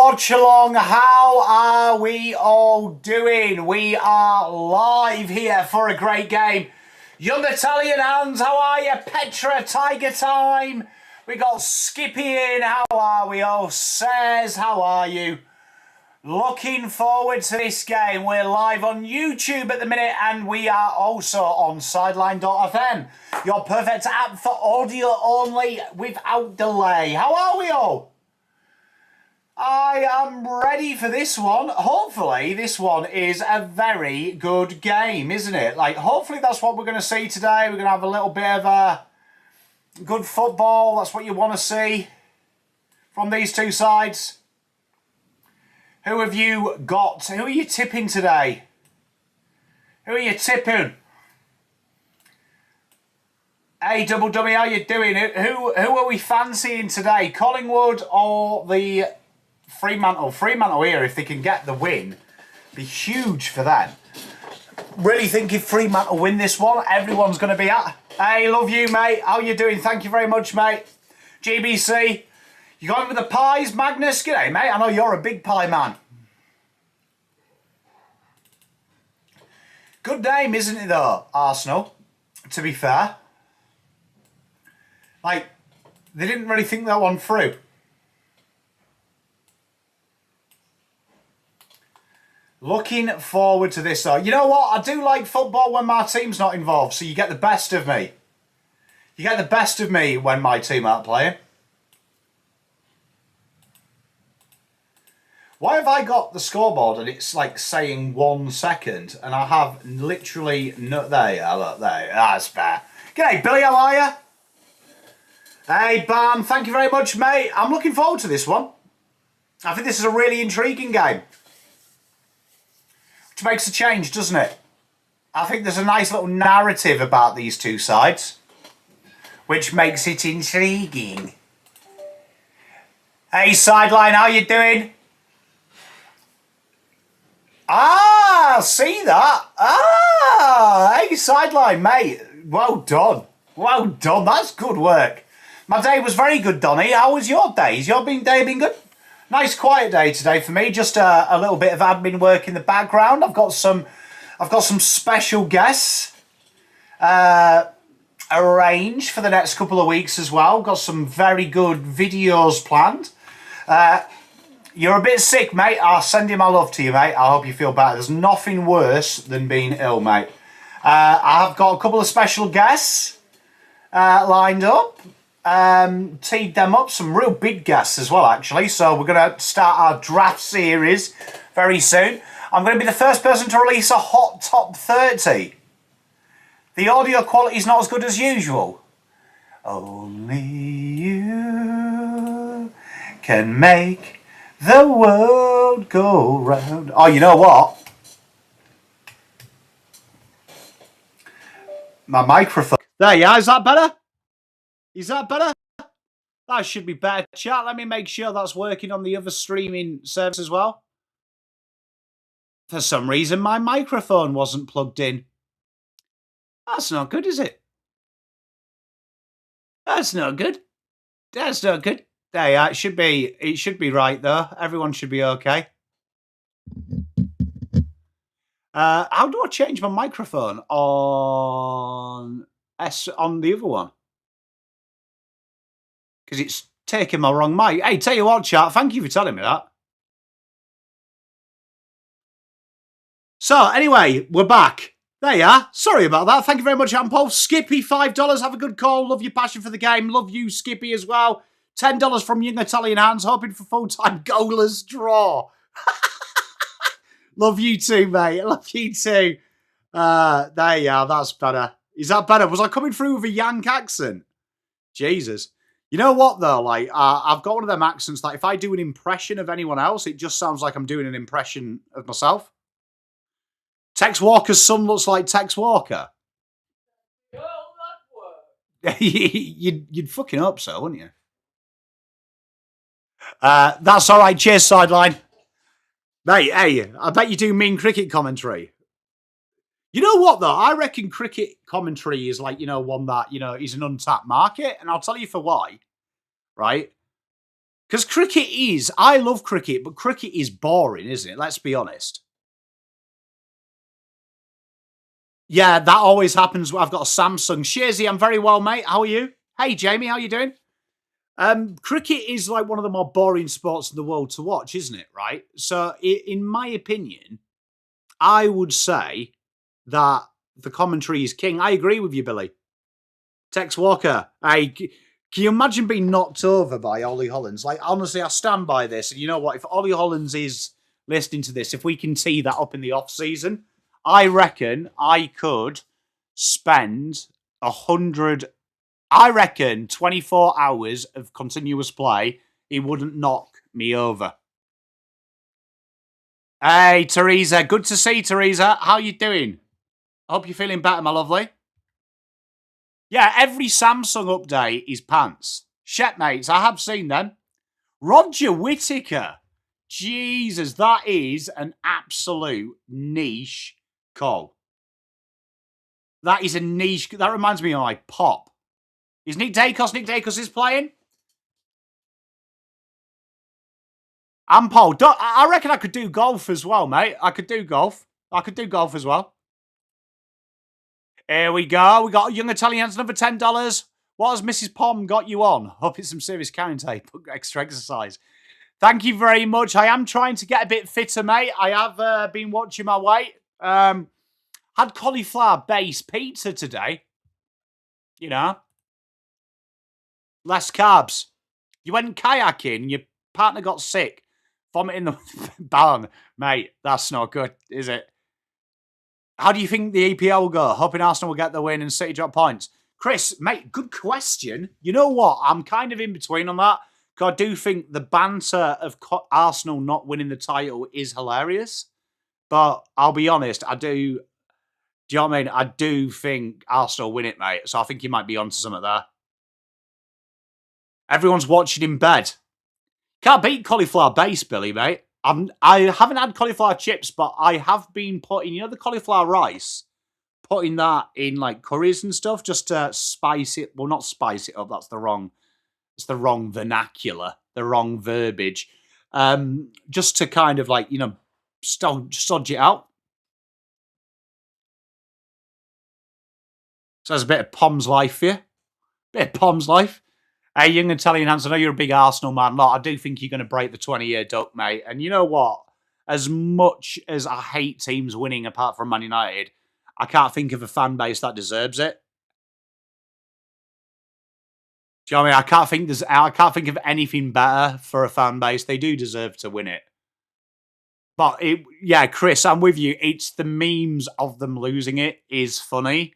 Watch Along. How are we all doing? We are live here for a great game. Young Italian hands, how are you? Petra, Tiger Time. We got Skippy in. How are we all? Says, how are you? Looking forward to this game. We're live on YouTube at the minute and we are also on sideline.fm, your perfect app for audio only without delay. How are we all? I am ready for this one. Hopefully this one is a very good game, isn't it? Like, hopefully that's what we're going to see today. We're going to have a little bit of a good football. That's what you want to see from these two sides. Who have you got? Who are you tipping today? Who are you tipping? Hey, Double Dummy, how you doing? Who are we fancying today? Collingwood or the Fremantle? Fremantle here, if they can get the win, be huge for them. Really think if Fremantle win this one, everyone's going to be at. Hey, love you, mate. How you doing? Thank you very much, mate. GBC. You going with the pies, Magnus? G'day, mate. I know you're a big pie man. Good name, isn't it, though, Arsenal? To be fair. Like, they didn't really think that one through. Looking forward to this, though. You know what? I do like football when my team's not involved, so you get the best of me. You get the best of me when my team aren't playing. Why have I got the scoreboard and it's like saying 1 second and I have literally no... There you are, look, there. That's fair. G'day, Billy, how are you? Hey, Bam, thank you very much, mate. I'm looking forward to this one. I think this is a really intriguing game. Which makes a change, doesn't it? I think there's a nice little narrative about these two sides. Which makes it intriguing. Hey, Sideline, how you doing? Ah, see that? Ah, hey, Sideline, mate. Well done. Well done. That's good work. My day was very good, Donny. How was your day? Has your day been good? Nice quiet day today for me. Just a little bit of admin work in the background. I've got some special guests arranged for the next couple of weeks as well. Got some very good videos planned. You're a bit sick, mate. I'll send you my love to you, mate. I hope you feel better. There's nothing worse than being ill, mate. I have got a couple of special guests lined up. Teed them up. Some real big guests as well, actually. So we're going to start our draft series very soon. I'm going to be the first person to release a hot top 30. The audio quality is not as good as usual. Only you can make the world go round. Oh, you know what? My microphone. There you are. Is that better? Is that better? That should be better. Chat, let me make sure that's working on the other streaming service as well. For some reason, my microphone wasn't plugged in. That's not good, is it? That's not good. That's not good. There you are. It should be right, though. Everyone should be okay. How do I change my microphone on the other one? Because it's taking my wrong mic. Hey, tell you what, chat, thank you for telling me that. So, anyway, we're back. There you are. Sorry about that. Thank you very much, Ampol. Skippy, $5. Have a good call. Love your passion for the game. Love you, Skippy, as well. $10 from Young Italian Hands. Hoping for full-time goalless draw. Love you too, mate. Love you too. There you are. That's better. Is that better? Was I coming through with a Yank accent? Jesus. You know what, though? Like, I've got one of them accents that if I do an impression of anyone else, it just sounds like I'm doing an impression of myself. Tex Walker's son looks like Tex Walker. You'd fucking hope so, wouldn't you? That's all right. Cheers, Sideline. Mate, hey, I bet you do mean cricket commentary. You know what, though? I reckon cricket commentary is like, one that, is an untapped market. And I'll tell you for why, right? Because cricket is, I love cricket, but cricket is boring, isn't it? Let's be honest. Yeah, that always happens. I've got a Samsung. Shazy, I'm very well, mate. How are you? Hey, Jamie, how you doing? Cricket is like one of the more boring sports in the world to watch, isn't it? Right. So, in my opinion, I would say that the commentary is king. I agree with you, Billy. Tex Walker. Can you imagine being knocked over by Ollie Hollands? Like, honestly, I stand by this. And you know what? If Ollie Hollands is listening to this, if we can tee that up in the off season, I reckon I could spend 100. I reckon 24 hours of continuous play, he wouldn't knock me over. Hey, Teresa. Good to see, Teresa. How you doing? I hope you're feeling better, my lovely. Yeah, every Samsung update is pants. Shepmates, I have seen them. Roger Whittaker. Jesus, that is an absolute niche call. That is a niche. That reminds me of my Pop. Is Nick Dacos? Nick Dacos is playing? And Paul. I reckon I could do golf as well, mate. I could do golf. I could do golf as well. Here we go. We got Young Italians, another $10. What has Mrs. Pom got you on? Hope it's some serious counting tape. Extra exercise. Thank you very much. I am trying to get a bit fitter, mate. I have been watching my weight. Had cauliflower base pizza today. You know. Less carbs. You went kayaking, your partner got sick. Vomiting the barn. Mate, that's not good, is it? How do you think the EPL will go? Hoping Arsenal will get the win and City drop points. Chris, mate, good question. You know what? I'm kind of in between on that. Because I do think the banter of Arsenal not winning the title is hilarious. But I'll be honest, I do. Do you know what I mean? I do think Arsenal win it, mate. So I think you might be onto something there. Everyone's watching in bed. Can't beat cauliflower base, Billy, mate. I haven't had cauliflower chips, but I have been putting, the cauliflower rice, putting that in like curries and stuff just to spice it. Well, not spice it up. It's the wrong vernacular, the wrong verbiage. Just to kind of like, stodge it out. So there's a bit of Pom's life for you. Bit of Pom's life. Hey, young Italian hands, I know you're a big Arsenal man. Look, I do think you're going to break the 20-year duck, mate. And you know what? As much as I hate teams winning apart from Man United, I can't think of a fan base that deserves it. Do you know what I mean? I can't think of anything better for a fan base. They do deserve to win it. But Chris, I'm with you. It's the memes of them losing it is funny.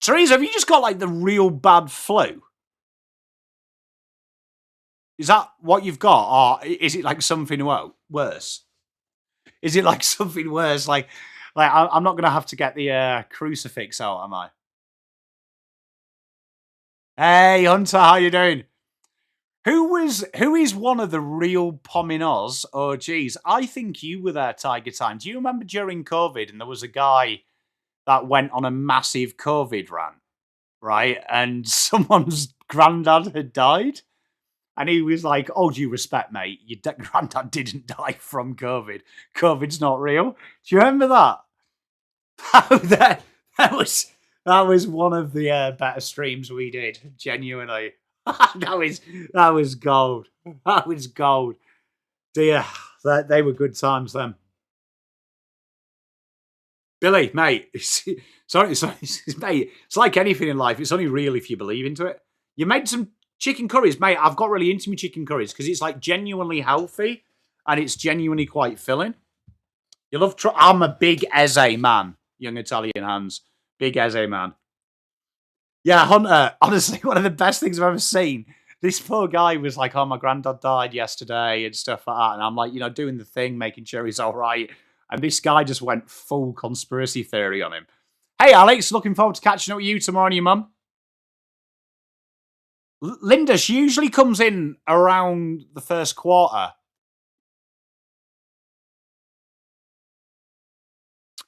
Teresa, have you just got like the real bad flu? Is that what you've got? Or is it like something worse? Is it like something worse? Like I'm not going to have to get the crucifix out, am I? Hey, Hunter, how you doing? Who is one of the real PommyInOz? Oh, geez. I think you were there, Tiger Time. Do you remember during COVID and there was a guy that went on a massive COVID rant, right? And someone's granddad had died. And he was like, "Oh, due respect, mate, your granddad didn't die from COVID. COVID's not real." Do you remember that? that was one of the better streams we did. Genuinely, that was gold. That was gold. Dear, they were good times then. Billy, mate, sorry, mate. It's like anything in life. It's only real if you believe into it. You made some chicken curries, mate. I've got really into my chicken curries because it's like genuinely healthy and it's genuinely quite filling. You love. I'm a big Eze man, young Italian hands. Big Eze man. Yeah, Hunter. Honestly, one of the best things I've ever seen. This poor guy was like, "Oh, my granddad died yesterday" and stuff like that, and I'm like, doing the thing, making sure he's all right. And this guy just went full conspiracy theory on him. Hey, Alex, looking forward to catching up with you tomorrow and your mum. Linda, she usually comes in around the first quarter.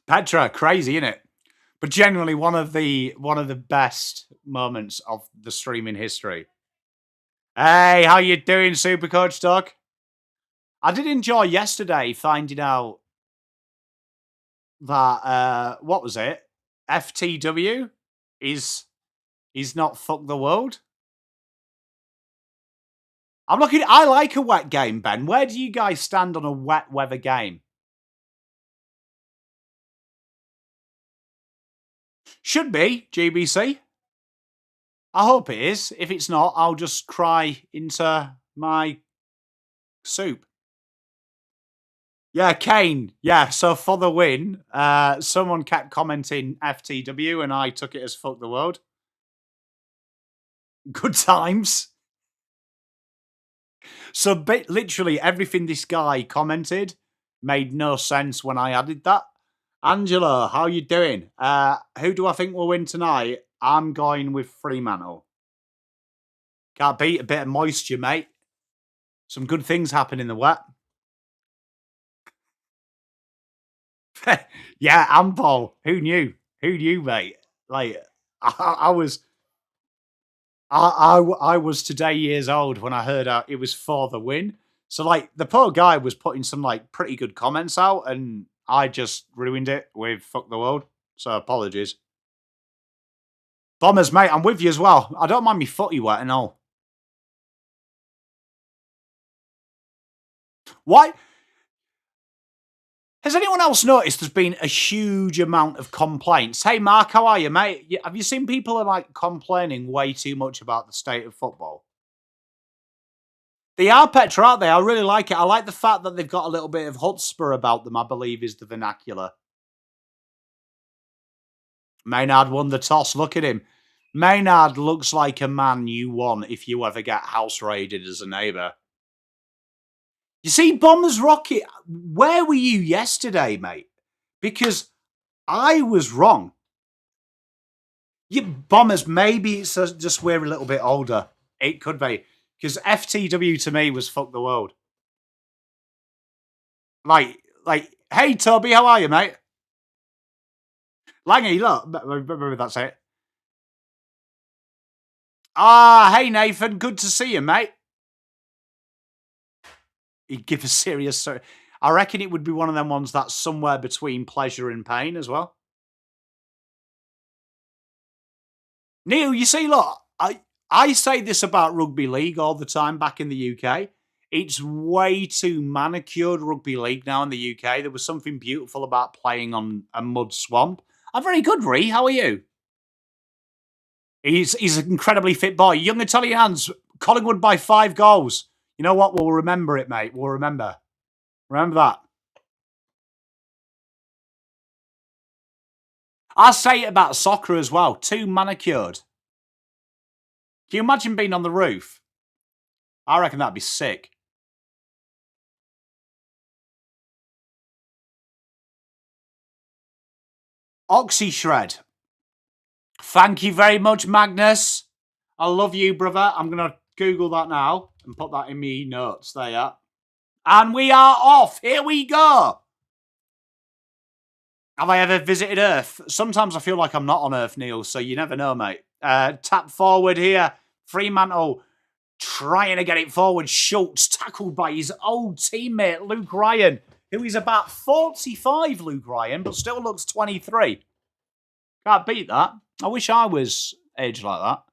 Petra, crazy, isn't it? But generally one of the best moments of the streaming history. Hey, how you doing, Supercoach Doc? I did enjoy yesterday finding out that what was it? FTW is not fuck the world. I like a wet game, Ben. Where do you guys stand on a wet weather game? Should be, GBC. I hope it is. If it's not, I'll just cry into my soup. Yeah, Kane. Yeah, so for the win, someone kept commenting FTW and I took it as fuck the world. Good times. So literally everything this guy commented made no sense when I added that. Angela, how you doing? Who do I think will win tonight? I'm going with Fremantle. Can't beat a bit of moisture, mate. Some good things happen in the wet. Yeah, Ampol. Who knew? Who knew, mate? Like, I was today years old when I heard it was for the win. So like the poor guy was putting some like pretty good comments out, and I just ruined it with fuck the world. So apologies. Bombers, mate, I'm with you as well. I don't mind me footy wet and all. Why? Has anyone else noticed there's been a huge amount of complaints? Hey, Mark, how are you, mate? Have you seen people are like complaining way too much about the state of football? They are Petra, aren't they? I really like it. I like the fact that they've got a little bit of chutzpah about them, I believe is the vernacular. Maynard won the toss. Look at him. Maynard looks like a man you want if you ever get house raided as a neighbour. You see, Bombers Rocket, where were you yesterday, mate? Because I was wrong. Bombers, maybe it's just we're a little bit older. It could be. Because FTW to me was fuck the world. Like, hey, Toby, how are you, mate? Langy, look, maybe that's it. Ah, hey, Nathan, good to see you, mate. He'd give a serious... I reckon it would be one of them ones that's somewhere between pleasure and pain as well. Neil, you see, look, I say this about rugby league all the time back in the UK. It's way too manicured rugby league now in the UK. There was something beautiful about playing on a mud swamp. I'm very good, Ree. How are you? He's an incredibly fit boy. Young Italians, Collingwood by 5 goals. You know what? We'll remember it, mate. We'll remember. Remember that. I say it about soccer as well. Too manicured. Can you imagine being on the roof? I reckon that'd be sick. Oxyshred. Thank you very much, Magnus. I love you, brother. I'm going to Google that now and put that in me notes. There you are. And we are off. Here we go. Have I ever visited Earth? Sometimes I feel like I'm not on Earth, Neil, so you never know, mate. Tap forward here. Fremantle trying to get it forward. Schultz tackled by his old teammate, Luke Ryan, who is about 45, Luke Ryan, but still looks 23. Can't beat that. I wish I was aged like that.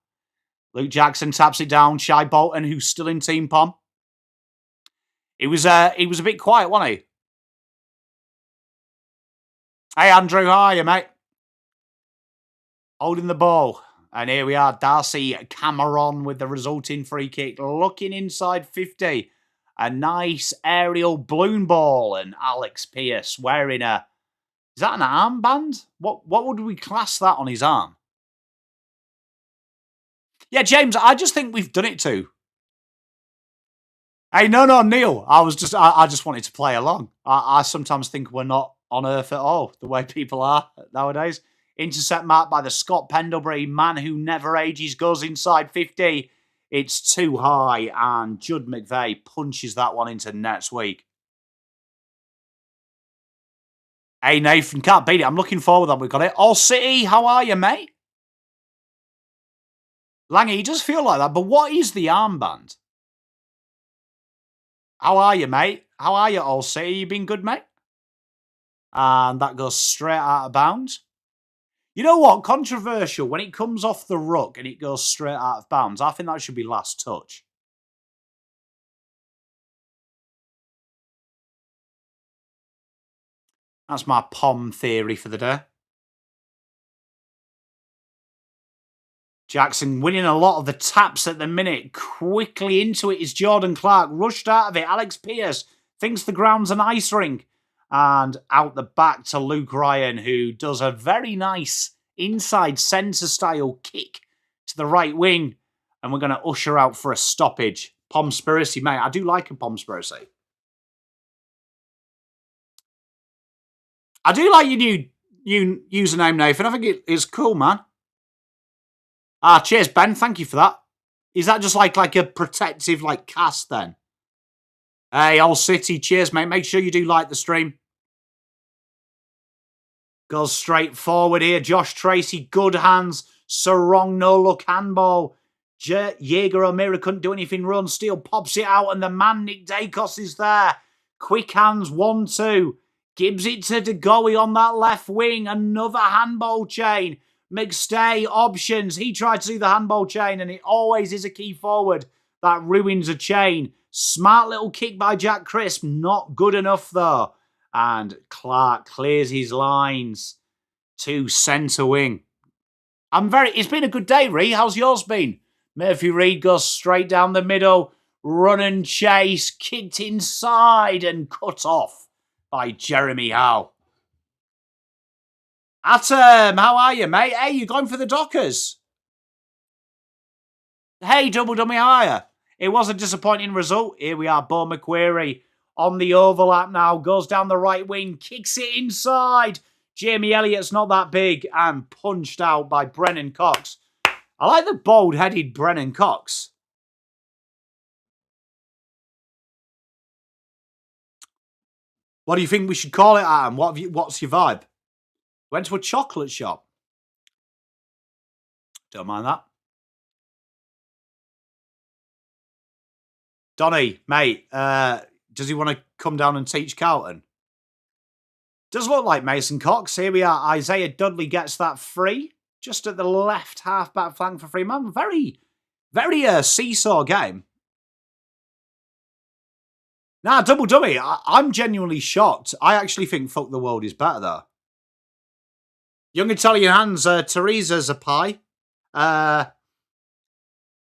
Luke Jackson taps it down. Shai Bolton, who's still in Team Pom. He was a bit quiet, wasn't he? Hey, Andrew, how are you, mate? Holding the ball. And here we are, Darcy Cameron with the resulting free kick. Looking inside 50. A nice aerial balloon ball. And Alex Pearce wearing a... Is that an armband? What would we class that on his arm? Yeah, James, I just think we've done it too. Hey, no, Neil. I just wanted to play along. I sometimes think we're not on Earth at all, the way people are nowadays. Intercept marked by the Scott Pendlebury, man who never ages, goes inside 50. It's too high, and Judd McVeigh punches that one into next week. Hey, Nathan, can't beat it. I'm looking forward that we've got it. All City, how are you, mate? Langy, he does feel like that, but what is the armband? How are you, mate? How are you, all city? You been good, mate? And that goes straight out of bounds. You know what? Controversial. When it comes off the ruck and it goes straight out of bounds, I think that should be last touch. That's my Pom theory for the day. Jackson winning a lot of the taps at the minute. Quickly into it is Jordan Clark. Rushed out of it. Alex Pearce thinks the ground's an ice rink. And out the back to Luke Ryan, who does a very nice inside centre style kick to the right wing. And we're going to usher out for a stoppage. Pomspiracy, mate. I do like a Pomspiracy. I do like your new username, Nathan. I think it is cool, man. Ah, cheers, Ben. Thank you for that. Is that just like a protective cast then? Hey, Old City. Cheers, mate. Make sure you do like the stream. Goes straight forward here. Josh Tracy, good hands. Sarong, no look handball. Jaeger O'Meara couldn't do anything. Run Steele pops it out, and the man Nick Dacos is there. Quick hands, 1-2. Gives it to De Goey on that left wing. Another handball chain. McStay, options. He tried to do the handball chain, and it always is a key forward that ruins a chain. Smart little kick by Jack Crisp. Not good enough, though. And Clark clears his lines to centre wing. It's been a good day, Ree. How's yours been? Murphy Reid goes straight down the middle. Run and chase. Kicked inside and cut off by Jeremy Howe. Atom, how are you, mate? Hey, you going for the Dockers? Hey, Double Dummy, how are you? It was a disappointing result. Here we are, Bo McQuarrie on the overlap now. Goes down the right wing, kicks it inside. Jamie Elliott's not that big and punched out by Brennan Cox. I like the bald-headed Brennan Cox. What do you think we should call it, Adam? What's your vibe? Went to a chocolate shop. Don't mind that. Donny, mate, does he want to come down and teach Carlton? Does look like Mason Cox. Here we are. Isaiah Dudley gets that free. Just at the left half-back flank for Fremantle. Very, very seesaw game. Nah, Double Dummy, I'm genuinely shocked. I actually think Fuck the World is better, though. Young Italian Hands, Teresa's a pie.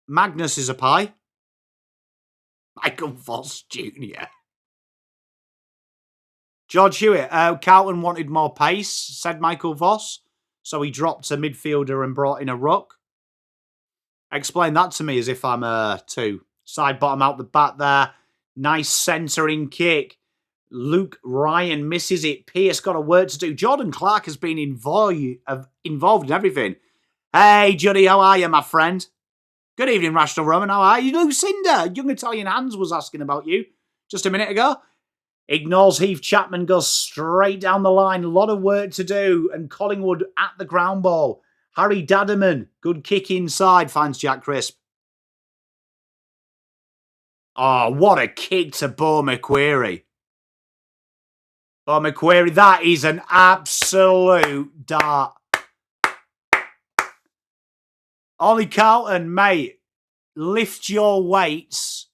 Magnus is a pie. Michael Voss Jr. George Hewitt, Carlton wanted more pace, said Michael Voss. So he dropped a midfielder and brought in a ruck. Explain that to me as if I'm two. Side bottom out the back there. Nice centering kick. Luke Ryan misses it. Pearce got a work to do. Jordan Clark has been involved in everything. Hey, Juddy, how are you, my friend? Good evening, Rational Roman. How are you? Lucinda, Young Italian Hands was asking about you just a minute ago. Ignores Heath Chapman, goes straight down the line. A lot of work to do. And Collingwood at the ground ball. Harry Dadaman, good kick inside, finds Jack Crisp. Oh, what a kick to Bo McQuarrie. Bo McQuarrie, that is an absolute dart. Ollie Carlton, mate, lift your weights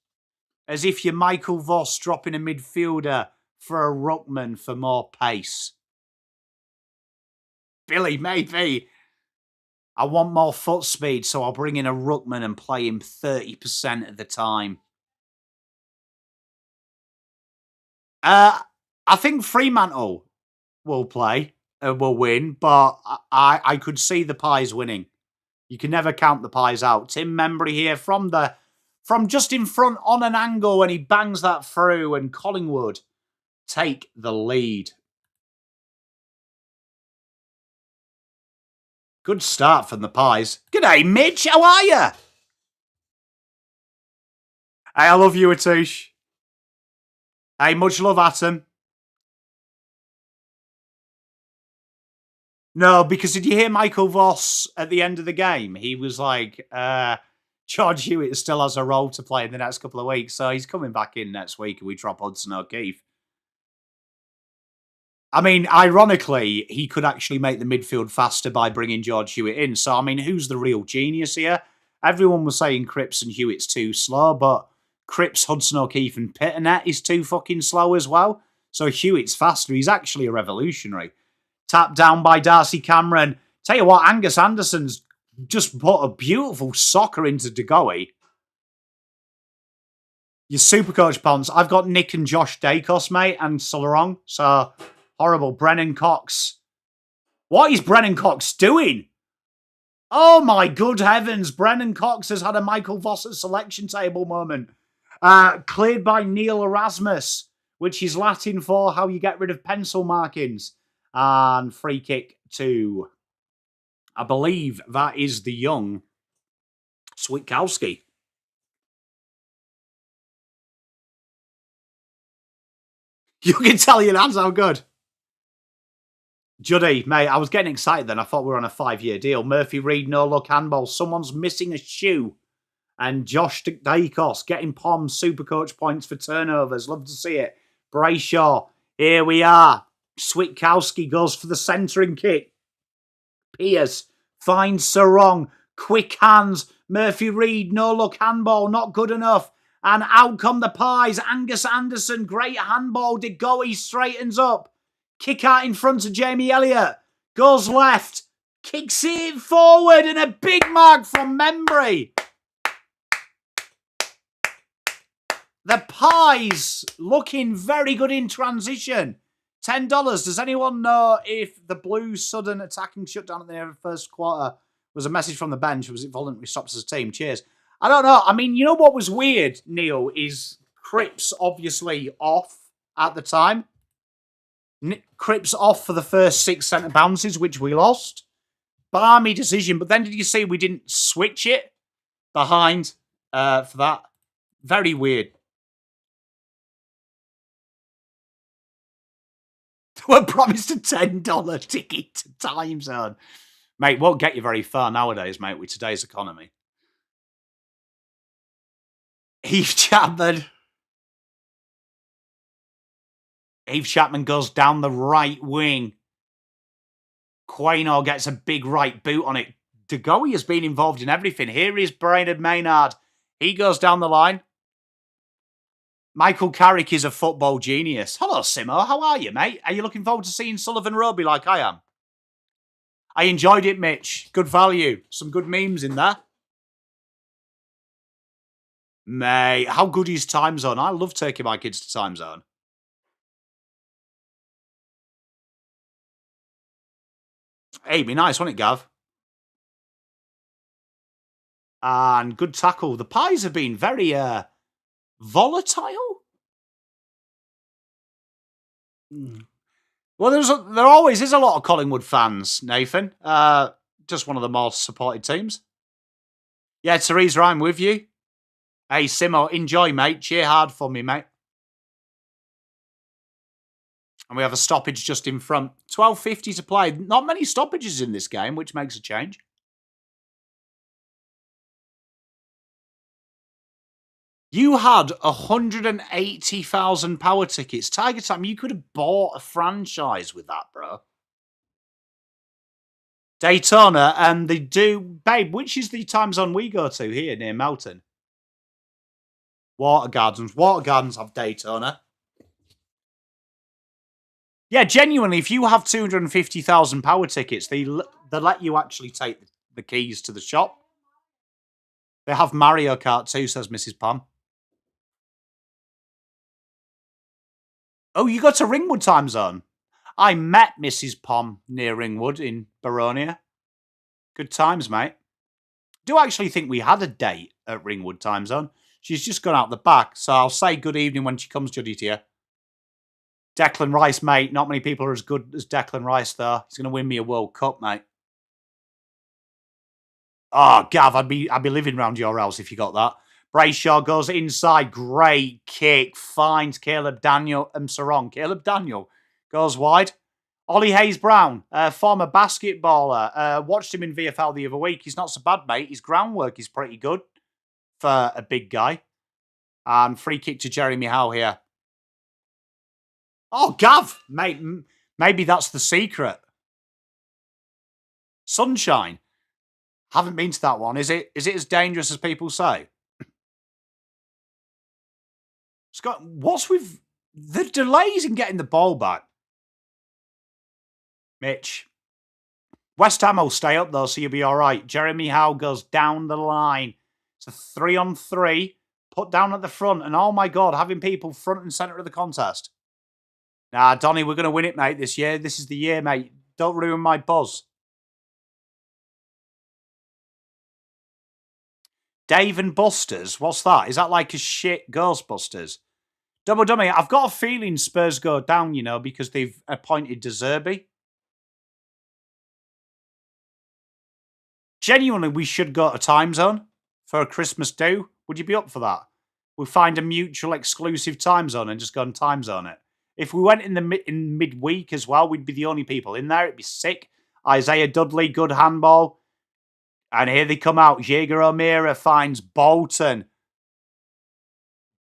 as if you're Michael Voss dropping a midfielder for a ruckman for more pace. Billy, maybe. I want more foot speed, so I'll bring in a ruckman and play him 30% of the time. I think Fremantle will play, will win, but I could see the Pies winning. You can never count the Pies out. Tim Membry here from just in front on an angle when he bangs that through, and Collingwood take the lead. Good start from the Pies. G'day, Mitch. How are you? Hey, I love you, Atouche. Hey, much love, Atom. No, because did you hear Michael Voss at the end of the game? He was like, George Hewitt still has a role to play in the next couple of weeks, so he's coming back in next week and we drop Hudson O'Keefe. I mean, ironically, he could actually make the midfield faster by bringing George Hewitt in. So, I mean, who's the real genius here? Everyone was saying Cripps and Hewitt's too slow, but Cripps, Hudson O'Keefe and Pitternet is too fucking slow as well. So Hewitt's faster. He's actually a revolutionary. Tapped down by Darcy Cameron. Tell you what, Angus Anderson's just put a beautiful soccer into De Goey. Your super coach Ponce. I've got Nick and Josh Dacos, mate, and Solarong. So horrible. Brennan Cox. What is Brennan Cox doing? Oh my good heavens. Brennan Cox has had a Michael Voss at selection table moment. Cleared by Neil Erasmus, which is Latin for how you get rid of pencil markings. And free kick to, I believe that is the young Switkowski. You can tell your lads how good. Juddy, mate, I was getting excited then. I thought we were on a 5-year deal. Murphy Reed, no look handball. Someone's missing a shoe. And Josh Dacos getting Pom Supercoach points for turnovers. Love to see it. Brayshaw, here we are. Switkowski goes for the centering kick. Pierce finds Sarong. Quick hands. Murphy Reed, no look handball. Not good enough. And out come the Pies. Angus Anderson, great handball. De Goey straightens up. Kick out in front of Jamie Elliott. Goes left. Kicks it forward. And a big mark from Membry. The Pies looking very good in transition. $10. Does anyone know if the Blues' sudden attacking shutdown at the end of the first quarter was a message from the bench, or was it voluntary stops as a team? Cheers. I don't know. I mean, you know what was weird, Neil, is Cripps obviously off at the time. Cripps off for the first 6 centre bounces, which we lost. Balmy decision. But then did you see we didn't switch it behind for that? Very weird. We're promised a $10 ticket to Time Zone. Mate, won't get you very far nowadays, mate, with today's economy. Heath Chapman. Heath Chapman goes down the right wing. Quaynor gets a big right boot on it. De Goey has been involved in everything. Here is Brainerd Maynard. He goes down the line. Michael Carrick is a football genius. Hello, Simo. How are you, mate? Are you looking forward to seeing Sullivan Roby like I am? I enjoyed it, Mitch. Good value. Some good memes in there. Mate, how good is Time Zone? I love taking my kids to Time Zone. Hey, be nice, wouldn't it, Gav? And good tackle. The Pies have been very volatile. Well, there always is a lot of Collingwood fans, Nathan. Just one of the most supported teams. Yeah, Teresa, I'm with you. Hey, Simo, enjoy, mate. Cheer hard for me, mate. And we have a stoppage just in front. 12:50 to play. Not many stoppages in this game, which makes a change. You had 180,000 power tickets. Tiger Time, you could have bought a franchise with that, bro. Daytona, and they do... Babe, which is the Time Zone we go to here near Melton? Water Gardens. Water Gardens have Daytona. Yeah, genuinely, if you have 250,000 power tickets, they let you actually take the keys to the shop. They have Mario Kart too, says Mrs. Pom. Oh, you go to Ringwood Time Zone? I met Mrs. Pom near Ringwood in Baronia. Good times, mate. Do actually think we had a date at Ringwood Time Zone. She's just gone out the back, so I'll say good evening when she comes, Judy, to you. Declan Rice, mate. Not many people are as good as Declan Rice, though. He's going to win me a World Cup, mate. Oh, Gav, I'd be living round your house if you got that. Brayshaw goes inside. Great kick. Finds Caleb Daniel. Sarong. Caleb Daniel goes wide. Ollie Hayes-Brown, former basketballer. Watched him in VFL the other week. He's not so bad, mate. His groundwork is pretty good for a big guy. And free kick to Jeremy Howe here. Oh, Gav! Mate, maybe that's the secret. Sunshine. Haven't been to that one. Is it as dangerous as people say? Scott, what's with the delays in getting the ball back? Mitch. West Ham will stay up, though, so you'll be all right. Jeremy Howe goes down the line. It's a 3-on-3. Put down at the front. And, oh, my God, having people front and centre of the contest. Nah, Donny, we're going to win it, mate, this year. This is the year, mate. Don't ruin my buzz. Dave and Busters? What's that? Is that like a shit Ghostbusters? Double Dummy, I've got a feeling Spurs go down, you know, because they've appointed De Zerbi. Genuinely, we should go to time zone for a Christmas do. Would you be up for that? We find a mutual exclusive time zone and just go and time zone it. If we went in midweek as well, we'd be the only people in there. It'd be sick. Isaiah Dudley, good handball. And here they come out. Jaeger O'Meara finds Bolton.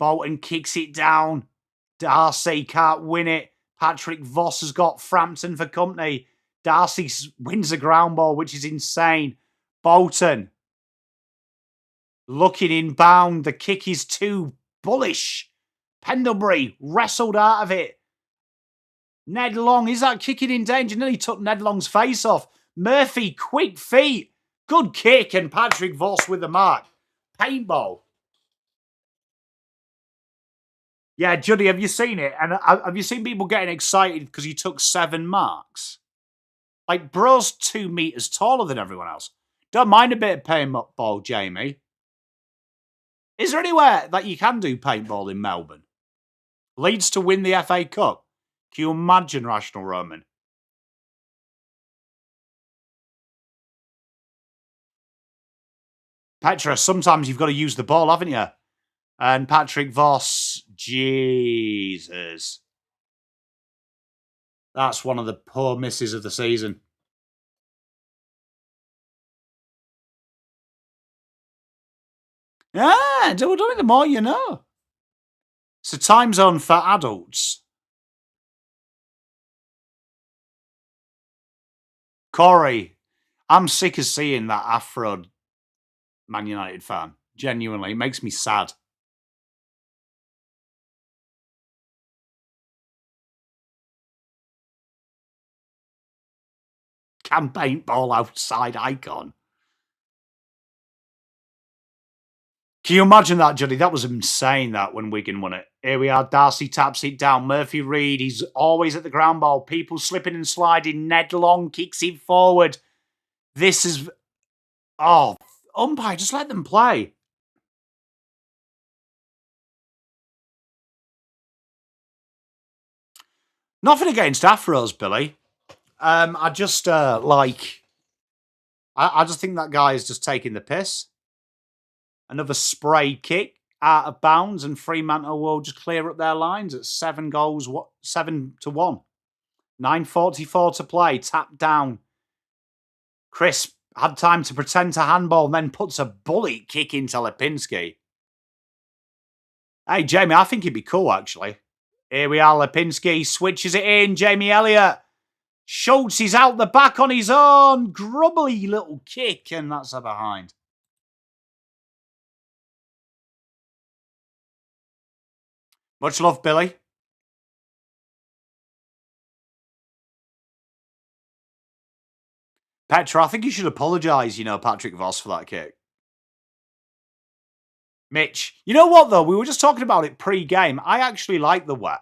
Bolton kicks it down. Darcy can't win it. Patrick Voss has got Frampton for company. Darcy wins a ground ball, which is insane. Bolton looking inbound. The kick is too bullish. Pendlebury wrestled out of it. Ned Long, is that kicking in danger? Nearly took Ned Long's face off. Murphy, quick feet. Good kick, and Patrick Voss with the mark. Paintball. Yeah, Juddy, have you seen it? And have you seen people getting excited because he took 7 marks? Like, bro's 2 meters taller than everyone else. Don't mind a bit of paintball, Jamie. Is there anywhere that you can do paintball in Melbourne? Leeds to win the FA Cup. Can you imagine, Rational Roman? Petra, sometimes you've got to use the ball, haven't you? And Patrick Voss, Jesus. That's one of the poor misses of the season. Ah, the more you know. It's a time zone for adults. Corey, I'm sick of seeing that Afro Man United fan. Genuinely, it makes me sad. Can paintball outside icon. Can you imagine that, Juddy? That was insane, that, when Wigan won it. Here we are. Darcy taps it down. Murphy Reed, he's always at the ground ball. People slipping and sliding. Ned Long kicks it forward. This is... Oh, umpire, just let them play. Nothing against Afros, Billy. I just, like... I just think that guy is just taking the piss. Another spray kick out of bounds, and Fremantle will just clear up their lines at 7 goals, 7-1. 9:44 to play, tap down. Chris had time to pretend to handball, then puts a bullet kick into Lipinski. Hey, Jamie, I think it'd be cool, actually. Here we are, Lipinski switches it in, Jamie Elliott. Schultz is out the back on his own. Grubbly little kick, and that's a behind. Much love, Billy. Petra, I think you should apologise, Patrick Voss, for that kick. Mitch, you know what, though? We were just talking about it pre-game. I actually like the wet.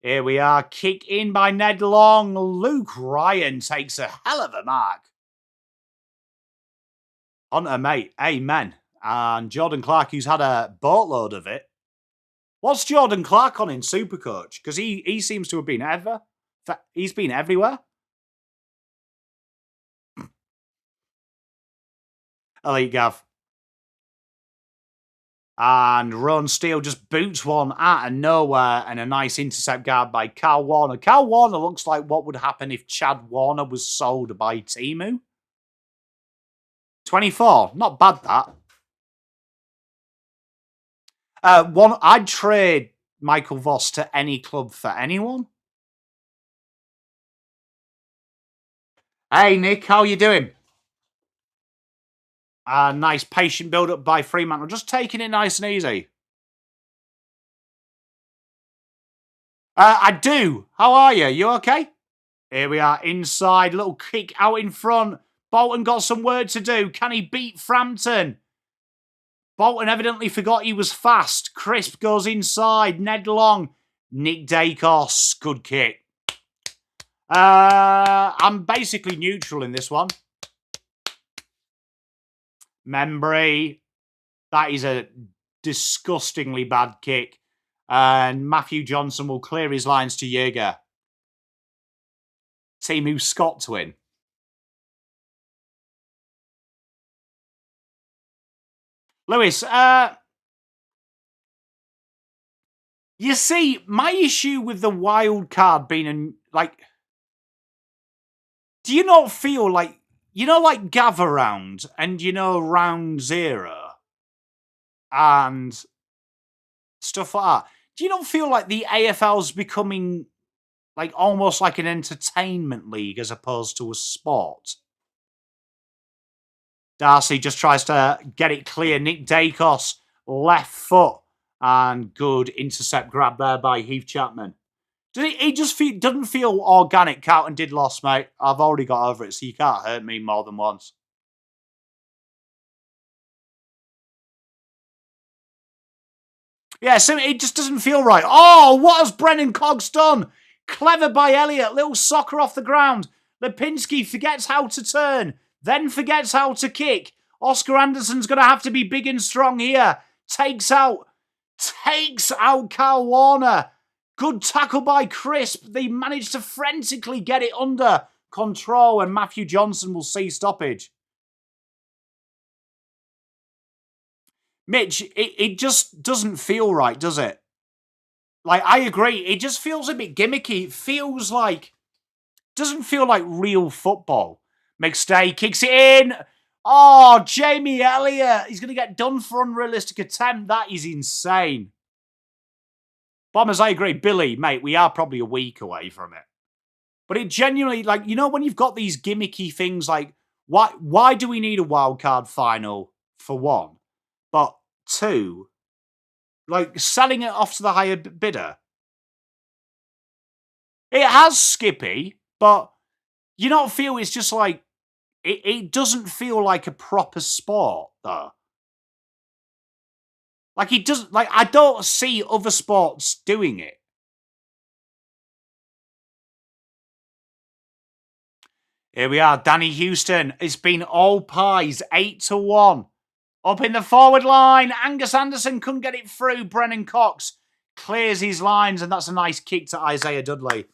Here we are. Kick in by Ned Long. Luke Ryan takes a hell of a mark. Hunter, mate. Amen. And Jordan Clark, who's had a boatload of it. What's Jordan Clark on in Supercoach? Because he seems to have been he's been everywhere. Elite Gav. And Ron Steele just boots one out of nowhere, and a nice intercept guard by Cal Warner. Cal Warner looks like what would happen if Chad Warner was sold by Temu. 24, not bad that. I'd trade Michael Voss to any club for anyone. Hey Nick, how you doing? Nice patient build-up by Fremantle. Just taking it nice and easy. I do. How are you? You okay? Here we are inside. Little kick out in front. Bolton got some work to do. Can he beat Frampton? Bolton evidently forgot he was fast. Crisp goes inside. Ned Long. Nick Dacos. Good kick. I'm basically neutral in this one. Membry. That is a disgustingly bad kick. And Matthew Johnson will clear his lines to Jaeger. Temu Scott to win. Lewis, you see, my issue with the wild card being do you not feel like, like gather round and, round 0 and stuff like that? Do you not feel like the AFL's becoming almost like an entertainment league as opposed to a sport? Darcy just tries to get it clear. Nick Dacos, left foot. And good intercept grab there by Heath Chapman. He just doesn't feel organic. Carlton did lost, mate. I've already got over it, so you can't hurt me more than once. Yeah, so it just doesn't feel right. Oh, what has Brennan Cogs done? Clever by Elliott. Little soccer off the ground. Lipinski forgets how to turn, then forgets how to kick. Oscar Anderson's going to have to be big and strong here. Takes out Cal Warner. Good tackle by Crisp. They managed to frantically get it under control, and Matthew Johnson will see stoppage. Mitch, it just doesn't feel right, does it? I agree. It just feels a bit gimmicky. It feels doesn't feel like real football. McStay kicks it in. Oh, Jamie Elliott. He's going to get done for unrealistic attempt. That is insane. Bombers, I agree. Billy, mate, we are probably a week away from it. But it genuinely, when you've got these gimmicky things why do we need a wildcard final, for one? But two, selling it off to the higher bidder. It has Skippy, but you don't feel it's just it doesn't feel like a proper sport, though. It doesn't, I don't see other sports doing it. Here we are, Danny Houston. It's been all pies, 8-1. Up in the forward line, Angus Anderson couldn't get it through. Brennan Cox clears his lines, and that's a nice kick to Isaiah Dudley.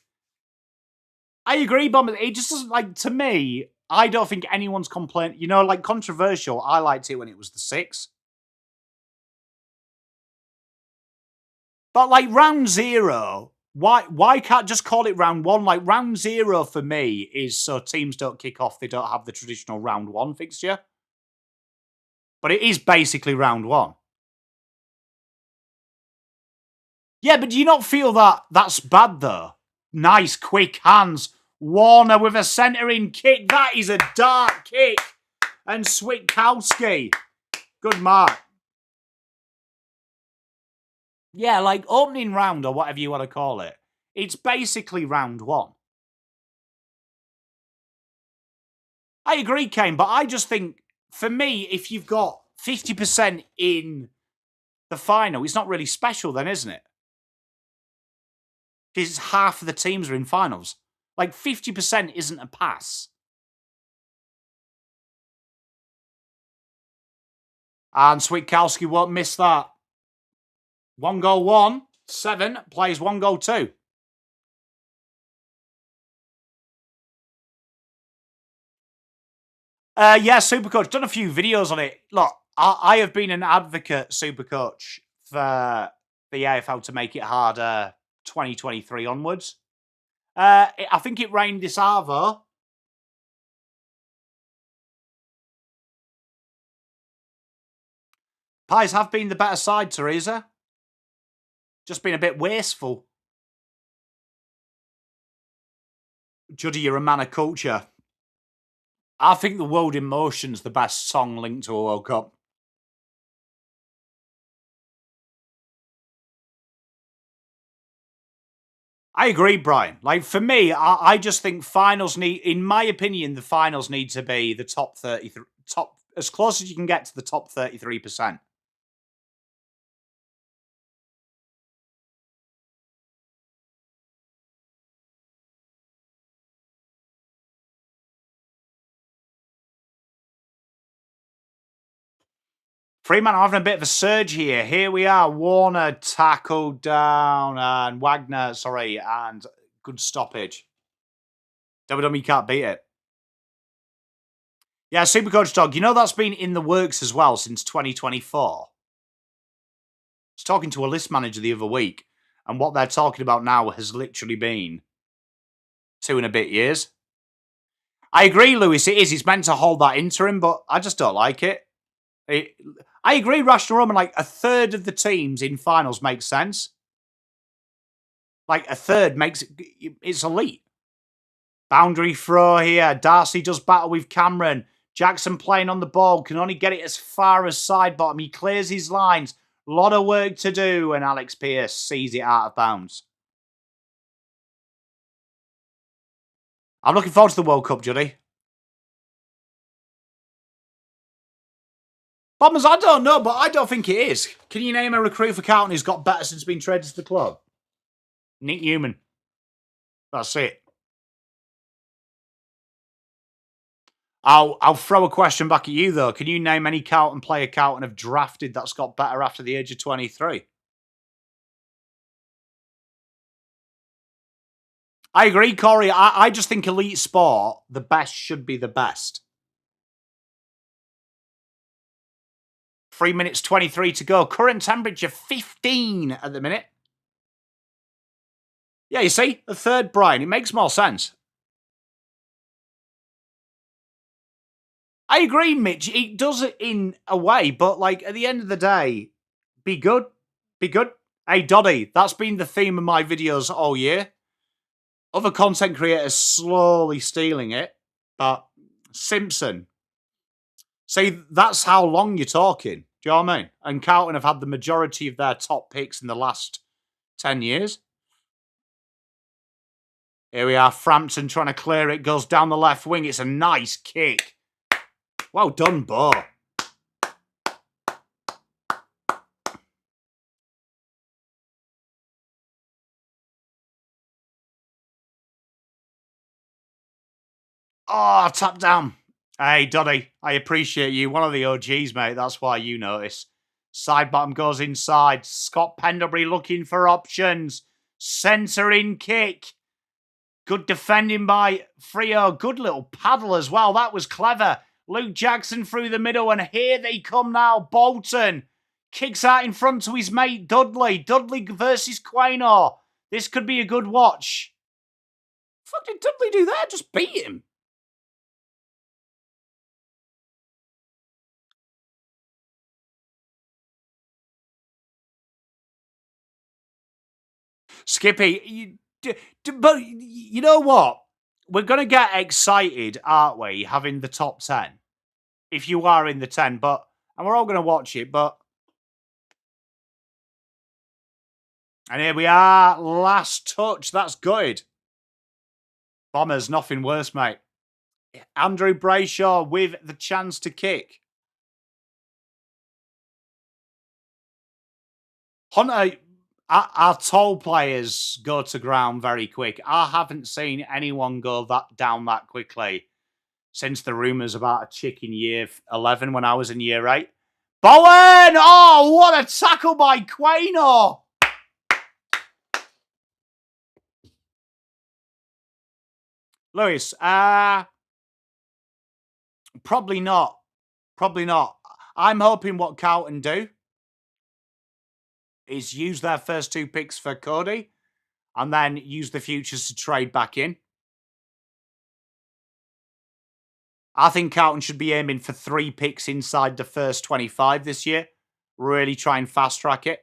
I agree, Bomber. It just doesn't, to me, I don't think anyone's complained. Controversial, I liked it when it was the 6. But, round 0, why can't just call it round 1? Round 0 for me is so teams don't kick off, they don't have the traditional round 1 fixture. But it is basically round 1. Yeah, but do you not feel that's bad, though? Nice, quick hands. Warner with a centering kick. That is a dark kick. And Switkowski. Good mark. Yeah, opening round or whatever you want to call it. It's basically round 1. I agree, Kane, but I just think, for me, if you've got 50% in the final, it's not really special then, isn't it? Because half of the teams are in finals. 50% isn't a pass. And Switkowski won't miss that. 1 goal 1, 7, plays 1 goal 2. Yeah, Supercoach. Done a few videos on it. Look, I have been an advocate, Supercoach, for the AFL to make it harder 2023 onwards. I think it rained this Arvo. Pies have been the better side, Teresa. Just been a bit wasteful. Juddy, you're a man of culture. I think The World in Motion's the best song linked to a World Cup. I agree, Brian. Like, for me, I just think finals need, in my opinion, the finals need to be the top 33, as close as you can get to the top 33%. Fremantle having a bit of a surge here. Here we are. Warner tackled down and Wagner, and good stoppage. WWE can't beat it. Yeah, Supercoach Dog, you know that's been in the works as well since 2024. I was talking to a list manager the other week, and what they're talking about now has literally been 2 and a bit years. I agree, Lewis, it is. He's meant to hold that interim, but I just don't like it. I agree, Rational Roman, like a third of the teams in finals makes sense. Like a third makes it's elite. Boundary throw here. Darcy does battle with Cameron. Jackson playing on the ball, can only get it as far as side bottom. He clears his lines. A lot of work to do, and Alex Pearce sees it out of bounds. I'm looking forward to the World Cup, Juddy. Bombers, I don't know, but I don't think it is. Can you name a recruit for Carlton who's got better since being traded to the club? Nick Newman. That's it. I'll throw a question back at you, though. Can you name any Carlton player Carlton have drafted that's got better after the age of 23? I agree, Corey. I just think elite sport, the best should be the best. 3 minutes 23 to go. Current temperature 15 at the minute. Yeah, you see? The third, Brian. It makes more sense. I agree, Mitch. It does it in a way, but like at the end of the day, be good. Be good. Hey, Doddy, that's been the theme of my videos all year. Other content creators slowly stealing it, but Simpson. See, that's how long you're talking. Do you know what I mean? And Carlton have had the majority of their top picks in the last 10 years. Here we are, Frampton trying to clear it, goes down the left wing. It's a nice kick. Well done, Bo. Oh, tap down. Hey, Doddy, I appreciate you. One of the OGs, mate. That's why you notice. Side bottom goes inside. Scott Pendlebury looking for options. Centering kick. Good defending by Freo. Good little paddle as well. That was clever. Luke Jackson through the middle, and here they come now. Bolton kicks out in front to his mate Dudley. Dudley versus Quaynor. This could be a good watch. What did Dudley do there? Just beat him. Skippy, but you know what? We're going to get excited, aren't we, having the top 10? If you are in the 10, and we're all going to watch it, but... And here we are, last touch, that's good. Bombers, nothing worse, mate. Andrew Brayshaw with the chance to kick. Hunter... Our tall players go to ground very quick. I haven't seen anyone go down that quickly since the rumours about a chick in year 11 when I was in year 8. Bowen! Oh, what a tackle by Quaynor! Lewis, probably not. Probably not. I'm hoping what Carlton do is use their first 2 picks for Cody and then use the futures to trade back in. I think Carlton should be aiming for 3 picks inside the first 25 this year. Really try and fast track it.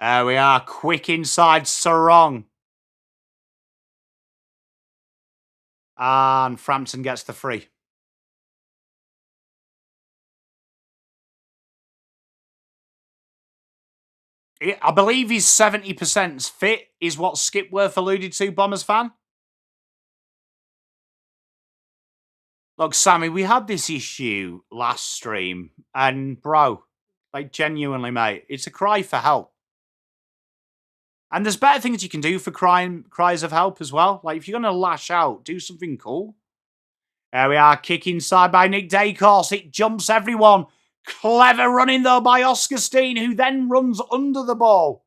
There we are. Quick inside Sarong. And Frampton gets the free. I believe he's 70% fit, is what Skipworth alluded to, Bombers fan. Look, Sammy, we had this issue last stream, and bro, like genuinely, mate, it's a cry for help. And there's better things you can do for cries of help as well. Like, if you're going to lash out, do something cool. There we are, kick inside by Nick Dacos. It jumps everyone. Clever running, though, by Oscar Steen, who then runs under the ball.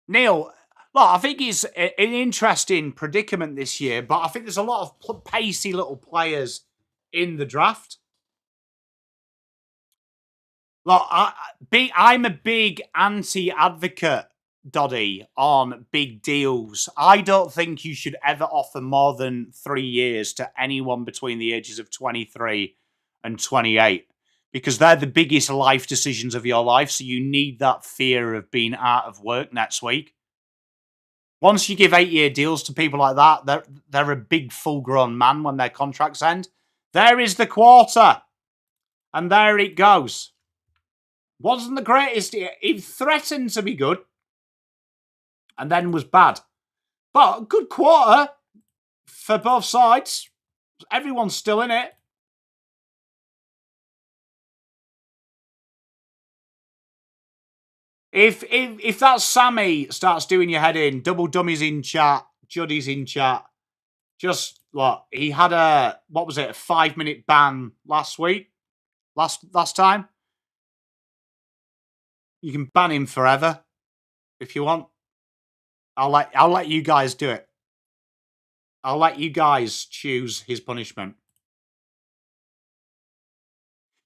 Neil, look, I think it's an interesting predicament this year, but I think there's a lot of pacey little players in the draft. Look, I'm a big anti-advocate, Doddy, on big deals. I don't think you should ever offer more than 3 years to anyone between the ages of 23 and 28 because they're the biggest life decisions of your life, so you need that fear of being out of work next week. Once you give 8-year deals to people like that, they're a big full-grown man when their contracts end. There is the quarter. And there it goes. Wasn't the greatest. It threatened to be good. And then was bad. But good quarter for both sides. Everyone's still in it. If that Sammy starts doing your head in, double dummies in chat, Juddy's in chat. Just look, he had a 5-minute ban last week, last time. You can ban him forever if you want. I'll let you guys do it. I'll let you guys choose his punishment.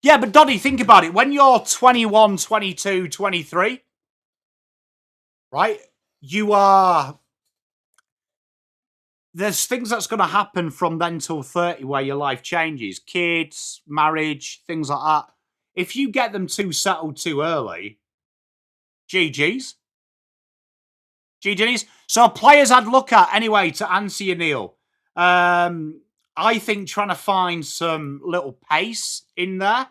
Yeah, but Doddy, think about it. When you're 21, 22, 23, right? There's things that's going to happen from then till 30 where your life changes. Kids, marriage, things like that. If you get them too settled too early, GG's. GG's. So players I'd look at anyway to answer you, Neil. I think trying to find some little pace in there.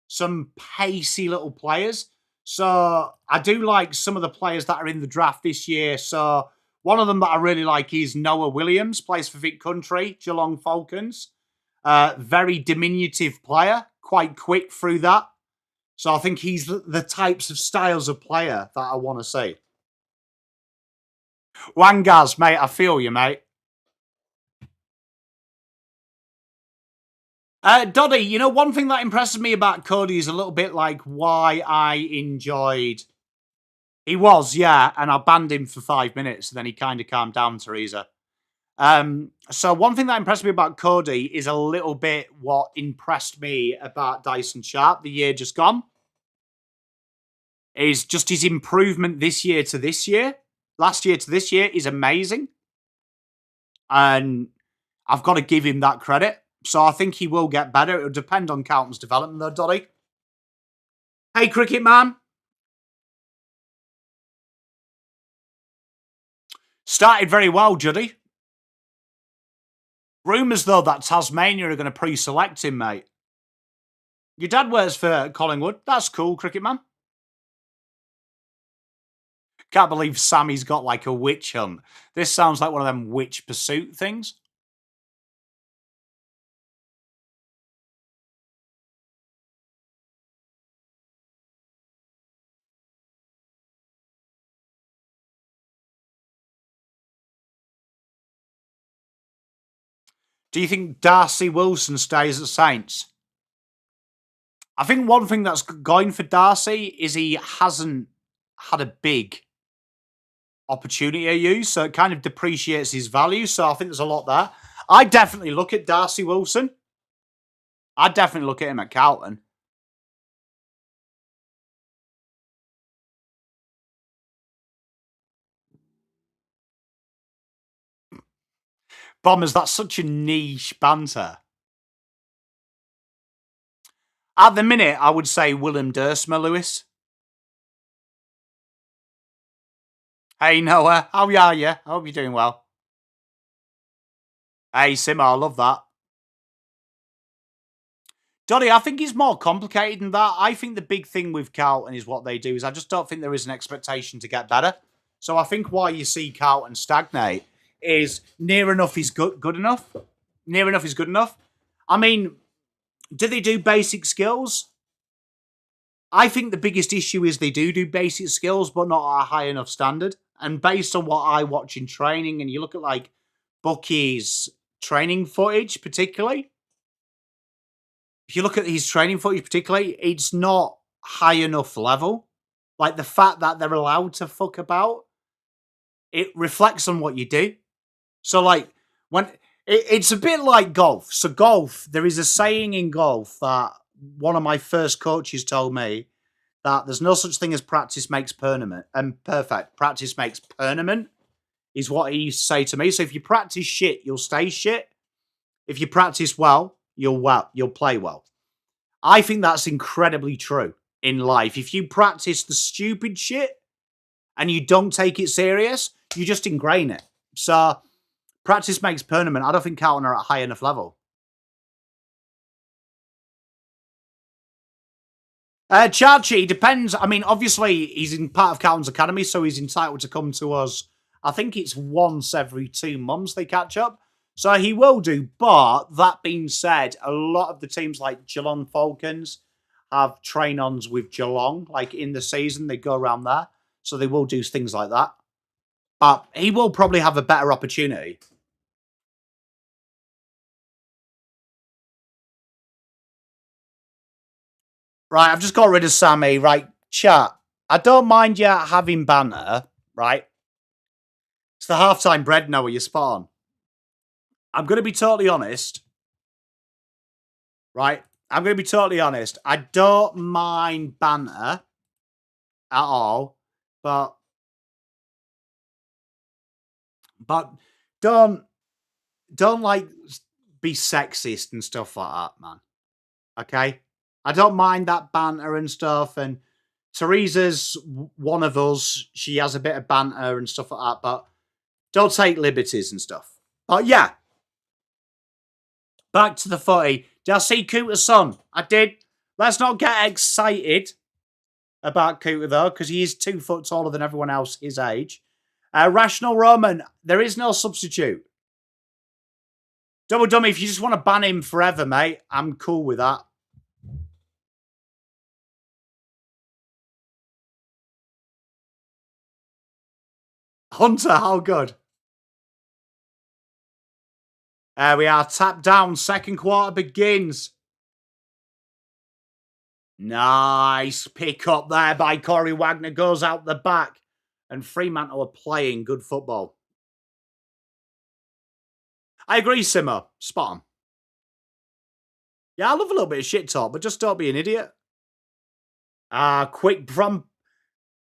Some pacey little players. So I do like some of the players that are in the draft this year. So one of them that I really like is Noah Williams, plays for Vic Country, Geelong Falcons. Very diminutive player, quite quick through that. So I think he's the types of styles of player that I want to see. Wangaz, mate, I feel you, mate. Doddy, you know, one thing that impresses me about Cody is a little bit like why I enjoyed... He was, yeah, and I banned him for 5 minutes, and then he kind of calmed down, Teresa. So one thing that impressed me about Cody is a little bit what impressed me about Dyson Sharp the year just gone. Is just his improvement this year to this year. Last year to this year is amazing. And I've got to give him that credit. So I think he will get better. It'll depend on Carlton's development though, Doddy. Hey, Cricket Man. Started very well, Juddy. Rumours, though, that Tasmania are going to pre-select him, mate. Your dad works for Collingwood. That's cool, Cricket Man. Can't believe Sammy's got like a witch hunt. This sounds like one of them witch pursuit things. Do you think Darcy Wilson stays at Saints? I think one thing that's going for Darcy is he hasn't had a big opportunity I use, so it kind of depreciates his value. So I think there's a lot there. I'd definitely look at Darcy Wilson. I'd definitely look at him at Carlton. Bombers, that's such a niche banter. At the minute, I would say Willem Dersma, Lewis. Hey, Noah. How are you? I hope you're doing well. Hey, Simo, I love that. Donny, I think it's more complicated than that. I think the big thing with Carlton is what they do is I just don't think there is an expectation to get better. So I think why you see Carlton stagnate is near enough is good enough. Near enough is good enough. I mean, do they do basic skills? I think the biggest issue is they do basic skills, but not at a high enough standard. And based on what I watch in training, and you look at like Bucky's training footage, particularly, if you look at his training footage, particularly, it's not high enough level. Like the fact that they're allowed to fuck about, it reflects on what you do. So, like, when it's a bit like golf. So, golf, there is a saying in golf that one of my first coaches told me that there's no such thing as practice makes permanent and perfect. Practice makes permanent is what he used to say to me. So, if you practice shit, you'll stay shit. If you practice well, you'll play well. I think that's incredibly true in life. If you practice the stupid shit and you don't take it serious, you just ingrain it. So, practice makes permanent. I don't think Carlton are at a high enough level. Chachi depends. I mean, obviously, he's in part of Carlton's academy, so he's entitled to come to us. I think it's once every 2 months they catch up. So he will do. But that being said, a lot of the teams like Geelong Falcons have train-ons with Geelong. Like in the season, they go around there. So they will do things like that. But he will probably have a better opportunity. Right, I've just got rid of Sammy. Right, chat. I don't mind you having banter, right? It's the halftime bread now, you're spot on. I'm going to be totally honest, right? I'm going to be totally honest. I don't mind banter at all, but don't like be sexist and stuff like that, man. Okay? I don't mind that banter and stuff, and Teresa's one of us. She has a bit of banter and stuff like that, but don't take liberties and stuff. But yeah, back to the footy. Did I see Cooter's son? I did. Let's not get excited about Cooter, though, because he is 2 foot taller than everyone else his age. Rational Roman, there is no substitute. Double Dummy, if you just want to ban him forever, mate, I'm cool with that. Hunter, how good? There we are, tap down, second quarter begins. Nice pick up there by Corey Wagner, goes out the back. And Fremantle are playing good football. I agree, Simmer. Spot on. Yeah, I love a little bit of shit talk, but just don't be an idiot. Quick from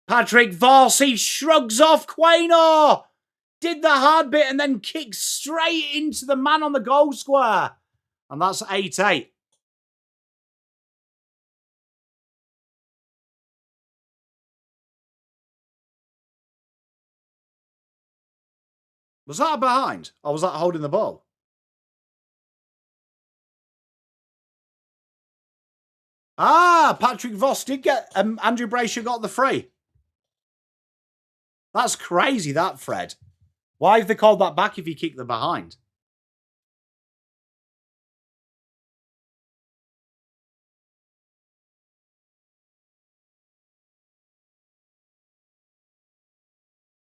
Patrick Voss. He shrugs off Quaynor. Did the hard bit and then kicked straight into the man on the goal square. And that's 8-8. Was that a behind? Or was that holding the ball? Patrick Voss did get... Andrew Brayshaw got the free. That's crazy, that, Fred. Why have they called that back if he kicked the behind?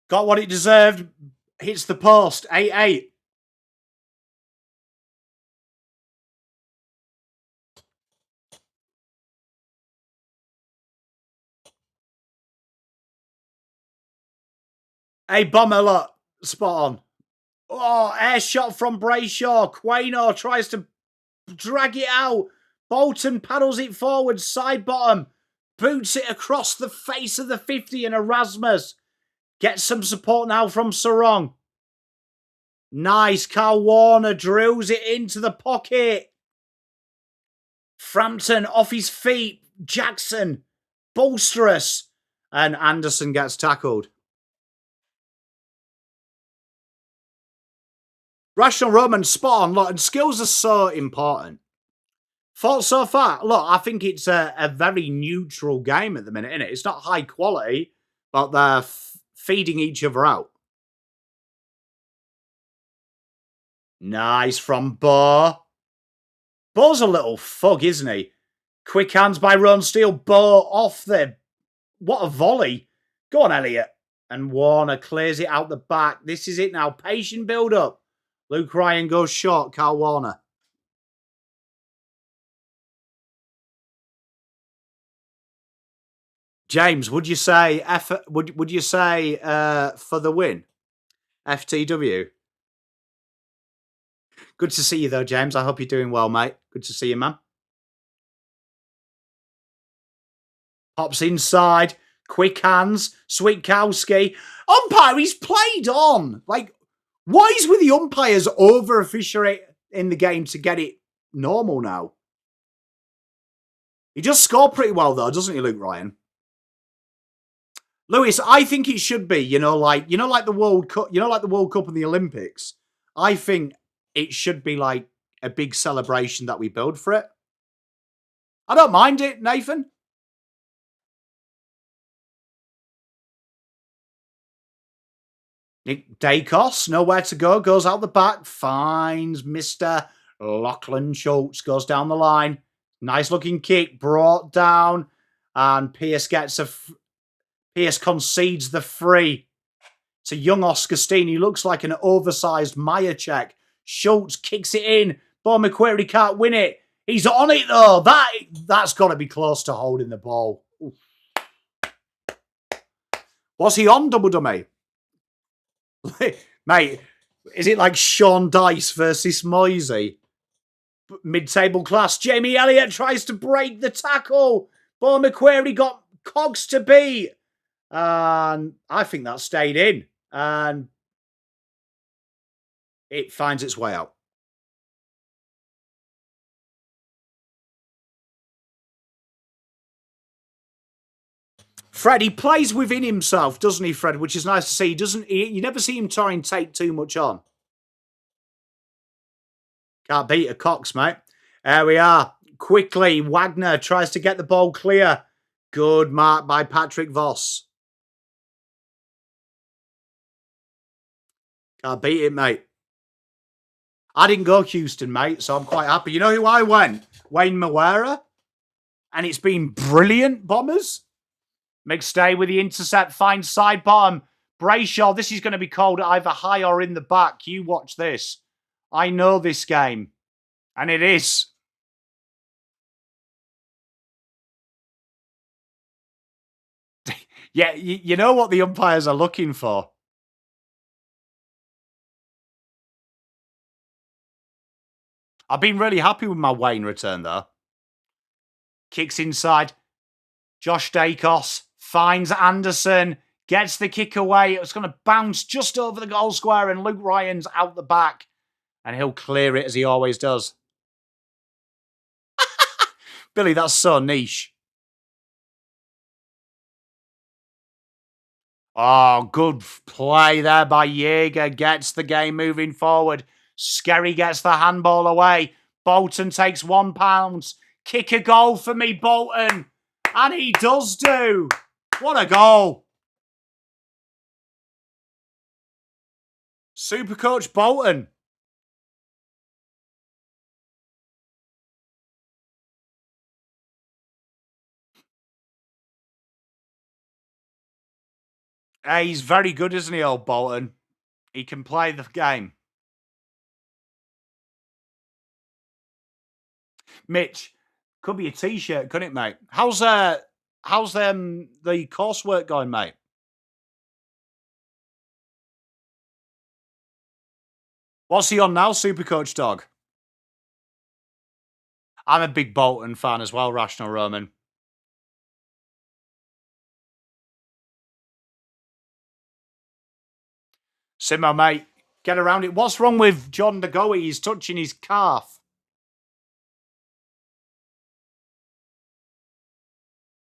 Got what it deserved. Hits the post. 8-8. Hey, Bomber, look. Spot on. Oh, air shot from Brayshaw. Quaino tries to drag it out. Bolton paddles it forward, side bottom. Boots it across the face of the 50, and Erasmus gets some support now from Sarong. Nice. Carl Warner drills it into the pocket. Frampton off his feet. Jackson, bolsterous. And Anderson gets tackled. Rational Roman, spot on. Look, and skills are so important. Thoughts so far? Look, I think it's a very neutral game at the minute, isn't it? It's not high quality, but they're feeding each other out. Nice from Bo. Bo's a little fug, isn't he? Quick hands by Ron Steele. Bo off the... What a volley. Go on, Elliot. And Warner clears it out the back. This is it now. Patient build-up. Luke Ryan goes short. Carl Warner. James, would you say would you say for the win? FTW. Good to see you though, James. I hope you're doing well, mate. Good to see you, man. Pops inside. Quick hands. Switkowski. Umpire, he's played on. Like, what is with the umpires over officiate in the game to get it normal now? He just scored pretty well though, doesn't he, Luke Ryan? Lewis, I think it should be, like the World Cup, like the World Cup and the Olympics. I think it should be like a big celebration that we build for it. I don't mind it, Nathan. Nick Dacos, nowhere to go, goes out the back, finds Mr. Lachlan Schultz, goes down the line. Nice looking kick, brought down, and Pierce Pierce concedes the free to young Oscar Steen. He looks like an oversized Mayachek. Schultz kicks it in. Bo McQuarrie can't win it. He's on it though. That's got to be close to holding the ball. Oof. Was he on double dummy? Mate, is it like Sean Dice versus Moisey? Mid-table class. Jamie Elliott tries to break the tackle. Bo McQuarrie got cogs to beat. And I think that stayed in. And it finds its way out. Fred, he plays within himself, doesn't he, Fred? Which is nice to see. You never see him try and take too much on. Can't beat a Cox, mate. There we are. Quickly, Wagner tries to get the ball clear. Good mark by Patrick Voss. Can't beat it, mate. I didn't go Houston, mate, so I'm quite happy. You know who I went? Wayne Mawera. And it's been brilliant, Bombers. McStay with the intercept, finds side bottom. Brayshaw, this is going to be called either high or in the back. You watch this. I know this game. And it is. Yeah, you know what the umpires are looking for. I've been really happy with my Wayne return, though. Kicks inside. Josh Dacos finds Anderson, gets the kick away. It's going to bounce just over the goal square, and Luke Ryan's out the back. And he'll clear it as he always does. Billy, that's so niche. Oh, good play there by Jaeger. Gets the game moving forward. Skerry gets the handball away. Bolton takes £1. Kick a goal for me, Bolton. And he does do. What a goal. Supercoach Bolton. He's very good, isn't he, old Bolton? He can play the game. Mitch, could be a t-shirt, couldn't it, mate? How's the coursework going, mate? What's he on now, Supercoach Dog? I'm a big Bolton fan as well, Rational Roman. Simo, mate. Get around it. What's wrong with John DeGoey? He's touching his calf.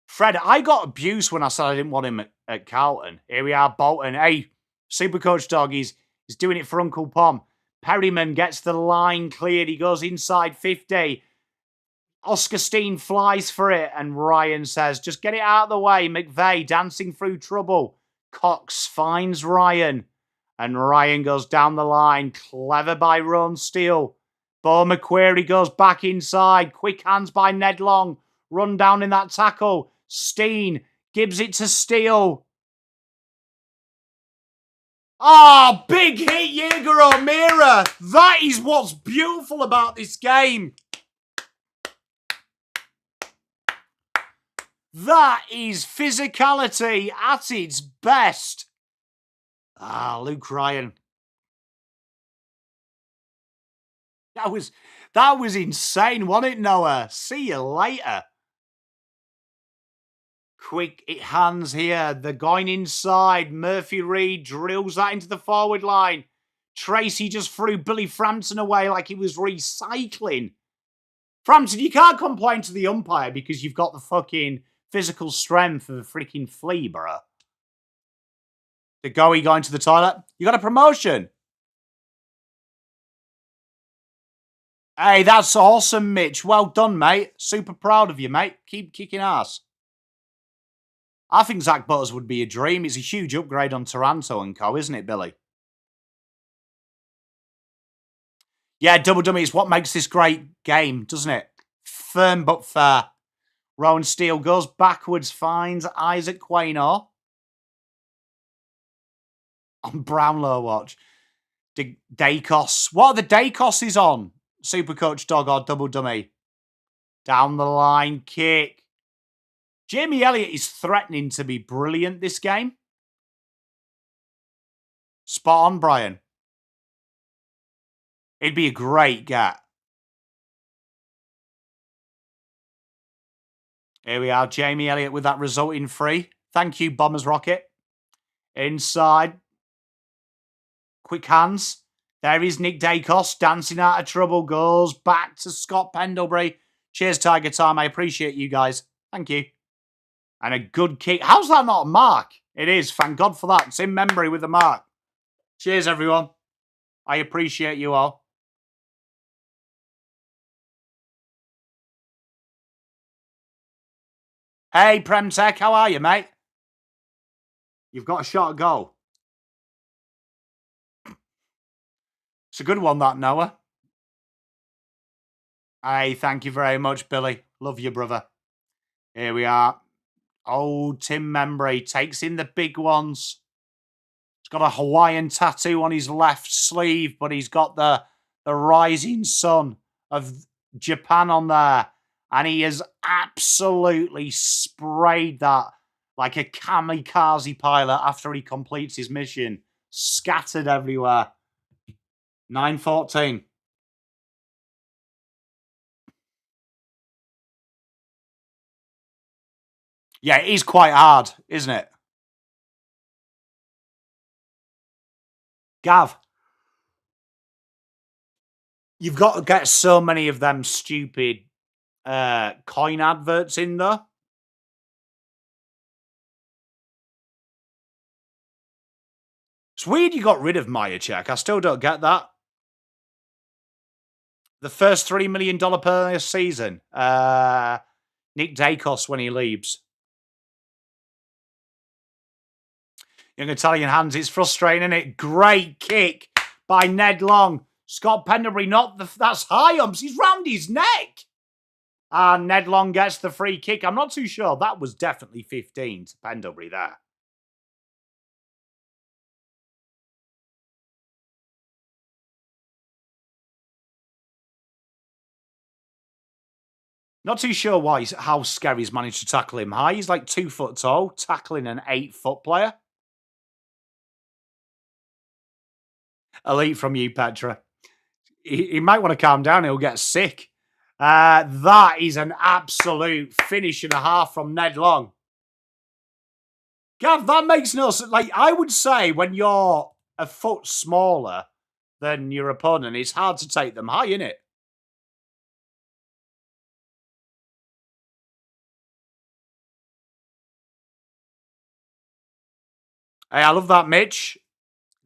Fred, I got abused when I said I didn't want him at Carlton. Here we are, Bolton. Hey, Supercoach Dog, he's doing it for Uncle Pom. Perryman gets the line cleared. He goes inside 50. Oscar Steen flies for it, and Ryan says, just get it out of the way. McVeigh dancing through trouble. Cox finds Ryan, and Ryan goes down the line. Clever by Ron Steele. Bo McQuarrie goes back inside. Quick hands by Ned Long. Run down in that tackle. Steen gives it to Steele. Ah, big hit, Jaeger O'Meara. That is what's beautiful about this game. That is physicality at its best. Ah, Luke Ryan. That was insane, wasn't it, Noah? See you later. Quick hands here. They're going inside. Murphy Reed drills that into the forward line. Tracy just threw Billy Frampton away like he was recycling. Frampton, you can't complain to the umpire because you've got the fucking physical strength of a freaking flea, bro. DeGoey going to the toilet. You got a promotion. Hey, that's awesome, Mitch. Well done, mate. Super proud of you, mate. Keep kicking ass. I think Zach Butters would be a dream. It's a huge upgrade on Toronto and co, isn't it, Billy? Yeah, double dummy is what makes this great game, doesn't it? Firm but fair. Rowan Steele goes backwards, finds Isaac Quaynor. On Brownlow watch. Dacos. What are the Dacoses on? Supercoach Dog or double dummy? Down the line kick. Jamie Elliott is threatening to be brilliant this game. Spot on, Brian. It'd be a great get. Here we are, Jamie Elliott with that resulting free. Thank you, Bombers Rocket. Inside. Quick hands. There is Nick Dacos dancing out of trouble. Goes back to Scott Pendlebury. Cheers, Tiger Time. I appreciate you guys. Thank you. And a good kick. How's that not a mark? It is. Thank God for that. It's in memory with a mark. Cheers, everyone. I appreciate you all. Hey, Premtech. How are you, mate? You've got a shot at goal. It's a good one, that, Noah. Hey, thank you very much, Billy. Love you, brother. Here we are. Oh, Tim Membry takes in the big ones. He's got a Hawaiian tattoo on his left sleeve, but he's got the rising sun of Japan on there. And he has absolutely sprayed that like a kamikaze pilot after he completes his mission. Scattered everywhere. 9-14. Yeah, it is quite hard, isn't it? Gav, you've got to get so many of them stupid coin adverts in there. It's weird you got rid of Myercheck. I still don't get that. The first $3 million per season. Nick Dacos when he leaves. Young Italian hands. It's frustrating, isn't it? Great kick by Ned Long. Scott Pendlebury, that's high umps. He's round his neck. And Ned Long gets the free kick. I'm not too sure. That was definitely 15 to Pendlebury there. Not too sure how Skerry's managed to tackle him high. He's like 2 foot tall, tackling an 8-foot player. Elite from you, Petra. He might want to calm down. He'll get sick. That is an absolute finish and a half from Ned Long. Gav, that makes no sense. Like, I would say when you're a foot smaller than your opponent, it's hard to take them high, isn't it? Hey, I love that, Mitch.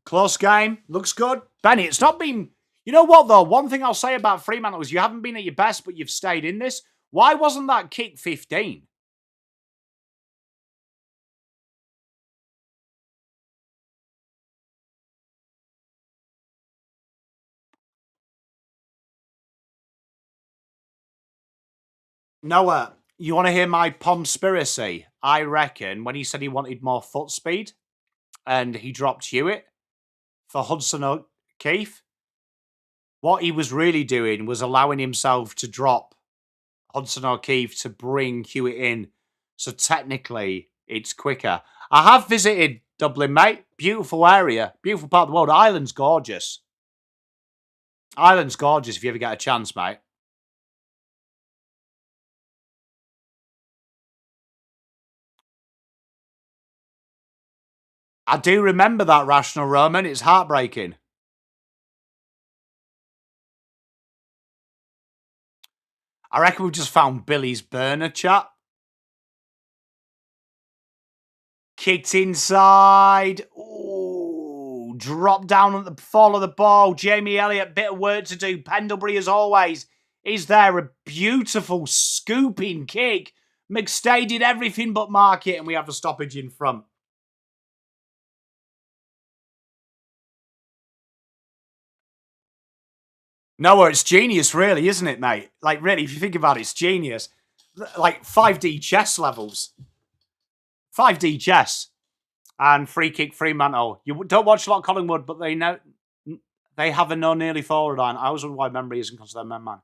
Close game. Looks good. Benny, it's not been... You know what, though? One thing I'll say about Fremantle is you haven't been at your best, but you've stayed in this. Why wasn't that kick 15? Noah, you want to hear my pomspiracy? I reckon when he said he wanted more foot speed and he dropped Hewitt for Hudson O'Keefe, what he was really doing was allowing himself to drop Hudson O'Keefe to bring Hewitt in. So technically, it's quicker. I have visited Dublin, mate. Beautiful area. Beautiful part of the world. Ireland's gorgeous. Ireland's gorgeous if you ever get a chance, mate. I do remember that, Rational Roman. It's heartbreaking. I reckon we've just found Billy's burner, chat. Kicked inside. Ooh, dropped down at the fall of the ball. Jamie Elliott, bit of work to do. Pendlebury, as always, is there. A beautiful scooping kick. McStay did everything but mark it, and we have a stoppage in front. Noah, it's genius, really, isn't it, mate? Like, really, if you think about it, it's genius. Like, 5D chess levels. 5D chess. And free kick Fremantle. You don't watch a lot of Collingwood, but they know they have a no nearly forward line. I was wondering why memory isn't considered man.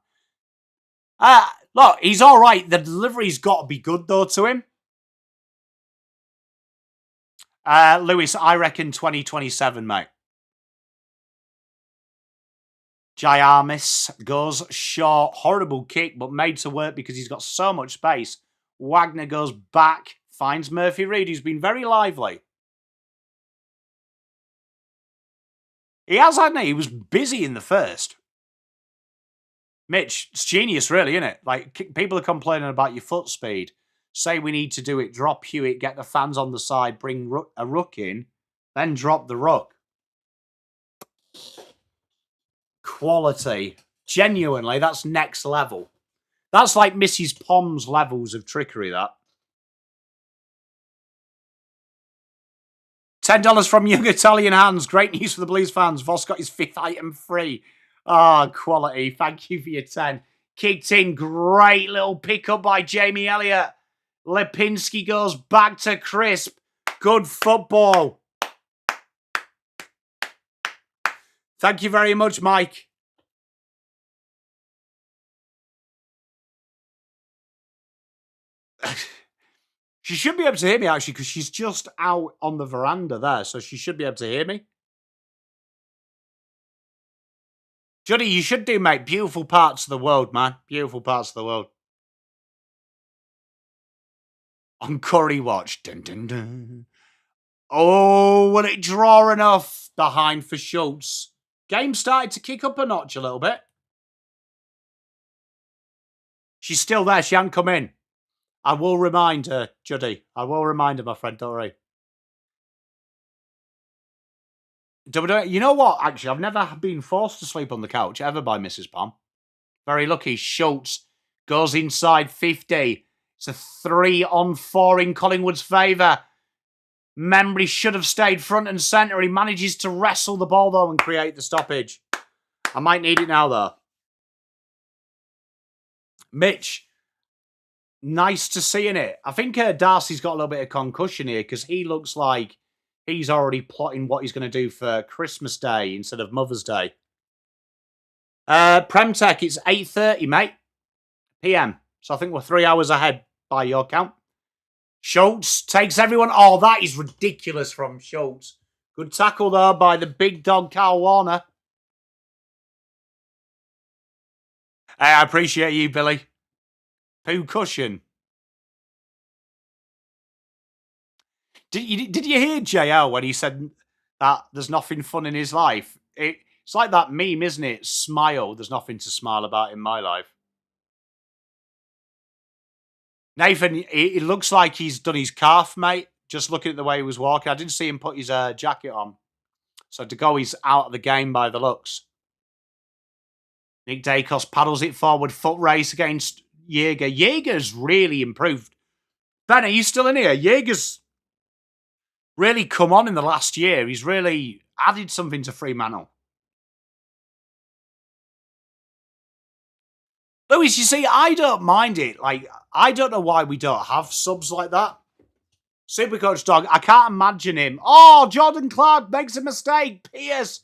Look, he's all right. The delivery's got to be good, though, to him. Lewis, I reckon 2027, mate. Jayamis goes short. Horrible kick, but made to work because he's got so much space. Wagner goes back, finds Murphy Reid, who's been very lively. He has, hasn't he? He was busy in the first. Mitch, it's genius, really, isn't it? Like, people are complaining about your foot speed. Say we need to do it, drop Hewitt, get the fans on the side, bring a ruck in, then drop the ruck. Quality. Genuinely, that's next level. That's like Mrs. Pom's levels of trickery, that. $10 from Young Italian Hands. Great news for the Blues fans. Voss got his 5th item free. Ah, quality. Thank you for your 10. Kicked in. Great little pickup by Jamie Elliott. Lipinski goes back to crisp. Good football. Thank you very much, Mike. She should be able to hear me, actually, because she's just out on the veranda there, so she should be able to hear me. Juddy, you should do, mate. Beautiful parts of the world, man. Beautiful parts of the world. On Curry Watch. Dun, dun, dun. Oh, will it draw enough? Behind for Schultz. Game started to kick up a notch a little bit. She's still there. She hasn't come in. I will remind her, Juddy. I will remind her, my friend. Don't worry. You know what? Actually, I've never been forced to sleep on the couch ever by Mrs. Pom. Very lucky. Schultz goes inside 50. It's a 3-on-4 in Collingwood's favour. Membry should have stayed front and centre. He manages to wrestle the ball, though, and create the stoppage. I might need it now, though. Mitch, nice to see in it. I think Darcy's got a little bit of concussion here because he looks like he's already plotting what he's going to do for Christmas Day instead of Mother's Day. Premtech, it's 8:30, mate. PM. So I think we're 3 hours ahead by your count. Schultz takes everyone. Oh, that is ridiculous from Schultz. Good tackle, though, by the big dog, Carl Warner. Hey, I appreciate you, Billy. Poo cushion. Did you hear JL when he said that there's nothing fun in his life? It's like that meme, isn't it? Smile. There's nothing to smile about in my life. Nathan, it looks like he's done his calf, mate. Just looking at the way he was walking. I didn't see him put his jacket on. So to go, he's out of the game by the looks. Nick Dacos paddles it forward. Foot race against Jaeger. Jaeger's really improved. Ben, are you still in here? Jaeger's really come on in the last year. He's really added something to Fremantle. Lewis, you see, I don't mind it. Like, I don't know why we don't have subs like that. Supercoach Dog, I can't imagine him. Oh, Jordan Clark makes a mistake. Pierce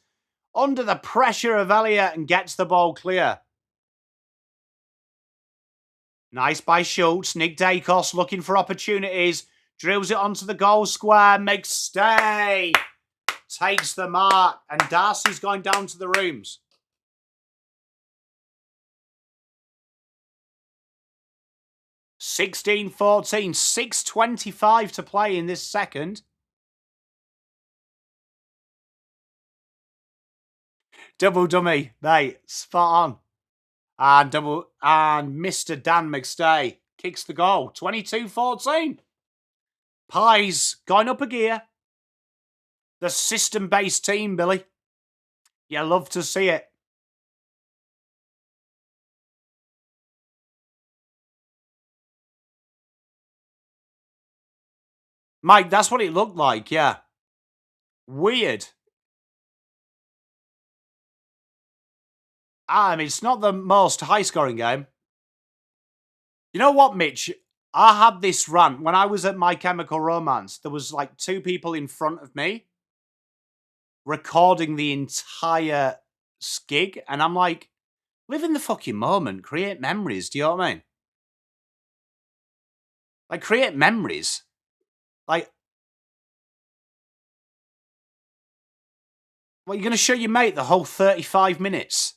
under the pressure of Elliott and gets the ball clear. Nice by Schultz. Nick Dacos looking for opportunities. Drills it onto the goal square. Makes stay. Takes the mark. And Darcy's going down to the rooms. (16-14), 6:25 to play in this second. Double dummy, mate, spot on. And Mr. Dan McStay kicks the goal. 22-14. Pies going up a gear. The system-based team, Billy. You love to see it. Mike, that's what it looked like, yeah. Weird. I mean, it's not the most high-scoring game. You know what, Mitch? I had this rant. When I was at My Chemical Romance, there was like 2 people in front of me recording the entire skig. And I'm like, live in the fucking moment. Create memories. Do you know what I mean? Like, create memories. Like, what, you're going to show your mate the whole 35 minutes?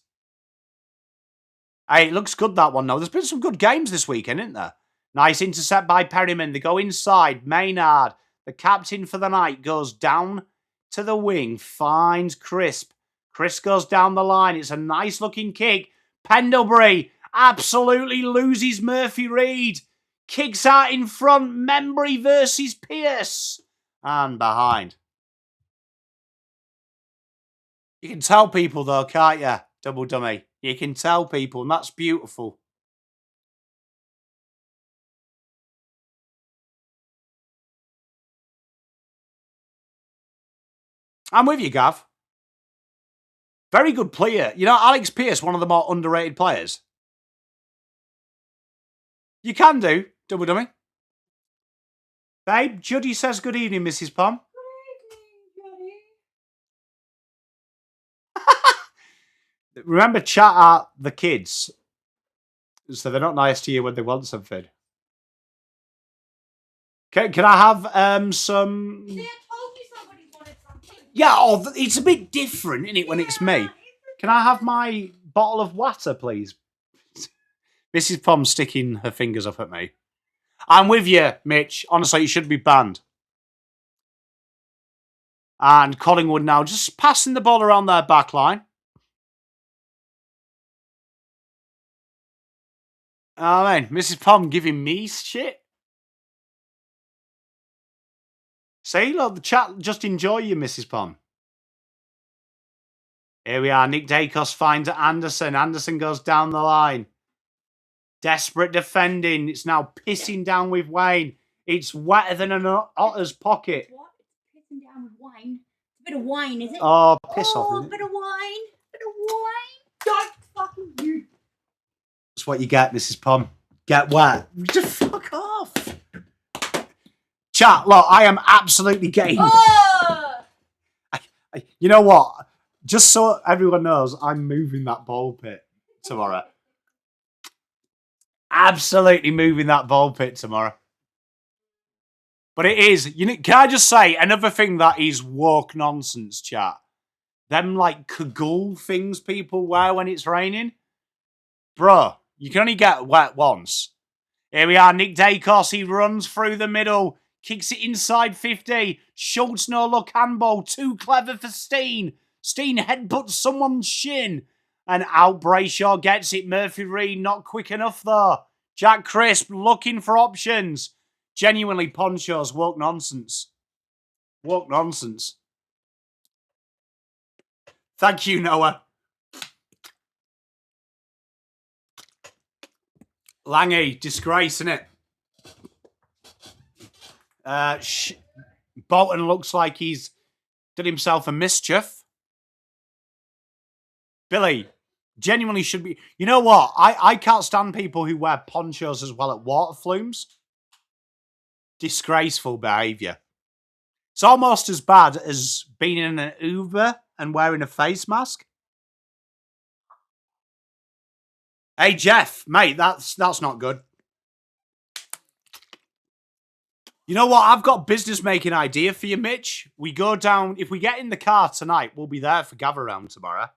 Hey, it looks good, that one, though. There's been some good games this weekend, isn't there? Nice intercept by Perryman. They go inside. Maynard, the captain for the night, goes down to the wing. Finds Crisp. Crisp goes down the line. It's a nice-looking kick. Pendlebury absolutely loses Murphy Reed. Kicks out in front. Membry versus Pierce. And behind. You can tell people, though, can't you? Double dummy. You can tell people, and that's beautiful. I'm with you, Gav. Very good player. You know, Alex Pierce, one of the more underrated players. You can do, double dummy. Babe, Judy says good evening, Mrs. Pom. Good evening, Judy. Remember, chat at the kids, so they're not nice to you when they want something. Can I have some... Yeah, it's a bit different, isn't it, when it's me? Can I have my bottle of water, please? Mrs. Pom sticking her fingers up at me. I'm with you, Mitch. Honestly, you should be banned. And Collingwood now just passing the ball around their back line. Oh, man. Mrs. Pom giving me shit. See, look, the chat just enjoy you, Mrs. Pom. Here we are. Nick Dacos finds Anderson. Anderson goes down the line. Desperate defending. It's now pissing down with Wayne. It's wetter than an otter's pocket. What? It's pissing down with wine. It's a bit of wine, is it? Oh, piss off. Oh, a bit of wine. Bit of wine. Don't fucking you. That's what you get, Mrs. Pom. Get wet. Just fuck off. Chat, look, I am absolutely game. Oh! You know what? Just so everyone knows, I'm moving that ball pit tomorrow. Absolutely moving that ball pit tomorrow. But it is. Can I just say another thing that is woke nonsense, chat? Them like cagoule things people wear when it's raining. Bruh, you can only get wet once. Here we are, Nick Dacos. He runs through the middle, kicks it inside 50. Schultz no look handball. Too clever for Steen. Steen headbutts someone's shin. And out Brayshaw gets it. Murphy Reed not quick enough though. Jack Crisp looking for options. Genuinely ponchos, woke nonsense. Woke nonsense. Thank you, Noah. Langy, disgrace, innit? Bolton looks like he's done himself a mischief. Billy, genuinely should be... You know what? I can't stand people who wear ponchos as well at water flumes. Disgraceful behaviour. It's almost as bad as being in an Uber and wearing a face mask. Hey, Jeff, mate, that's not good. You know what? I've got a business-making idea for you, Mitch. We go down... If we get in the car tonight, we'll be there for gather round tomorrow.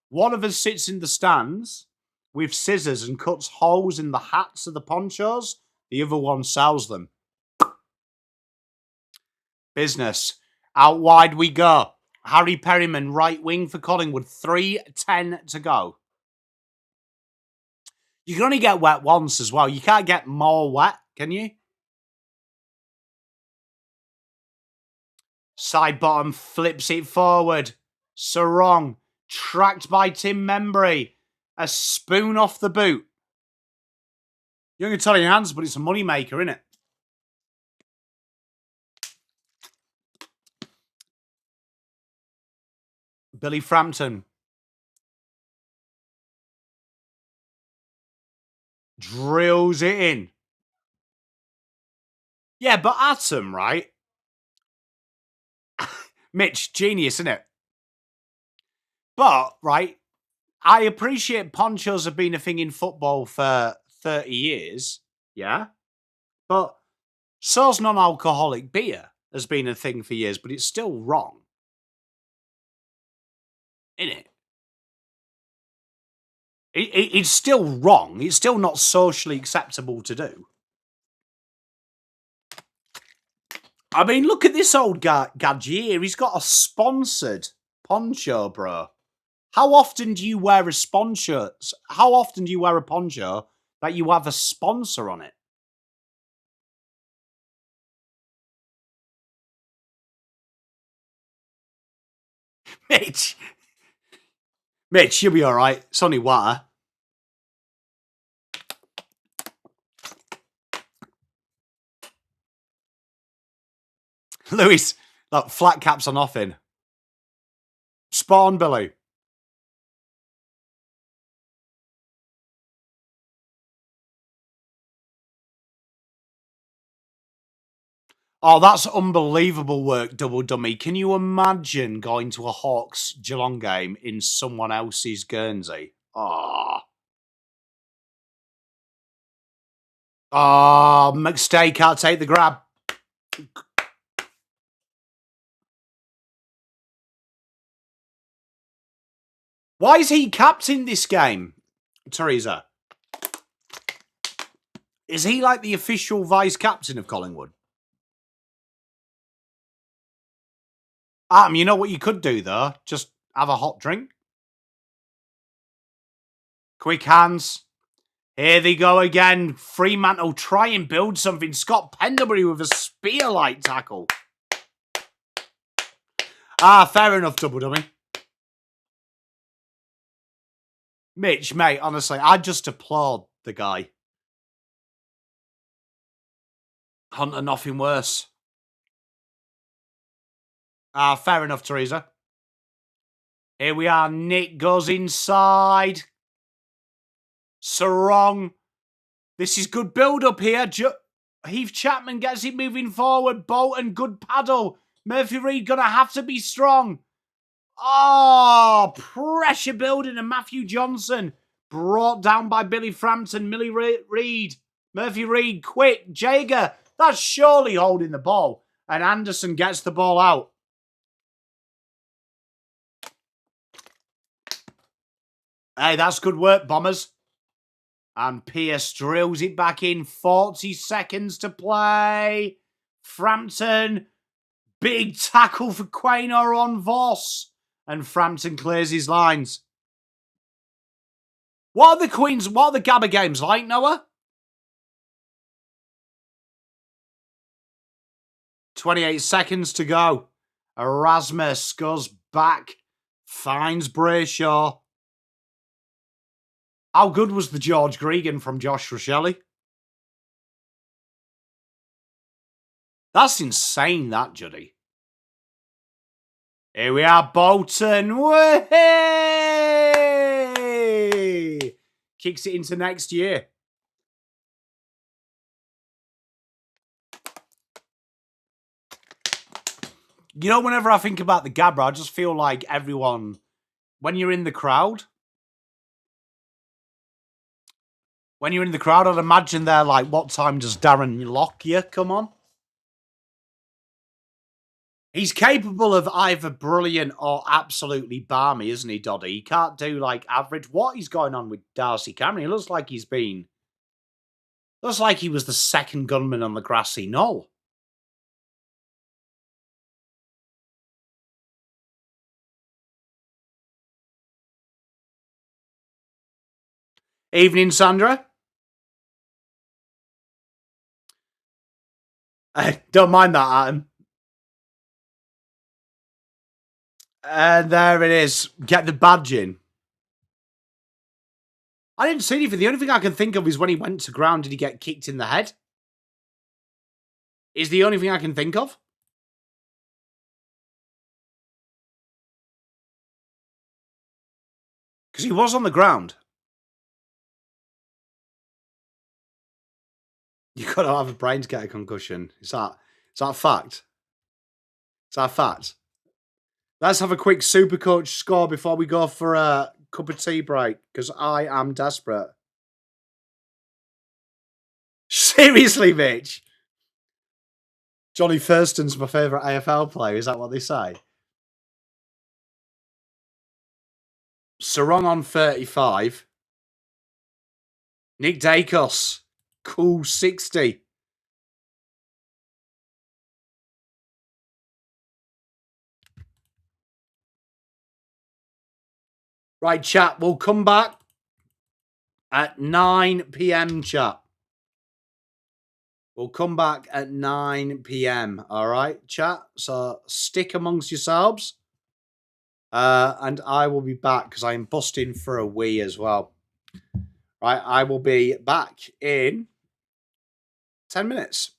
One of us sits in the stands with scissors and cuts holes in the hats of the ponchos. The other one sells them. Business. Out wide we go. Harry Perryman, right wing for Collingwood. 3:10 to go. You can only get wet once as well. You can't get more wet, can you? Side bottom flips it forward. Sarong. Tracked by Tim Membry. A spoon off the boot. Young Italian hands, but it's a money maker, isn't it? Billy Frampton. Drills it in. Yeah, but Atom, right? Mitch, genius, isn't it? But, right, I appreciate ponchos have been a thing in football for 30 years, yeah? But so's non-alcoholic beer has been a thing for years, but it's still wrong. Isn't it? It's still wrong. It's still not socially acceptable to do. I mean, look at this old gadget here. He's got a sponsored poncho, bro. How often do you wear a sponsor? How often do you wear a poncho that you have a sponsor on it? Mitch, you'll be all right. It's only water. Lewis, look, flat caps are nothing. Spawn, Billy. Oh, that's unbelievable work, Double Dummy. Can you imagine going to a Hawks Geelong game in someone else's Guernsey? Oh. Oh, McStay can't take the grab. Why is he captain this game, Teresa? Is he like the official vice-captain of Collingwood? You know what you could do, though? Just have a hot drink. Quick hands. Here they go again. Fremantle try and build something. Scott Pendlebury with a spear-like tackle. Fair enough, Double Dummy. Mitch, mate, honestly, I just applaud the guy. Hunter, nothing worse. Fair enough, Teresa. Here we are. Nick goes inside. Sarong. This is good build-up here. Heath Chapman gets it moving forward. Bolton, good paddle. Murphy Reed going to have to be strong. Oh, pressure building. And Matthew Johnson brought down by Billy Frampton. Millie Reed. Murphy Reed, quick. Jager That's surely holding the ball. And Anderson gets the ball out. Hey, that's good work, Bombers. And Pierce drills it back in. 40 seconds to play. Frampton. Big tackle for Quaynor on Voss. And Frampton clears his lines. What are the Gabba games like, Noah? 28 seconds to go. Erasmus goes back. Finds Brayshaw. How good was the George Gregan from Josh Rochelle? That's insane, that, Juddy. Here we are, Bolton. Way! Kicks it into next year. You know, whenever I think about the Gabba, I just feel like everyone, when you're in the crowd, I'd imagine they're like, what time does Darren Lockyer come on? He's capable of either brilliant or absolutely balmy, isn't he, Doddy? He can't do, like, average. What is going on with Darcy Cameron? He looks like he was the second gunman on the grassy knoll. Evening, Sandra. Don't mind that, Adam. And there it is. Get the badge in. I didn't see anything. The only thing I can think of is when he went to ground, did he get kicked in the head? Is the only thing I can think of. Because he was on the ground. You've got to have a brain to get a concussion. Is that a fact? Is that a fact? Let's have a quick Supercoach score before we go for a cup of tea break, because I am desperate. Seriously, Mitch? Johnny Thurston's my favourite AFL player. Is that what they say? Sarong on 35. Nick Dacos. Cool 60. Right, chat. We'll come back at 9 p.m, chat. We'll come back at 9 p.m. All right, chat? So stick amongst yourselves. And I will be back because I am busting for a wee as well. Right, I will be back in 10 minutes.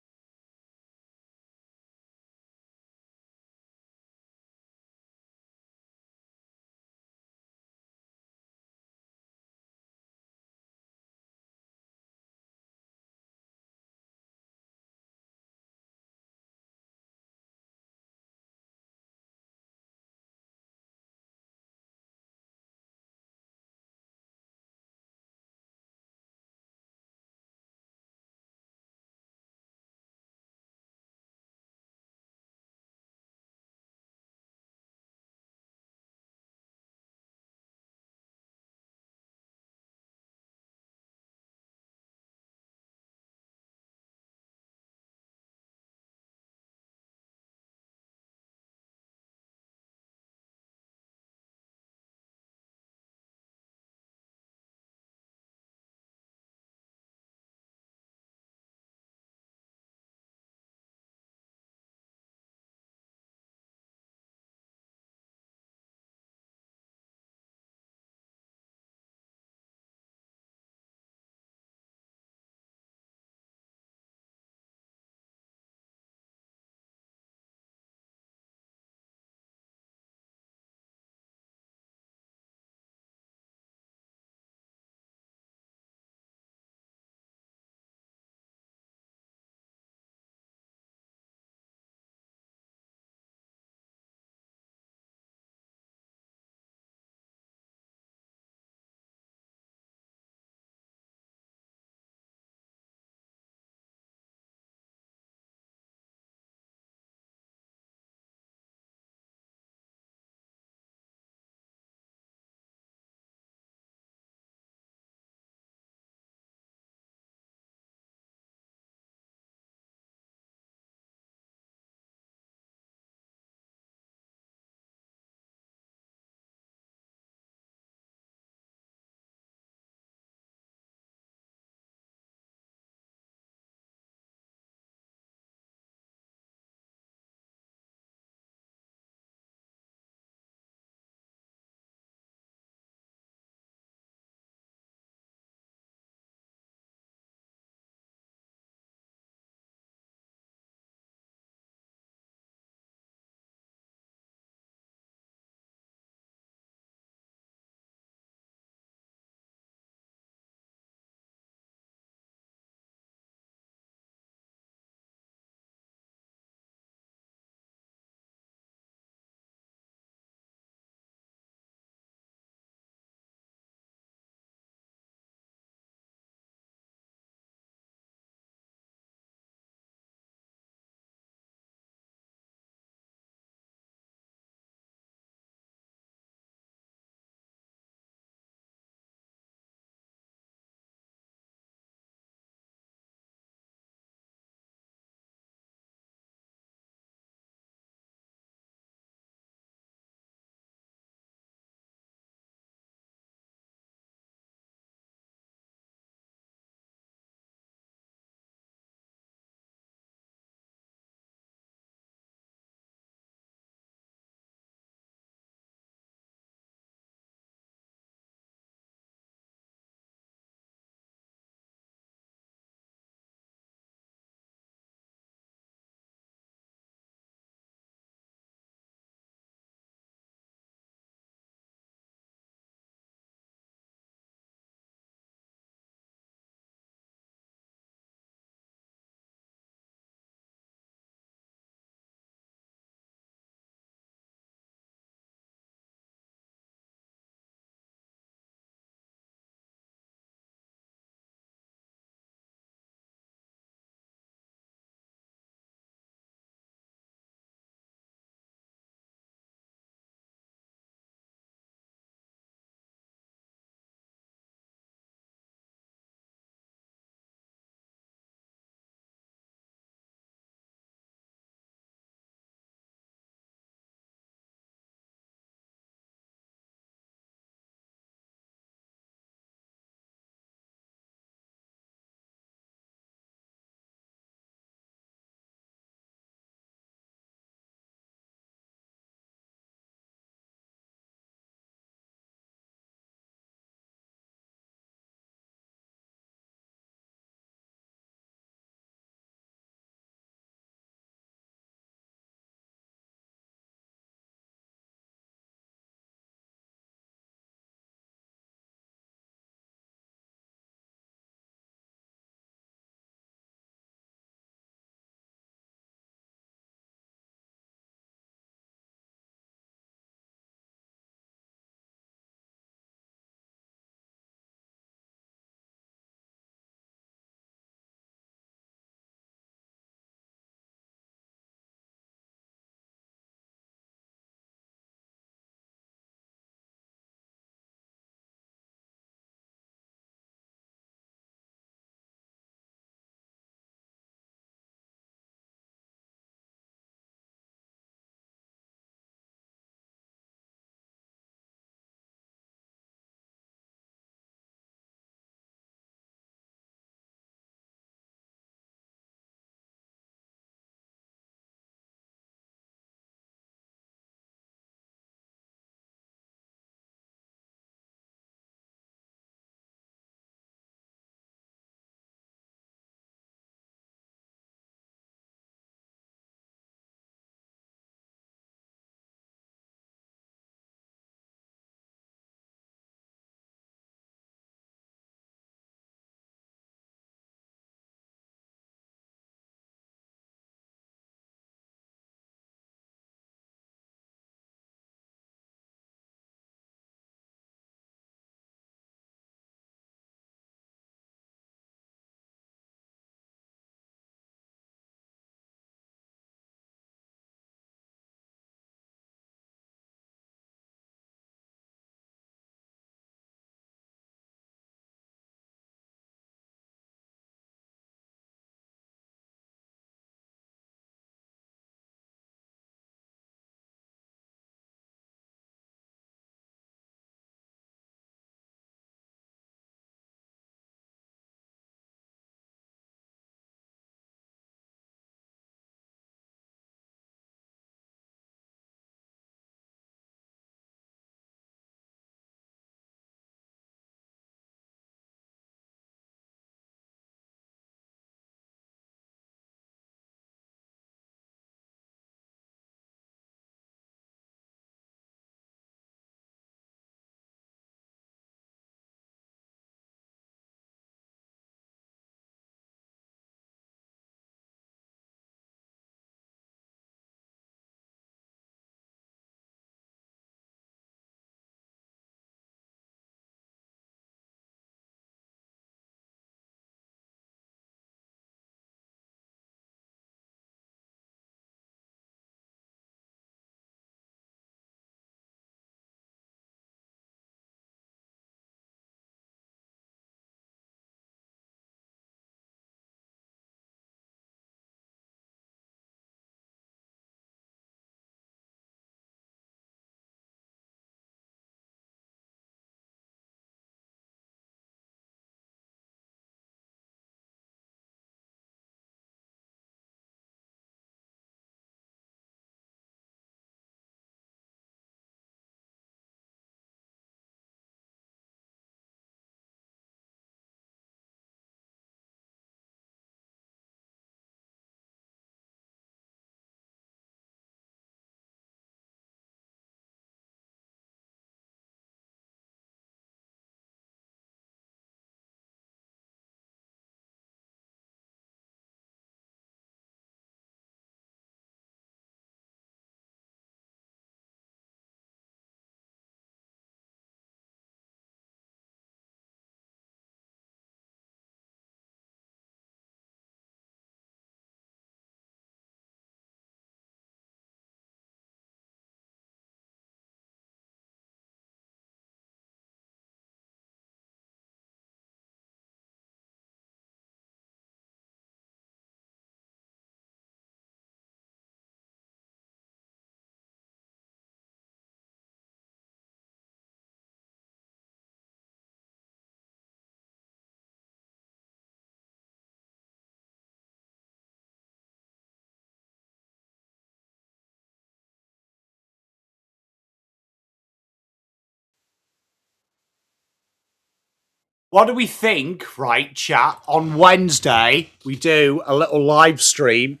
What do we think, right, chat? On Wednesday, we do a little live stream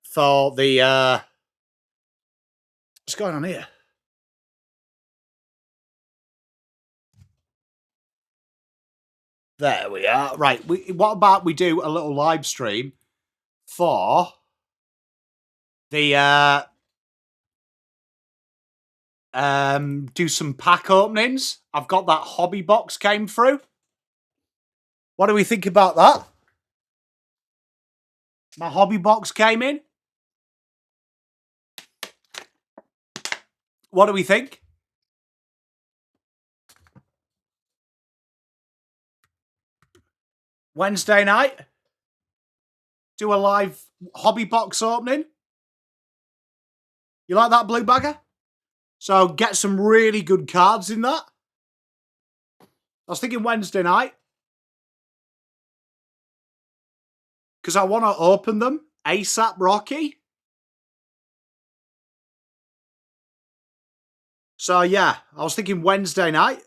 for the... What's going on here? There we are. Right, what about we do a little live stream for the... do some pack openings. I've got that hobby box came through. What do we think about that? My hobby box came in. What do we think? Wednesday night. Do a live hobby box opening. You like that, Blue Bagger? So get some really good cards in that. I was thinking Wednesday night. Because I want to open them ASAP, Rocky. So, yeah, I was thinking Wednesday night.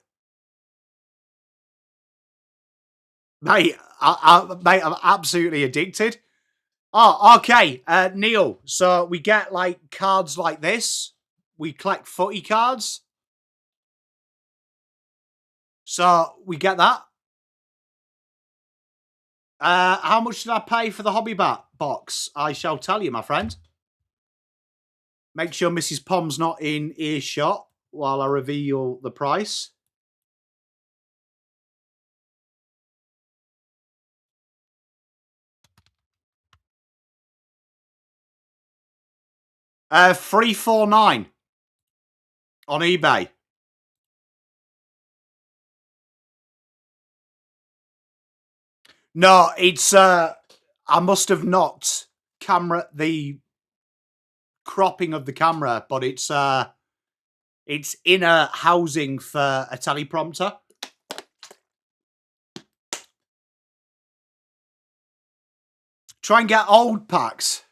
Mate, I'm absolutely addicted. Oh, okay, Neil. So we get, like, cards like this. We collect footy cards. So we get that. How much did I pay for the hobby box? I shall tell you, my friend. Make sure Mrs. Pom's not in earshot while I reveal the price. $349 on eBay. No, it's I must have knocked the cropping of the camera, but it's inner housing for a teleprompter. Try and get old packs.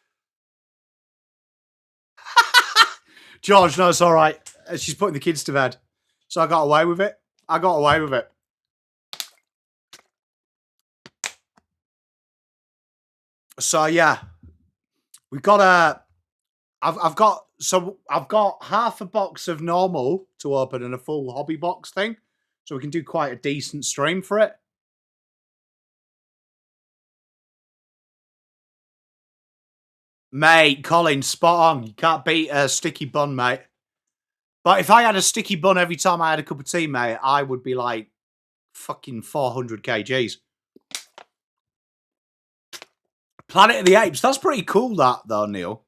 George, no, it's all right. She's putting the kids to bed. So I got away with it. So yeah, we've got I've got half a box of normal to open and a full hobby box thing, so we can do quite a decent stream for it. Mate, Colin, spot on. You can't beat a sticky bun, mate. But if I had a sticky bun every time I had a cup of tea, mate, I would be like fucking 400 kgs. Planet of the Apes. That's pretty cool, that, though, Neil.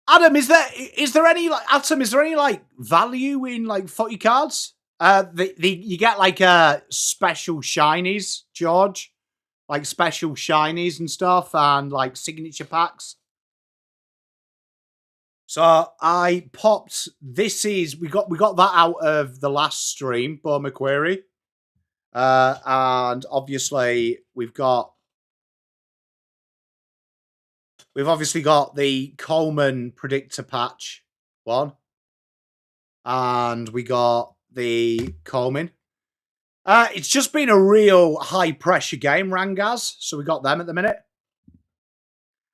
Adam, is there any like value in like footy cards? You get like special shinies, George, like special shinies and stuff, and like signature packs. So I popped. We got that out of the last stream, Bo McQuarrie, and obviously we've obviously got the Coleman predictor patch one, and we got the Coleman. It's just been a real high-pressure game, Rangaz, so we got them at the minute.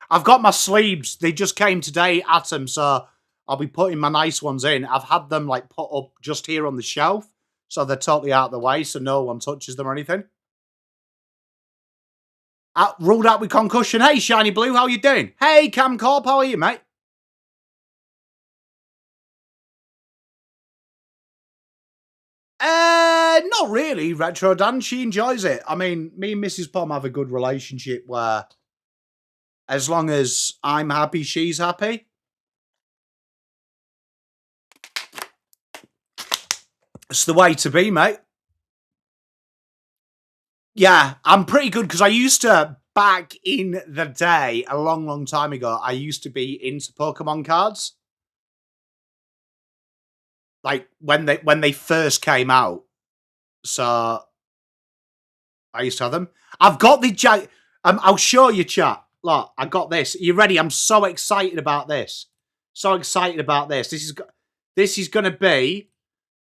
I've got my sleeves. They just came today, Atom, so I'll be putting my nice ones in. I've had them like put up just here on the shelf, so they're totally out of the way, so no one touches them or anything. Ruled out with concussion. Hey, Shiny Blue, how you doing? Hey, Cam Corp, how are you, mate? Not really, Retro Dan. She enjoys it. I mean, me and Mrs. Pom have a good relationship where as long as I'm happy, she's happy. It's the way to be, mate. Yeah, I'm pretty good because I used to, back in the day, a long, long time ago, I used to be into Pokemon cards. Like, when they first came out. So, I used to have them. I've got the... I'll show you, chat. Look, I got this. Are you ready? I'm so excited about this. So excited about this. This is going to be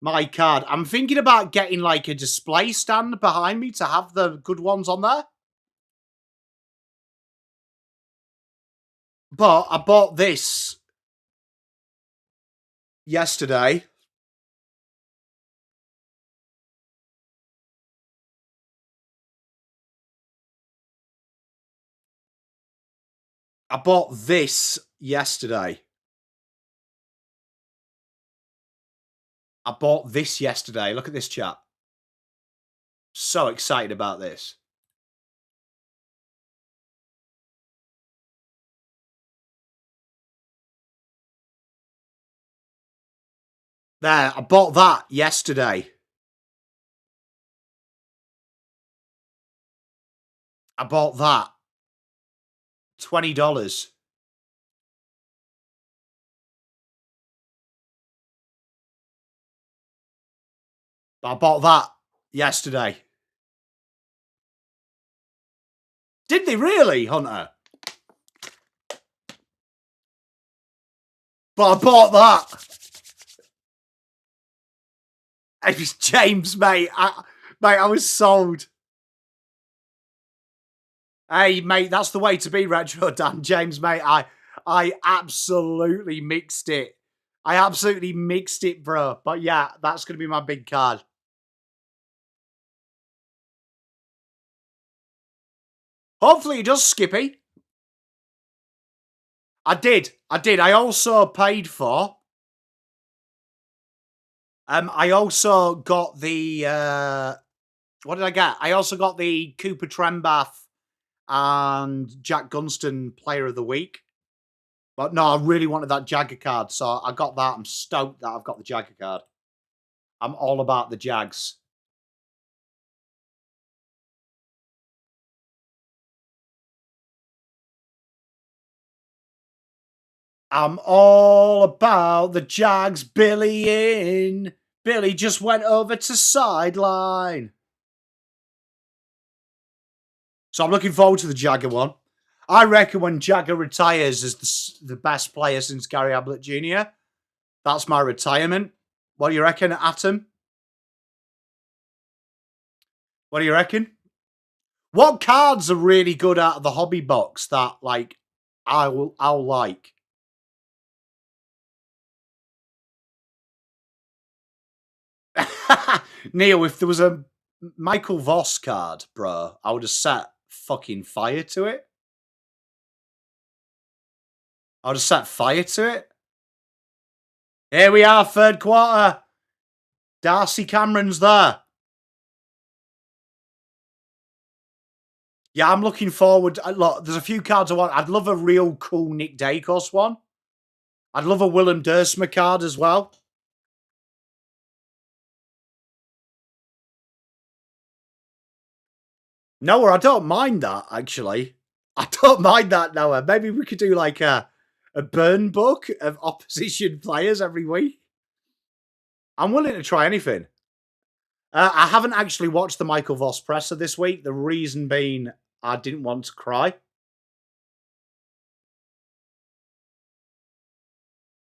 my card. I'm thinking about getting like a display stand behind me to have the good ones on there. But I bought this yesterday. I bought this yesterday. Look at this chat. So excited about this. There, I bought that yesterday. I bought that. $20. I bought that yesterday. Did they really, Hunter? But I bought that. It was James, mate. I was sold. Hey, mate, that's the way to be, Retro Dan. James, mate, I absolutely mixed it. I absolutely mixed it, bro. But yeah, that's going to be my big card. Hopefully it does, Skippy. I did. I also paid for... I also got the... what did I get? I also got the Cooper Trembath and Jack Gunston Player of the Week. But no, I really wanted that Jagger card, so I got that. I'm stoked that I've got the Jagger card. I'm all about the Jags. I'm all about the Jags. Billy in. Billy just went over to sideline. So I'm looking forward to the Jagger one. I reckon when Jagger retires as the best player since Gary Ablett Jr., that's my retirement. What do you reckon, Atom? What do you reckon? What cards are really good out of the hobby box that like I'll like? Neil, if there was a Michael Voss card, bro, I would have set fucking fire to it. I would have set fire to it. Here we are, third quarter. Darcy Cameron's there. Yeah, I'm looking forward. Look, there's a few cards I want. I'd love a real cool Nick Dacos one. I'd love a Willem Dersma card as well. Noah, I don't mind that, actually. I don't mind that, Noah. Maybe we could do like a burn book of opposition players every week. I'm willing to try anything. I haven't actually watched the Michael Voss presser this week. The reason being I didn't want to cry.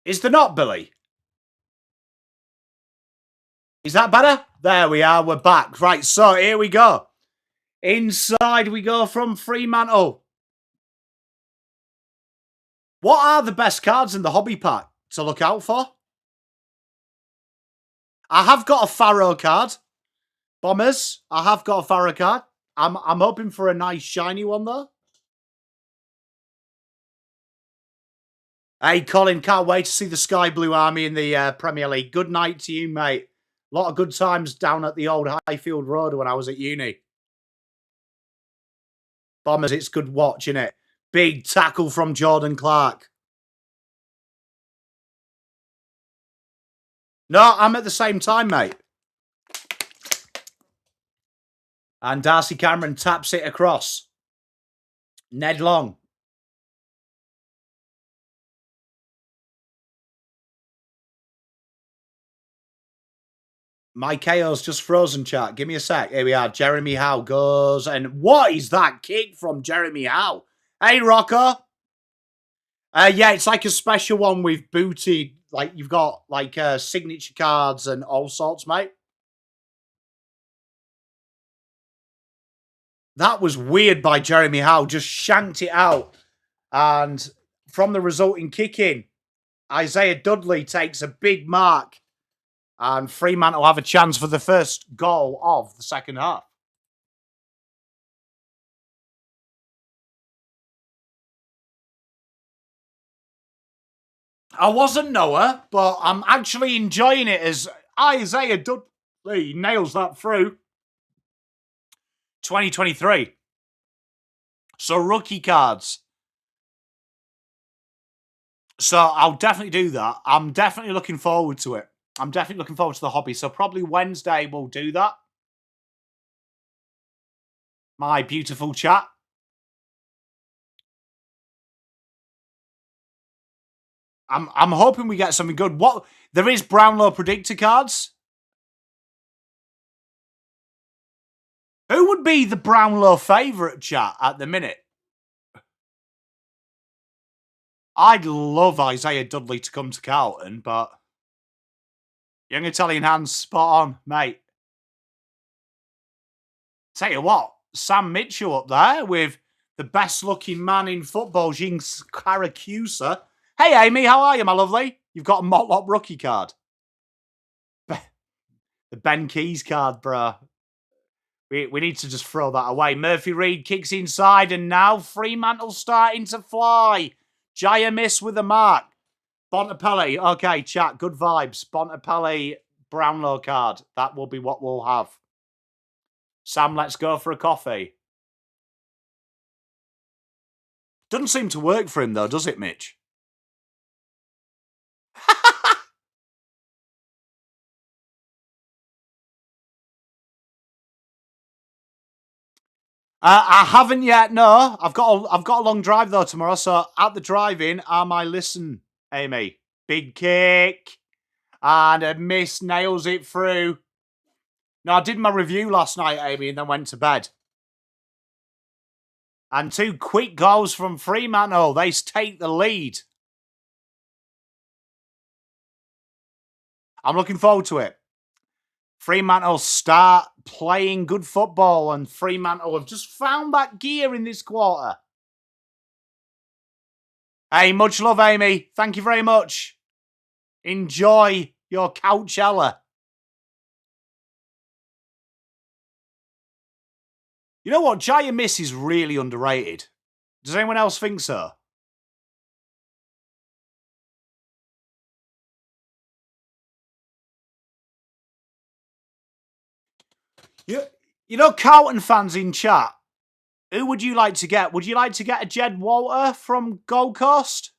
Is there not, Billy? Is that better? There we are. We're back. Right, so here we go. Inside we go from Fremantle. What are the best cards in the hobby pack to look out for? I have got a Pharaoh card. Bombers, I have got a Pharaoh card. I'm hoping for a nice shiny one though. Hey, Colin, can't wait to see the Sky Blue Army in the Premier League. Good night to you, mate. A lot of good times down at the old Highfield Road when I was at uni. Bombers, it's good watching it. Big tackle from Jordan Clark. No, I'm at the same time, mate. And Darcy Cameron taps it across. Ned Long. My KO's just frozen, chat. Give me a sec. Here we are. Jeremy Howe goes. And what is that kick from Jeremy Howe? Hey, Rocco. Yeah, it's like a special one with booty. Like you've got like signature cards and all sorts, mate. That was weird by Jeremy Howe. Just shanked it out. And from the resulting kick in, Isaiah Dudley takes a big mark. And Fremantle have a chance for the first goal of the second half. I wasn't Noah, but I'm actually enjoying it as Isaiah Dudley nails that through. 2023. So rookie cards. So I'll definitely do that. I'm definitely looking forward to it. I'm definitely looking forward to the hobby. So probably Wednesday we'll do that. My beautiful chat. I'm hoping we get something good. What there is Brownlow predictor cards. Who would be the Brownlow favourite, chat, at the minute? I'd love Isaiah Dudley to come to Carlton, but young Italian hands, spot on, mate. Tell you what, Sam Mitchell up there with the best looking man in football, Jinx Caracusa. Hey, Amy, how are you, my lovely? You've got a Motlop rookie card. The Ben Keys card, bro. We need to just throw that away. Murphy Reed kicks inside, and now Fremantle starting to fly. Jaya miss with a mark. Bontempelli. Okay, chat. Good vibes. Bontempelli Brownlow card. That will be what we'll have. Sam, let's go for a coffee. Doesn't seem to work for him, though, does it, Mitch? I haven't yet. No, I've got a long drive though tomorrow. So at the drive-in, I listen, Amy. Big kick, and a miss nails it through. No, I did my review last night, Amy, and then went to bed. And 2 quick goals from Fremantle. They take the lead. I'm looking forward to it. Fremantle start playing good football, and Fremantle have just found that gear in this quarter. Hey, much love, Amy. Thank you very much. Enjoy your Couchella. You know what? Jaya Miss is really underrated. Does anyone else think so? You know, Carlton fans in chat, who would you like to get? Would you like to get a Jed Walter from Gold Coast?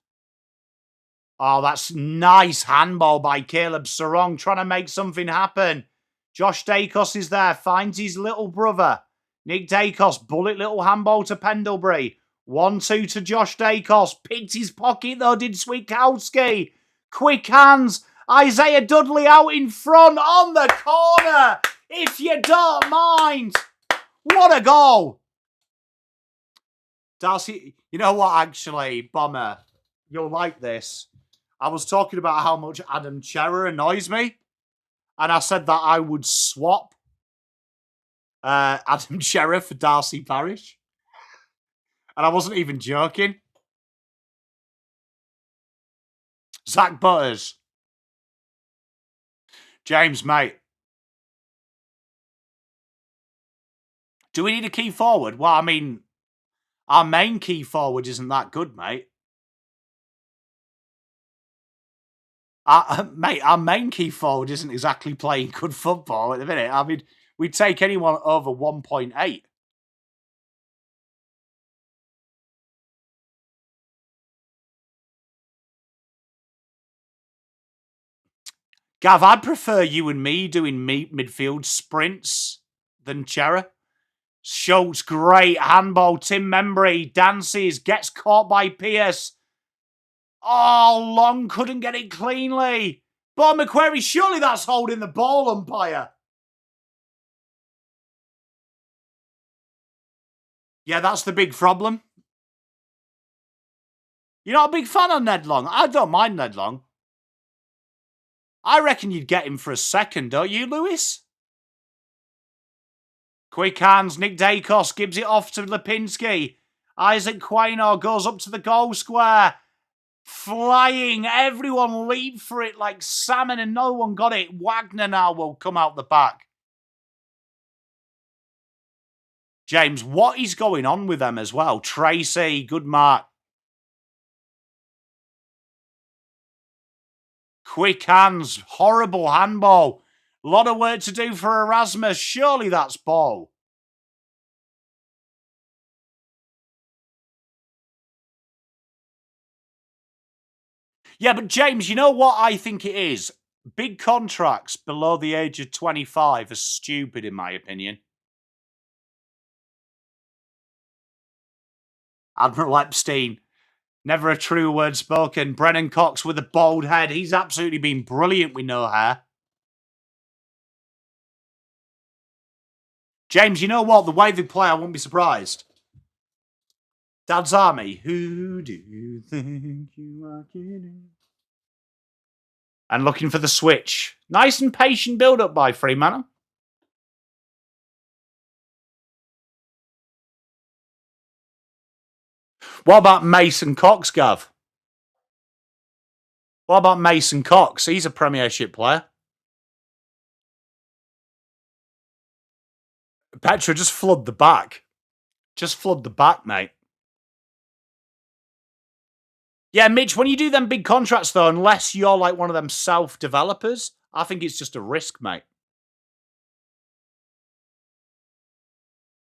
Oh, that's nice handball by Caleb Sarong, trying to make something happen. Josh Dacos is there, finds his little brother. Nick Dacos, bullet little handball to Pendlebury. 1-2 to Josh Dacos. Picked his pocket though, did Switkowski. Quick hands. Isaiah Dudley out in front on the corner. If you don't mind. What a goal. Darcy, you know what, actually, Bomber, you'll like this. I was talking about how much Adam Cherrer annoys me. And I said that I would swap Adam Cherrer for Darcy Parish. And I wasn't even joking. Zach Butters. James, mate. Do we need a key forward? Well, I mean, our main key forward isn't that good, mate. Mate, our main key forward isn't exactly playing good football at the minute. I mean, we'd take anyone over 1.8. Gav, I'd prefer you and me doing midfield sprints than Cherrer. Schultz, great handball. Tim Membry dances, gets caught by Pierce. Oh, Long couldn't get it cleanly. But McQuarrie, surely that's holding the ball, umpire. Yeah, that's the big problem. You're not a big fan of Ned Long? I don't mind Ned Long. I reckon you'd get him for a second, don't you, Lewis? Quick hands, Nick Dacos gives it off to Lipinski. Isaac Quaynor goes up to the goal square. Flying, everyone leaped for it like salmon and no one got it. Wagner now will come out the back. James, what is going on with them as well? Tracy, good mark. Quick hands, horrible handball. A lot of work to do for Erasmus. Surely that's ball. Yeah, but James, you know what I think it is? Big contracts below the age of 25 are stupid, in my opinion. Admiral Epstein, never a true word spoken. Brennan Cox with a bald head. He's absolutely been brilliant with no hair. James, you know what? The way they play, I won't be surprised. Dad's Army. Who do you think you are kidding? And looking for the switch. Nice and patient build-up by Fremantle. What about Mason Cox, Gav? What about Mason Cox? He's a Premiership player. Petra, just flood the back. Just flood the back, mate. Yeah, Mitch, when you do them big contracts, though, unless you're like one of them self-developers, I think it's just a risk, mate.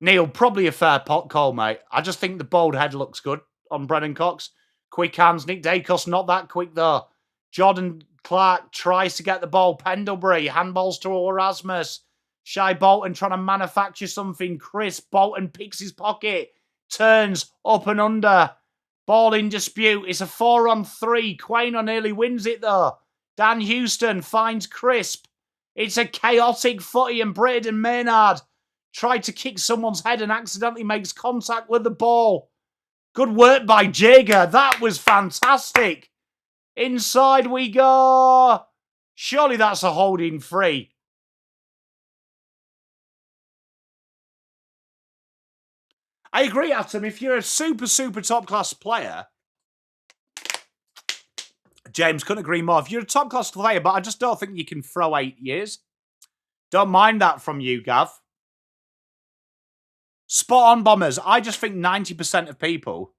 Neil, probably a fair pot call, mate. I just think the bald head looks good on Brennan Cox. Quick hands. Nick Dacos, not that quick, though. Jordan Clark tries to get the ball. Pendlebury, handballs to Erasmus. Shy Bolton trying to manufacture something. Chris Bolton picks his pocket. Turns up and under. Ball in dispute. It's a 4-on-3. Quaynor nearly wins it, though. Dan Houston finds Crisp. It's a chaotic footy, and Braden Maynard tried to kick someone's head and accidentally makes contact with the ball. Good work by Jager. That was fantastic. Inside we go. Surely that's a holding free. I agree, Atom. If you're a super top-class player, James, couldn't agree more. If you're a top-class player, but I just don't think you can throw 8 years. Don't mind that from you, Gav. Spot on, Bombers. I just think 90% of people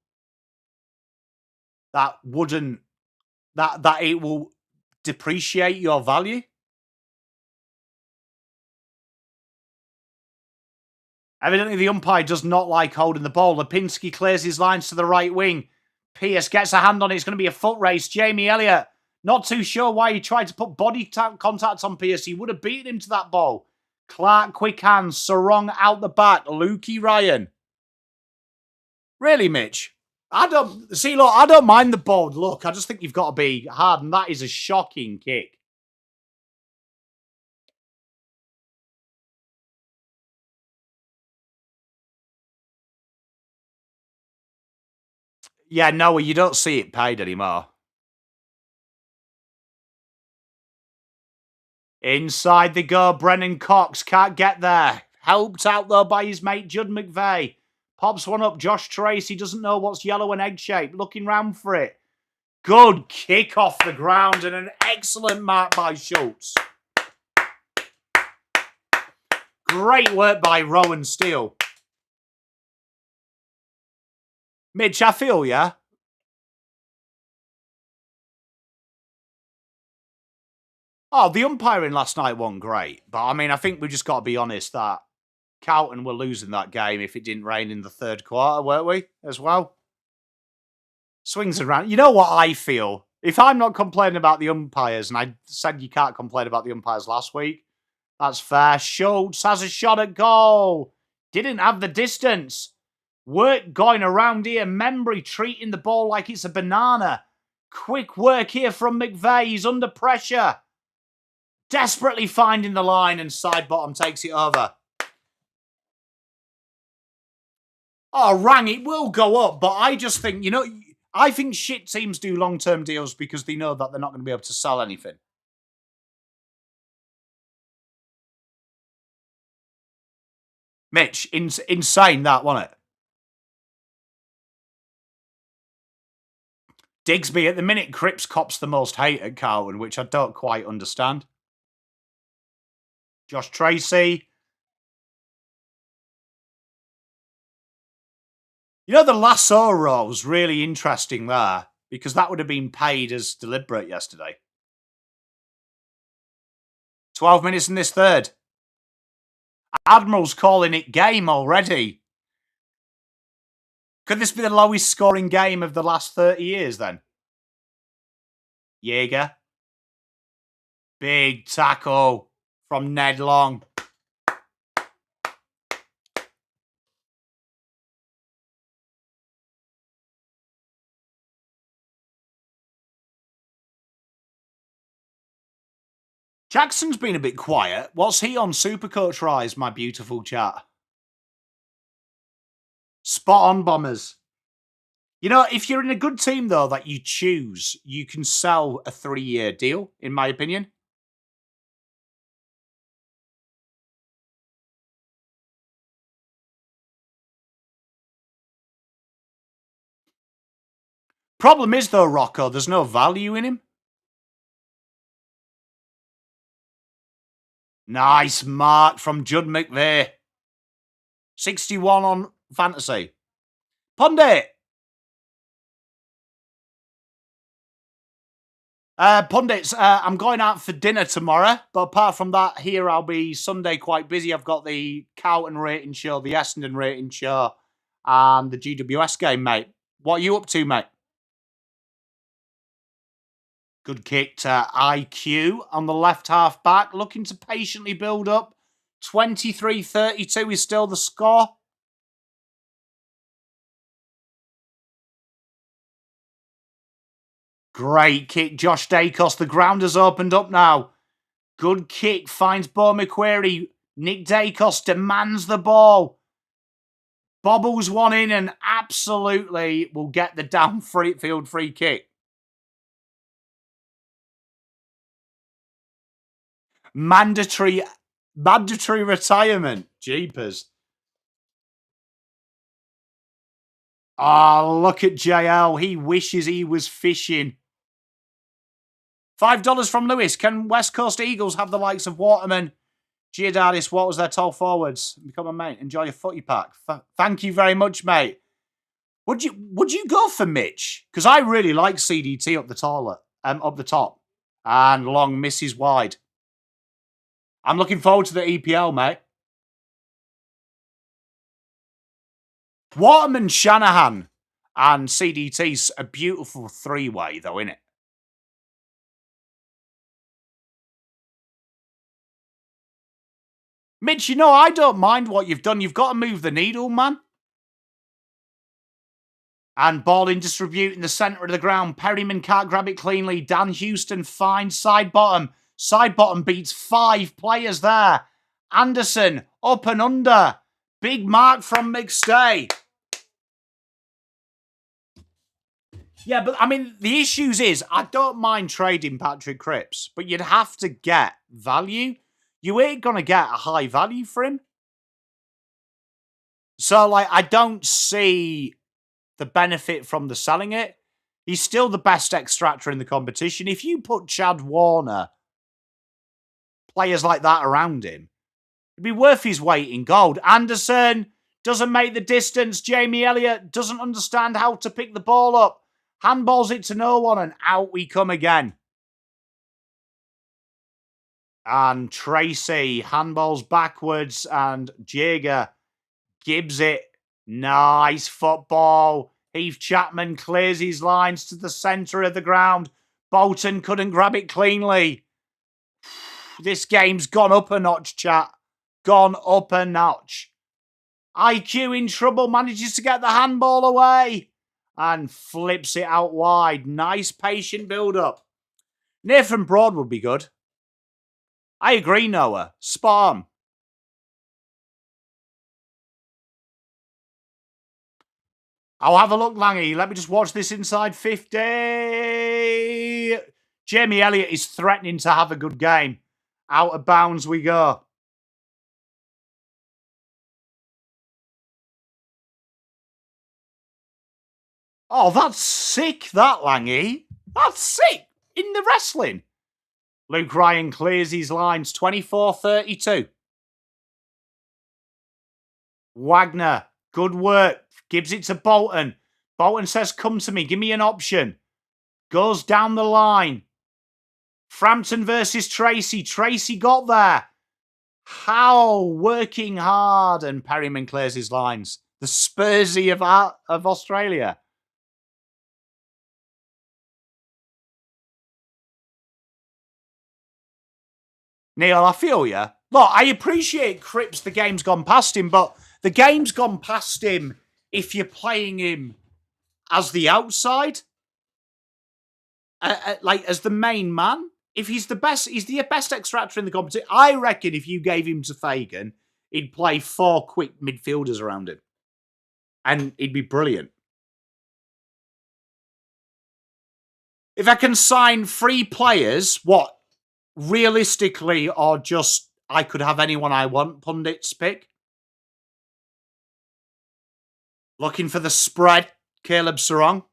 that wouldn't, that it will depreciate your value. Evidently, the umpire does not like holding the ball. Lipinski clears his lines to the right wing. Pierce gets a hand on it. It's going to be a foot race. Jamie Elliott, not too sure why he tried to put body contact on Pierce. He would have beaten him to that ball. Clark, quick hands. Sarong out the back. Lukey Ryan. Really, Mitch? I don't mind the bold look. I just think you've got to be hard, and that is a shocking kick. Yeah, Noah, you don't see it paid anymore. Inside they go. Brennan Cox can't get there. Helped out, though, by his mate Judd McVeigh. Pops one up. Josh Tracy doesn't know what's yellow and egg-shaped. Looking round for it. Good kick off the ground and an excellent mark by Schultz. Great work by Rowan Steele. Mitch, I feel ya. Oh, the umpiring last night wasn't great. But, I mean, I think we just got to be honest that Carlton were losing that game if it didn't rain in the third quarter, weren't we, as well? Swings around. You know what I feel? If I'm not complaining about the umpires, and I said you can't complain about the umpires last week, that's fair. Schultz has a shot at goal. Didn't have the distance. Work going around here. Membry treating the ball like it's a banana. Quick work here from McVeigh. He's under pressure. Desperately finding the line, and side bottom takes it over. Oh, Rang, it will go up, but I just think, you know, I think shit teams do long-term deals because they know that they're not going to be able to sell anything. Mitch, insane that, wasn't it? Digsby, at the minute, Cripps cops the most hate at Carlton, which I don't quite understand. Josh Tracy. You know, the lasso row was really interesting there, because that would have been paid as deliberate yesterday. 12 minutes in this third. Admiral's calling it game already. Could this be the lowest scoring game of the last 30 years then? Jaeger. Big tackle from Ned Long. Jackson's been a bit quiet. What's he on Supercoach Rise, my beautiful chat? Spot on, Bombers. You know, if you're in a good team, though, that you choose, you can sell a 3-year deal, in my opinion. Problem is, though, Rocco, there's no value in him. Nice mark from Judd McVeigh. 61 on fantasy. Pundit. Pundits, I'm going out for dinner tomorrow, but apart from that, here I'll be Sunday quite busy. I've got the Carlton rating show, the Essendon rating show, and the GWS game, mate. What are you up to, mate? Good kick to IQ on the left half back, looking to patiently build up. 23-32 is still the score. Great kick, Josh Dacos. The ground has opened up now. Good kick, finds Bo McQuarrie. Nick Dacos demands the ball. Bobbles one in and absolutely will get the downfield free kick. Mandatory retirement. Jeepers. Oh, look at JL. He wishes he was fishing. $5 from Lewis. Can West Coast Eagles have the likes of Waterman, Giordadis, what was their tall forwards? Become a mate. Enjoy your footy pack. Thank you very much, mate. Would you go for Mitch? Because I really like CDT up the top. And Long misses wide. I'm looking forward to the EPL, mate. Waterman, Shanahan, and CDT's a beautiful three-way, though, isn't it? Mitch, you know, I don't mind what you've done. You've got to move the needle, man. And ball in distribute in the centre of the ground. Perryman can't grab it cleanly. Dan Houston finds side bottom. Side bottom beats 5 players there. Anderson up and under. Big mark from McStay. Yeah, but I mean, the issues is I don't mind trading Patrick Cripps, but you'd have to get value. You ain't going to get a high value for him. So, like, I don't see the benefit from the selling it. He's still the best extractor in the competition. If you put Chad Warner, players like that around him, it'd be worth his weight in gold. Anderson doesn't make the distance. Jamie Elliott doesn't understand how to pick the ball up. Handballs it to no one, and out we come again. And Tracy handballs backwards, and Jaeger gives it. Nice football. Heath Chapman clears his lines to the centre of the ground. Bolton couldn't grab it cleanly. This game's gone up a notch, chat. Gone up a notch. IQ in trouble, manages to get the handball away and flips it out wide. Nice patient build-up. Nathan Broad would be good. I agree, Noah. Spot on. I'll have a look, Langy. Let me just watch this inside 50. Jamie Elliott is threatening to have a good game. Out of bounds we go. Oh, that's sick, that, Langy. That's sick. In the wrestling. Luke Ryan clears his lines. 24-32. Wagner. Good work. Gives it to Bolton. Bolton says, come to me. Give me an option. Goes down the line. Frampton versus Tracy. Tracy got there. How working hard. And Perryman clears his lines. The Spursy of Australia. Neil, I feel you. Look, I appreciate Cripps, the game's gone past him, but the game's gone past him if you're playing him as the outside, like as the main man. If he's the best extractor in the competition. I reckon if you gave him to Fagan, he'd play 4 quick midfielders around him. And he'd be brilliant. If I can sign 3 players, what? Realistically, or just I could have anyone I want, pundits pick. Looking for the spread, Caleb Sarong.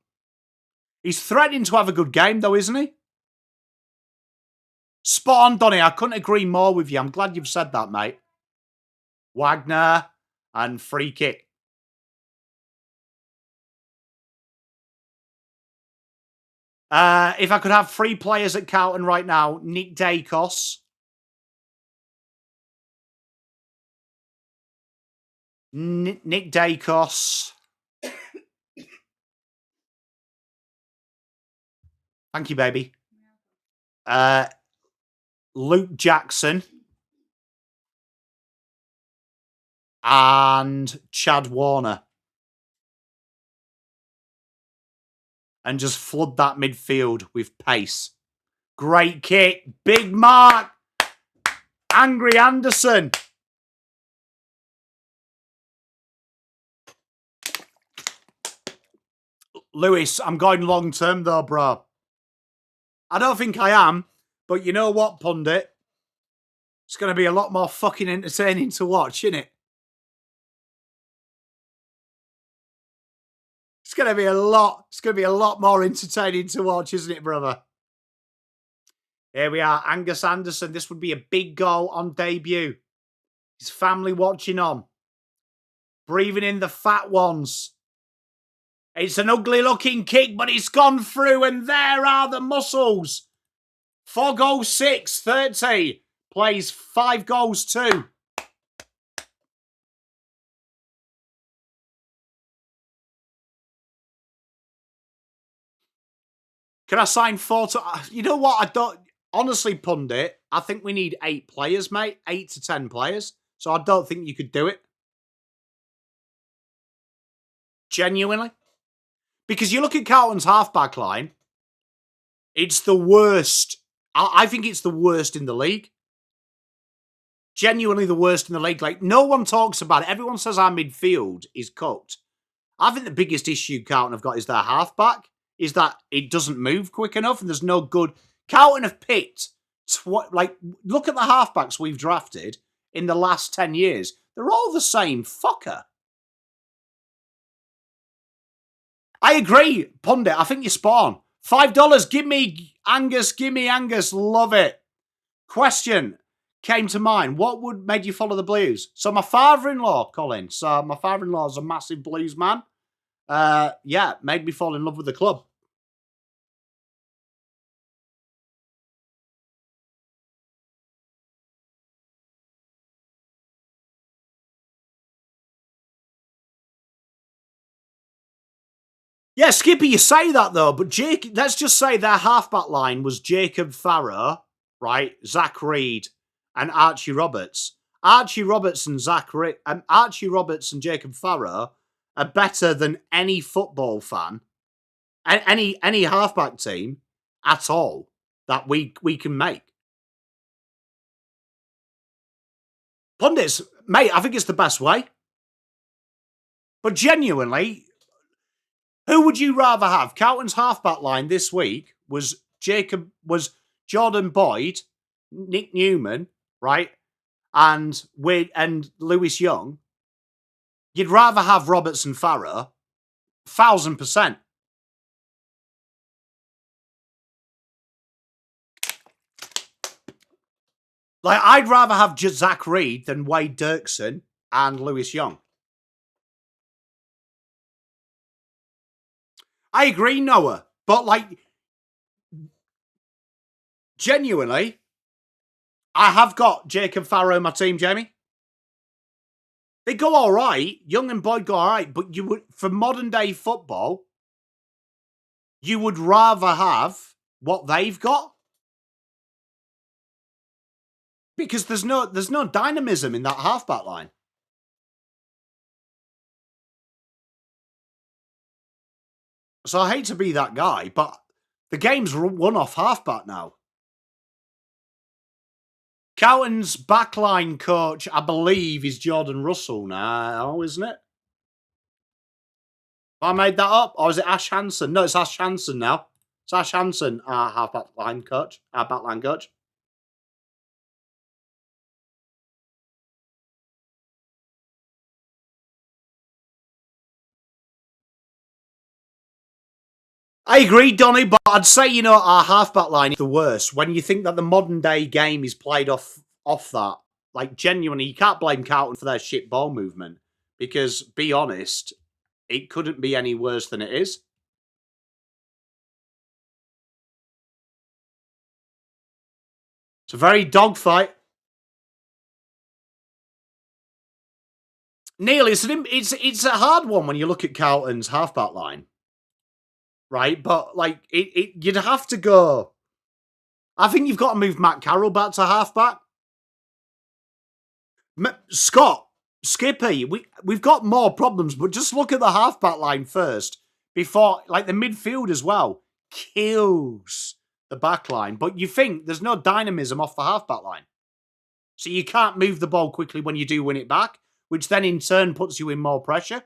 He's threatening to have a good game, though, isn't he? Spot on, Donny. I couldn't agree more with you. I'm glad you've said that, mate. Wagner and free kick. If I could have 3 players at Carlton right now, Nick Dacos. Nick Dacos. Thank you, baby. Luke Jackson. And Chad Warner. And just flood that midfield with pace. Great kick. Big mark. Angry Anderson. Lewis, I'm going long term though, bro. I don't think I am, but you know what, pundit? It's going to be a lot more fucking entertaining to watch, isn't it? It's going to be a lot more entertaining to watch, isn't it, brother? Here we are, Angus Anderson. This would be a big goal on debut. His family watching on. Breathing in the fat ones. It's an ugly looking kick, but it's gone through, and there are the muscles. 4 goals 6, 30. Plays 5 goals 2. Can I sign 4 to... You know what? I don't... Honestly, pundit, I think we need 8 players, mate. 8 to 10 players. So I don't think you could do it. Genuinely. Because you look at Carlton's half-back line, it's the worst. I think it's the worst in the league. Genuinely the worst in the league. Like, no one talks about it. Everyone says our midfield is cooked. I think the biggest issue Carlton have got is their half-back. Is that it doesn't move quick enough and there's no good... Carlton have picked... look at the half-backs we've drafted in the last 10 years. They're all the same fucker. I agree, pundit. I think you're spot on. $5. Give me Angus. Love it. Question came to mind. What would made you follow the Blues? So my father-in-law, Colin. So my father-in-law is a massive Blues man. Yeah, made me fall in love with the club. Yeah, Skippy, you say that though, but let's just say their halfback line was Jacob Farrow, right? Zach Reed and Archie Roberts. Archie Roberts and Jacob Farrow are better than any football fan, any halfback team at all that we can make. Pundits, mate, I think it's the best way. But genuinely, Who would you rather have? Carlton's halfback line this week was Jordan Boyd, Nick Newman, right? And Lewis Young. You'd rather have Robertson Farrow, 1,000%. Like, I'd rather have Zach Reed than Wade Dirksen and Lewis Young. I agree, Noah. But, like, genuinely, I have got Jacob Farrow in my team, Jamie. They go all right. Young and Boyd go all right. But you would, for modern day football, you would rather have what they've got. Because there's no dynamism in that halfback line. So I hate to be that guy, but the game's won off halfback now. Carlton's backline coach, I believe, is Jordan Russell now, isn't it? Have I made that up? Or is it Ash Hansen? No, it's Ash Hansen now. It's Ash Hansen, our backline coach. I agree, Donny, but I'd say, our halfback line is the worst. When you think that the modern day game is played off that, like, genuinely, you can't blame Carlton for their shit ball movement. Because, be honest, it couldn't be any worse than it is. It's a very dogfight. Neil, it's a hard one when you look at Carlton's halfback line. Right, but like you'd have to go. I think you've got to move Matt Carroll back to halfback. Scott, Skippy, we've got more problems, but just look at the halfback line first before, like, the midfield as well kills the back line. But you think there's no dynamism off the halfback line, so you can't move the ball quickly when you do win it back, which then in turn puts you in more pressure.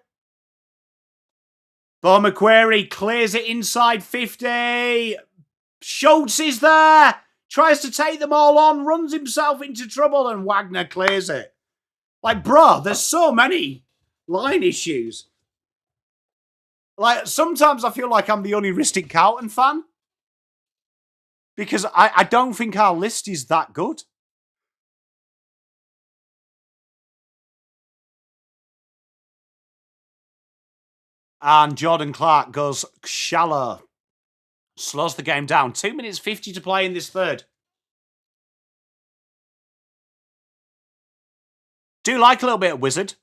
Bo Macquarie clears it inside 50. Schultz is there. Tries to take them all on. Runs himself into trouble and Wagner clears it. Like, bro, there's so many line issues. Like, sometimes I feel like I'm the unheuristic Carlton fan. Because I don't think our list is that good. And Jordan Clark goes shallow. Slows the game down. 2 minutes 50 to play in this third. Do like a little bit of Wizard.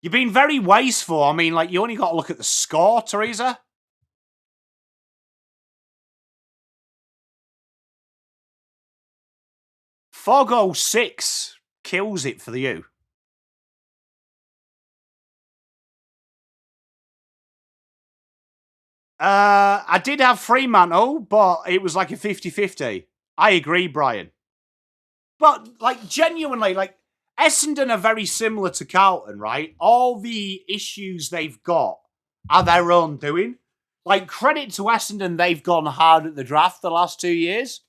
You've been very wasteful. I mean, like, you only got to look at the score, Teresa. Four goals 6 kills it for you. I did have Fremantle, but it was like a 50-50. I agree, Brian. But, like, genuinely, like, Essendon are very similar to Carlton, right? All the issues they've got are their own doing. Like, credit to Essendon, they've gone hard at the draft the last 2 years.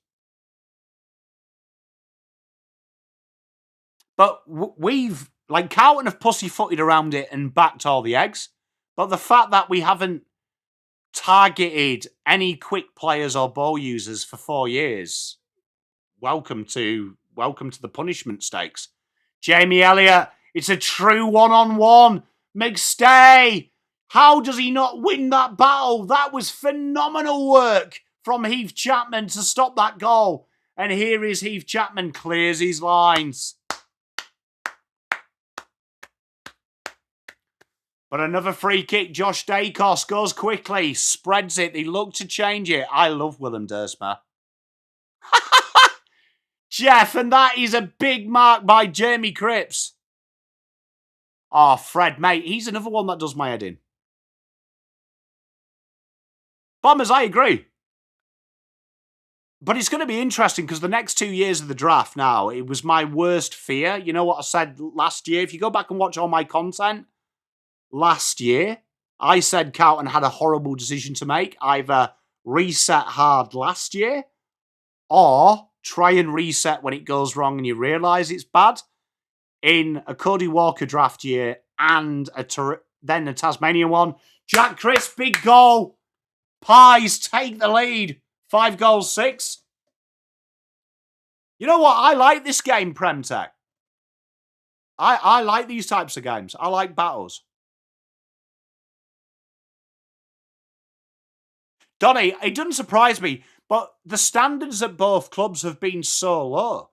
But we've, like, Carlton have pussyfooted around it and backed all the eggs. But the fact that we haven't targeted any quick players or ball users for 4 years, welcome to the punishment stakes. Jamie Elliott, it's a true one-on-one. McStay, how does he not win that battle? That was phenomenal work from Heath Chapman to stop that goal. And here is Heath Chapman, clears his lines. But another free kick, Josh Dacos goes quickly, spreads it. They look to change it. I love Willem Dersma. Jeff, and that is a big mark by Jamie Cripps. Oh, Fred, mate, he's another one that does my head in. Bombers, I agree. But it's going to be interesting because the next 2 years of the draft now, it was my worst fear. You know what I said last year? If you go back and watch all my content last year, I said Carlton had a horrible decision to make. Either reset hard last year or try and reset when it goes wrong and you realise it's bad. In a Cody Walker draft year and then a Tasmanian one. Jack Chris, big goal. Pies take the lead. 5-6. You know what? I like this game, Premtech. I like these types of games. I like battles. Donny, it doesn't surprise me, but the standards at both clubs have been so low.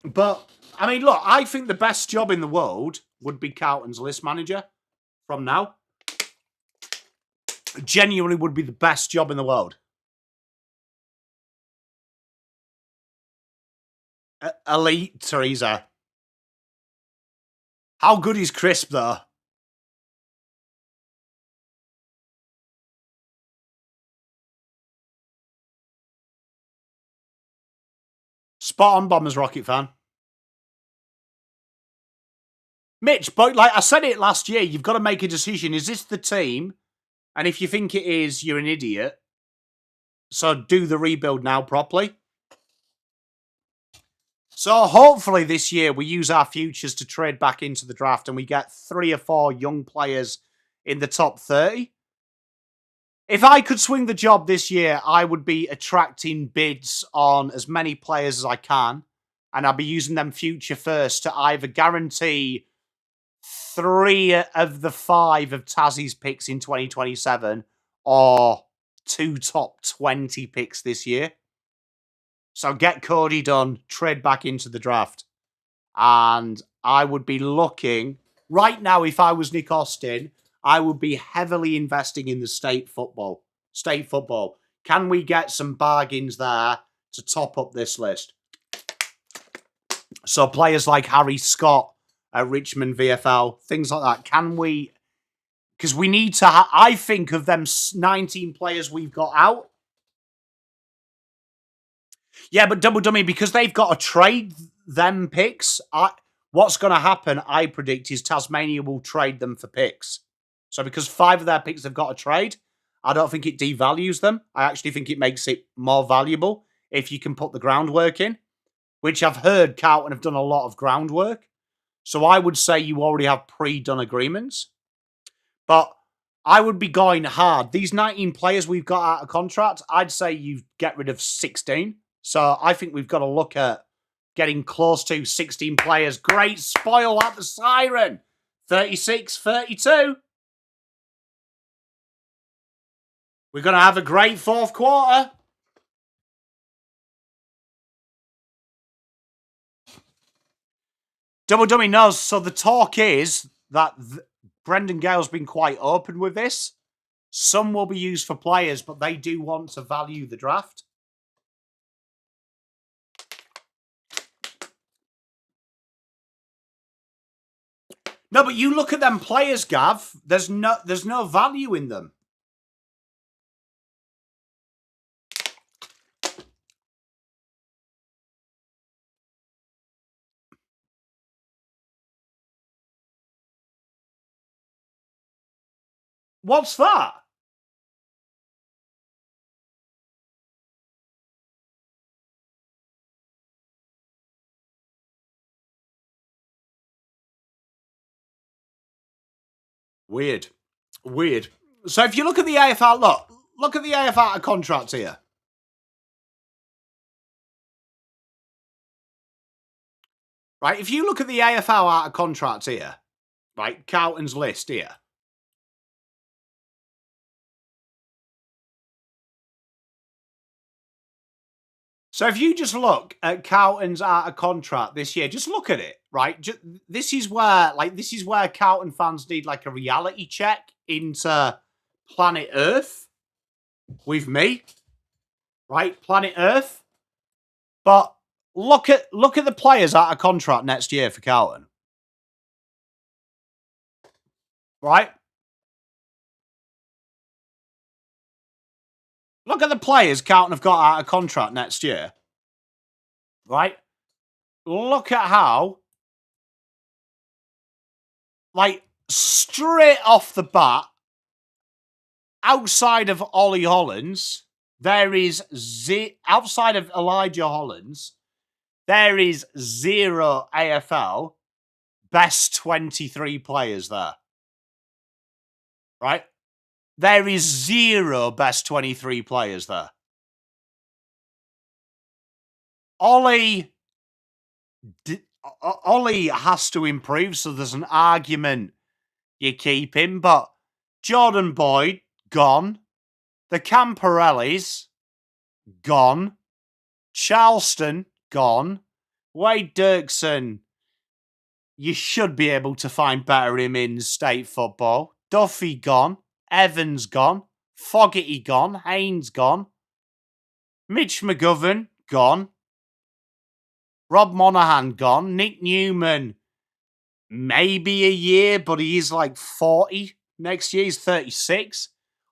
But, I mean, look, I think the best job in the world would be Carlton's list manager from now. Genuinely would be the best job in the world. Elite, Teresa. How good is Crisp, though? Spot on, Bombers Rocket fan. Mitch, but like I said it last year, you've got to make a decision. Is this the team? And if you think it is, you're an idiot. So do the rebuild now properly. So hopefully this year we use our futures to trade back into the draft and we get 3 or 4 young players in the top 30. If I could swing the job this year, I would be attracting bids on as many players as I can. And I'll be using them future first to either guarantee 3 of the 5 of Tassie's picks in 2027 or 2 top 20 picks this year. So get Cody done, trade back into the draft. And I would be looking, right now, if I was Nick Austin, I would be heavily investing in the state football. State football. Can we get some bargains there to top up this list? So players like Harry Scott at Richmond VFL, things like that. Can we... Because we need to... I think of them 19 players we've got out. Yeah, but Double Dummy, because they've got to trade them picks, what's going to happen, I predict, is Tasmania will trade them for picks. So because 5 of their picks they've got to trade, I don't think it devalues them. I actually think it makes it more valuable if you can put the groundwork in, which I've heard Carlton have done a lot of groundwork. So I would say you already have pre-done agreements. But I would be going hard. These 19 players we've got out of contract, I'd say you get rid of 16. So I think we've got to look at getting close to 16 players. Great spoil at the siren. 36-32. We're going to have a great 4th quarter. Double Dummy knows. So the talk is that Brendan Gale's been quite open with this. Some will be used for players, but they do want to value the draft. No, but you look at them players, Gav. There's no value in them. What's that? Weird. Weird. So if you look at the AFL, look at the AFL contract here. Right, if you look at the AFL out of contract here, right, Carlton's list here. So if you just look at Carlton's out of contract this year, just look at it, right? This is where Carlton fans need like a reality check into planet Earth with me, right? Planet Earth. But look at the players out of contract next year for Carlton, right? Look at the players Carlton have got out of contract next year, right? look at how, like, straight off the bat, outside of Ollie Hollands, there is outside of Elijah Hollands, there is 0 AFL best 23 players there. Right? There is 0 best 23 players there. Ollie has to improve, so there's an argument you keep him, but Jordan Boyd, gone. The Camporellis, gone. Charleston, gone. Wade Dirksen, you should be able to find better him in state football. Duffy, gone. Evans, gone. Fogarty, gone. Haynes, gone. Mitch McGovern, gone. Rob Monaghan, gone. Nick Newman, maybe a year, but he is like 40. Next year, he's 36.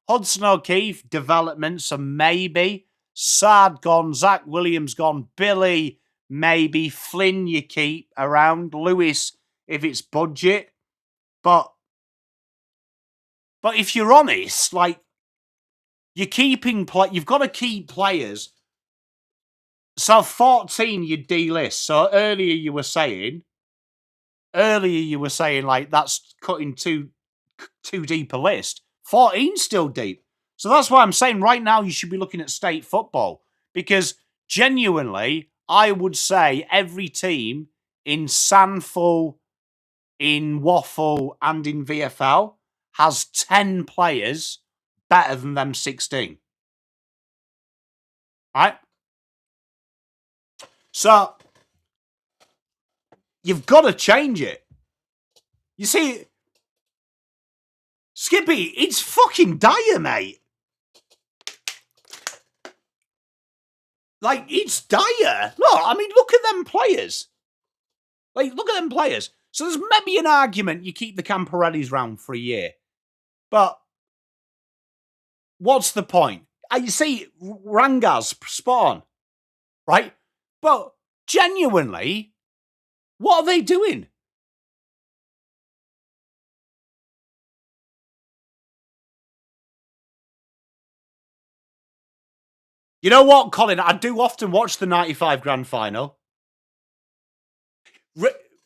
Hudson O'Keefe, development, so maybe. Sard, gone. Zach Williams, gone. Billy, maybe. Flynn, you keep around. Lewis, if it's budget. But if you're honest, like, you're keeping you've got to keep players. So 14 you delist. So earlier you were saying like that's cutting too deep a list. 14's still deep. So that's why I'm saying right now you should be looking at state football, because genuinely I would say every team in Sandful, in Waffle and in VFL has 10 players better than them 16. Right? So you've got to change it. You see, Skippy, it's fucking dire, mate. Like, it's dire. Look, I mean, look at them players. Like, look at them players. So there's maybe an argument you keep the Camporellis round for a year. But what's the point? You see, Rangas, Spawn, right? But genuinely, what are they doing? You know what, Colin? I do often watch the 95 grand final.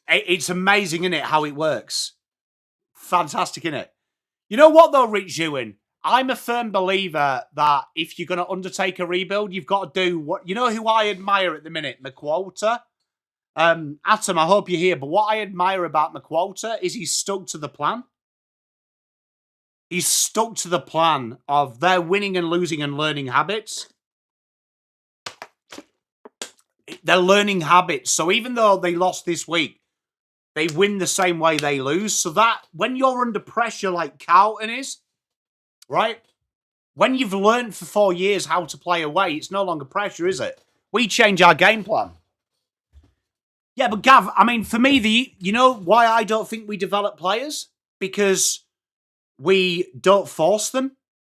It's amazing, isn't it, how it works? Fantastic, isn't it? You know what, though, Rich Ewan? I'm a firm believer that if you're going to undertake a rebuild, you've got to do what... You know who I admire at the minute? McQualter. Atom, I hope you're here. But what I admire about McQualter is he's stuck to the plan. He's stuck to the plan of their winning and losing and learning habits. They're learning habits. So even though they lost this week, they win the same way they lose. So that when you're under pressure like Carlton is, right? When you've learned for 4 years how to play away, it's no longer pressure, is it? We change our game plan. Yeah, but Gav, I mean, for me, you know why I don't think we develop players? Because we don't force them.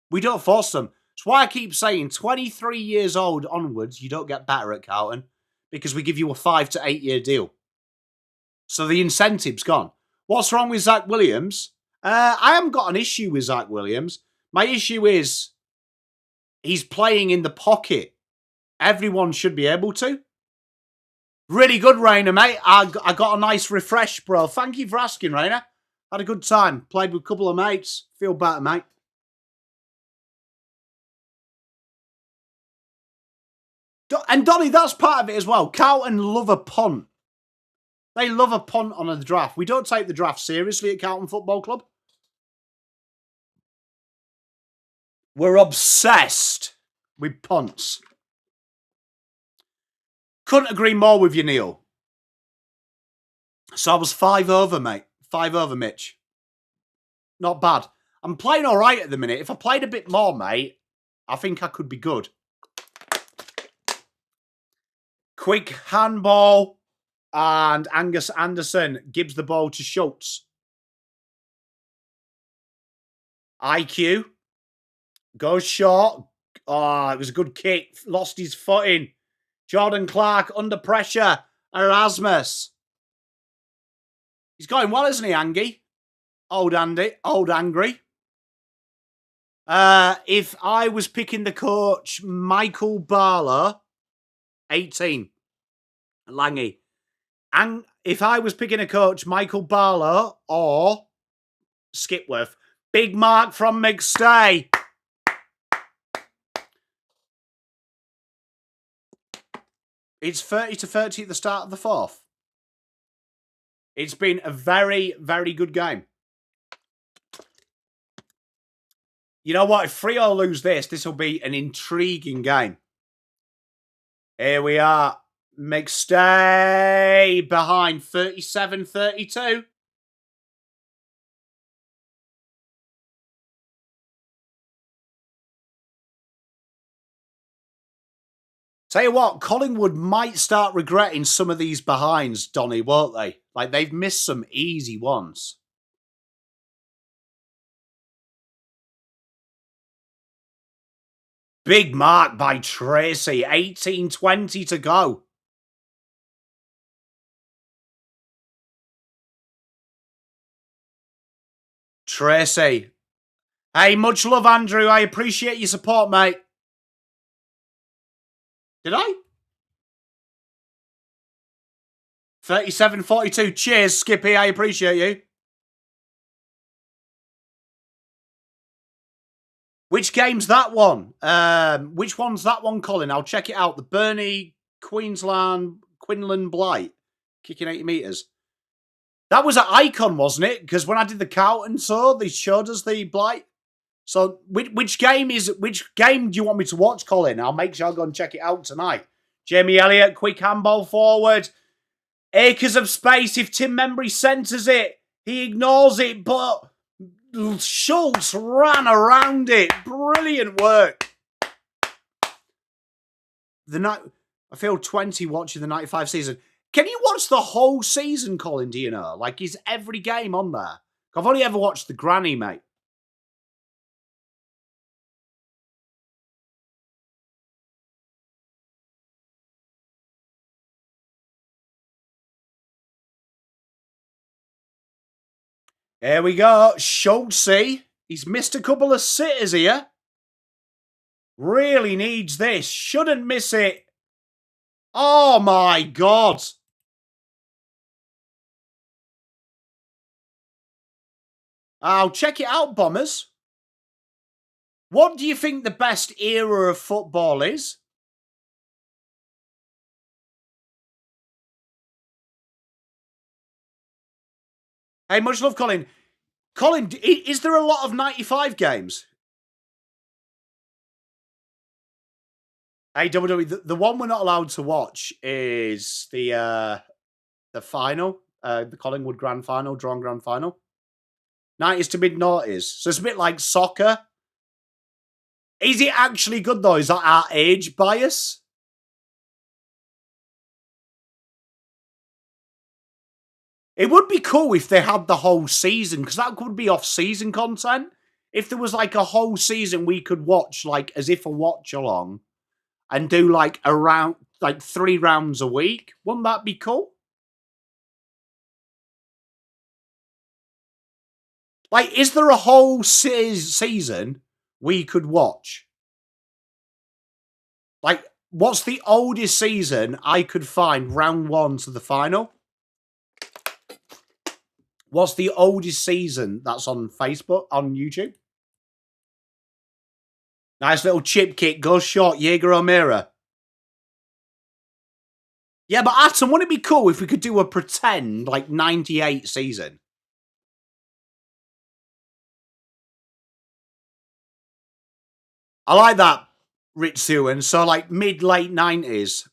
We don't force them. That's why I keep saying 23 years old onwards, you don't get better at Carlton, because we give you a 5 to 8 year deal. So the incentive's gone. What's wrong with Zach Williams? I haven't got an issue with Zach Williams. My issue is he's playing in the pocket. Everyone should be able to. Really good, Rainer, mate. I got a nice refresh, bro. Thank you for asking, Rainer. Had a good time. Played with a couple of mates. Feel better, mate. And Donny, that's part of it as well. Carlton love a punt. They love a punt on a draft. We don't take the draft seriously at Carlton Football Club. We're obsessed with punts. Couldn't agree more with you, Neil. So I was 5 over, mate. 5 over, Mitch. Not bad. I'm playing all right at the minute. If I played a bit more, mate, I think I could be good. Quick handball. And Angus Anderson gives the ball to Schultz. IQ. Goes short. Oh, it was a good kick. Lost his footing. Jordan Clark under pressure. Erasmus. He's going well, isn't he, Angie? Old Andy. Old Angry. If I was picking the coach, Michael Barlow, 18. Langy. And if I was picking a coach, Michael Barlow or Skipworth. Big Mark from McStay. It's 30-30 at the start of the fourth. It's been a very, very good game. You know what? If Freo lose this will be an intriguing game. Here we are. McStay behind 37-32. Tell you what, Collingwood might start regretting some of these behinds, Donny, won't they? Like, they've missed some easy ones. Big mark by Tracy. 18-20 to go. Tracy. Hey, much love, Andrew. I appreciate your support, mate. Did I? 37-42. Cheers, Skippy. I appreciate you. Which game's that one? Which one's that one, Colin? I'll check it out. The Burnley, Queensland, Quinlan Blight. Kicking 80 metres. That was at Icon, wasn't it? Because when I did the count and so, they showed us the Blight. So, which game do you want me to watch, Colin? I'll make sure I'll go and check it out tonight. Jamie Elliott, quick handball forward. Acres of space. If Tim Membry centres it, he ignores it, but Schultz ran around it. Brilliant work. I feel 20 watching the 95 season. Can you watch the whole season, Colin, do you know? Like, is every game on there? I've only ever watched the granny, mate. Here we go. Schultzy. He's missed a couple of sitters here. Really needs this. Shouldn't miss it. Oh, my God. I'll check it out, Bombers. What do you think the best era of football is? Hey, much love, Colin. Colin, is there a lot of 95 games? Hey, WWE, the one we're not allowed to watch is the final, the Collingwood Grand Final, drawn Grand Final. 90s to mid-noughties. So it's a bit like soccer. Is it actually good, though? Is that our age bias? It would be cool if they had the whole season, because that could be off-season content. If there was like a whole season we could watch, like as if a watch-along, and do like around like 3 rounds a week, wouldn't that be cool? Like, is there a whole season we could watch? Like, what's the oldest season I could find round 1 to the final? What's the oldest season that's on Facebook, on YouTube? Nice little chip kick, goes short, Jaeger O'Meara. Yeah, but Atom, wouldn't it be cool if we could do a pretend, like, 98 season? I like that, Rich Sewan. So, like, mid-late 90s.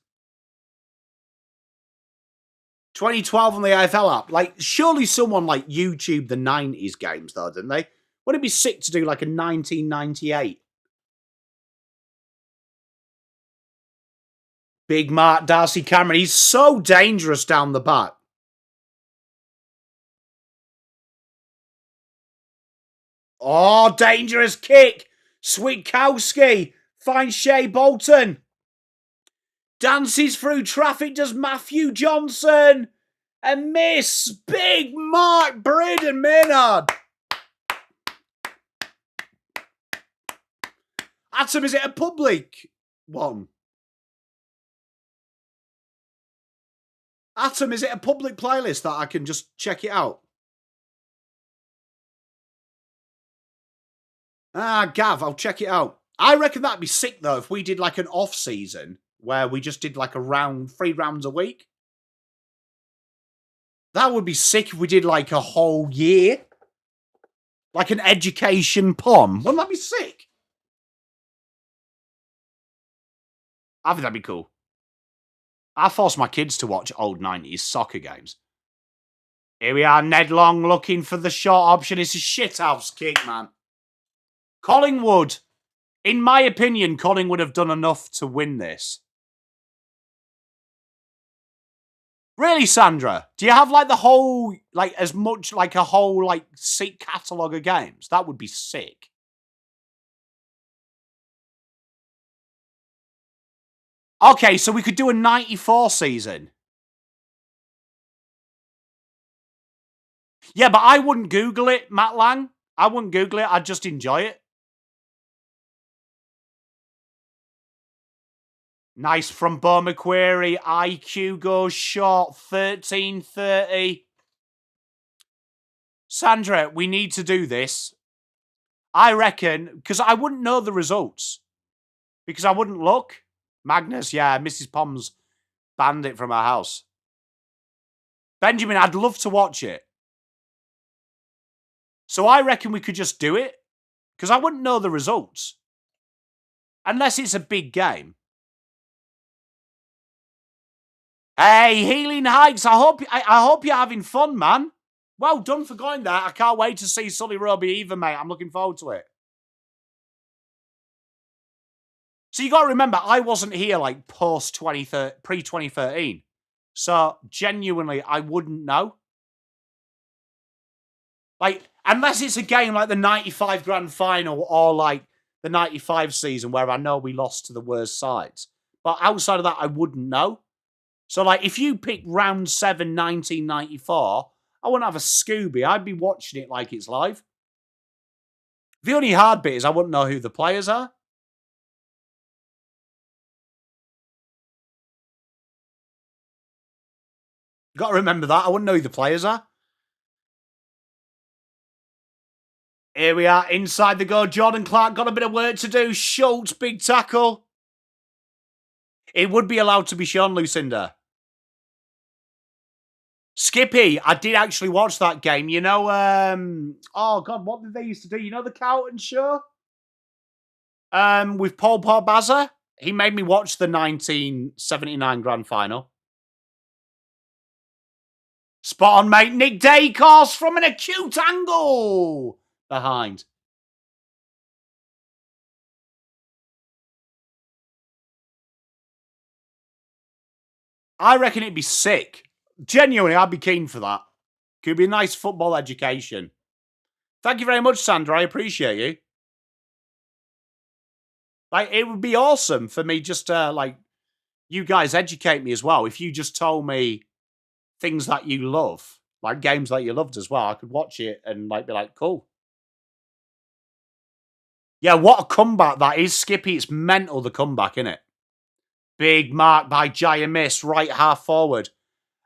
2012 on the AFL app. Like, surely someone, like, YouTube the 90s games, though, didn't they? Wouldn't it be sick to do, like, a 1998? Big Mark Darcy Cameron. He's so dangerous down the back. Oh, dangerous kick. Switkowski finds Shea Bolton. Dances through traffic, does Matthew Johnson. A miss. Big mark, Braden Maynard. Atom, is it a public one? Atom, is it a public playlist that I can just check it out? Gav, I'll check it out. I reckon that'd be sick, though, if we did like an off-season where we just did like a round, 3 rounds a week. That would be sick if we did like a whole year. Like an education pom. Wouldn't that be sick? I think that'd be cool. I force my kids to watch old 90s soccer games. Here we are, Ned Long looking for the short option. It's a shithouse kick, man. Collingwood. In my opinion, Collingwood have done enough to win this. Really, Sandra? Do you have like the whole, like as much, like a whole, like sick catalogue of games? That would be sick. Okay, so we could do a 94 season. Yeah, but I wouldn't Google it, Matt Lang. I wouldn't Google it. I'd just enjoy it. Nice from Bo McQuarrie. IQ goes short. 13-30. Sandra, we need to do this. I reckon, because I wouldn't know the results. Because I wouldn't look. Magnus, yeah, Mrs. Poms banned it from her house. Benjamin, I'd love to watch it. So I reckon we could just do it. Because I wouldn't know the results. Unless it's a big game. Hey, Healing Heights, I hope you're having fun, man. Well done for going there. I can't wait to see Sully Roby either, mate. I'm looking forward to it. So you got to remember, I wasn't here like pre-2013. So genuinely, I wouldn't know. Like, unless it's a game like the 95 grand final or like the 95 season where I know we lost to the worst sides. But outside of that, I wouldn't know. So, like, if you pick round 7, 1994, I wouldn't have a Scooby. I'd be watching it like it's live. The only hard bit is I wouldn't know who the players are. Got to remember that. I wouldn't know who the players are. Here we are, inside the goal. Jordan Clark got a bit of work to do. Schultz, big tackle. It would be allowed to be shown, Lucinda. Skippy, I did actually watch that game. You know, oh God, what did they used to do? You know the Carlton show? With Paul Pogbaza? He made me watch the 1979 grand final. Spot on, mate. Nick Dacos from an acute angle. Behind. I reckon it'd be sick. Genuinely, I'd be keen for that. Could be a nice football education. Thank you very much, Sandra. I appreciate you. Like, it would be awesome for me just to, like, you guys educate me as well. If you just told me things that you love, like games that you loved as well, I could watch it and, like, be like, cool. Yeah, what a comeback that is, Skippy. It's mental, the comeback, innit? Big mark by Jaya Miss, right half forward.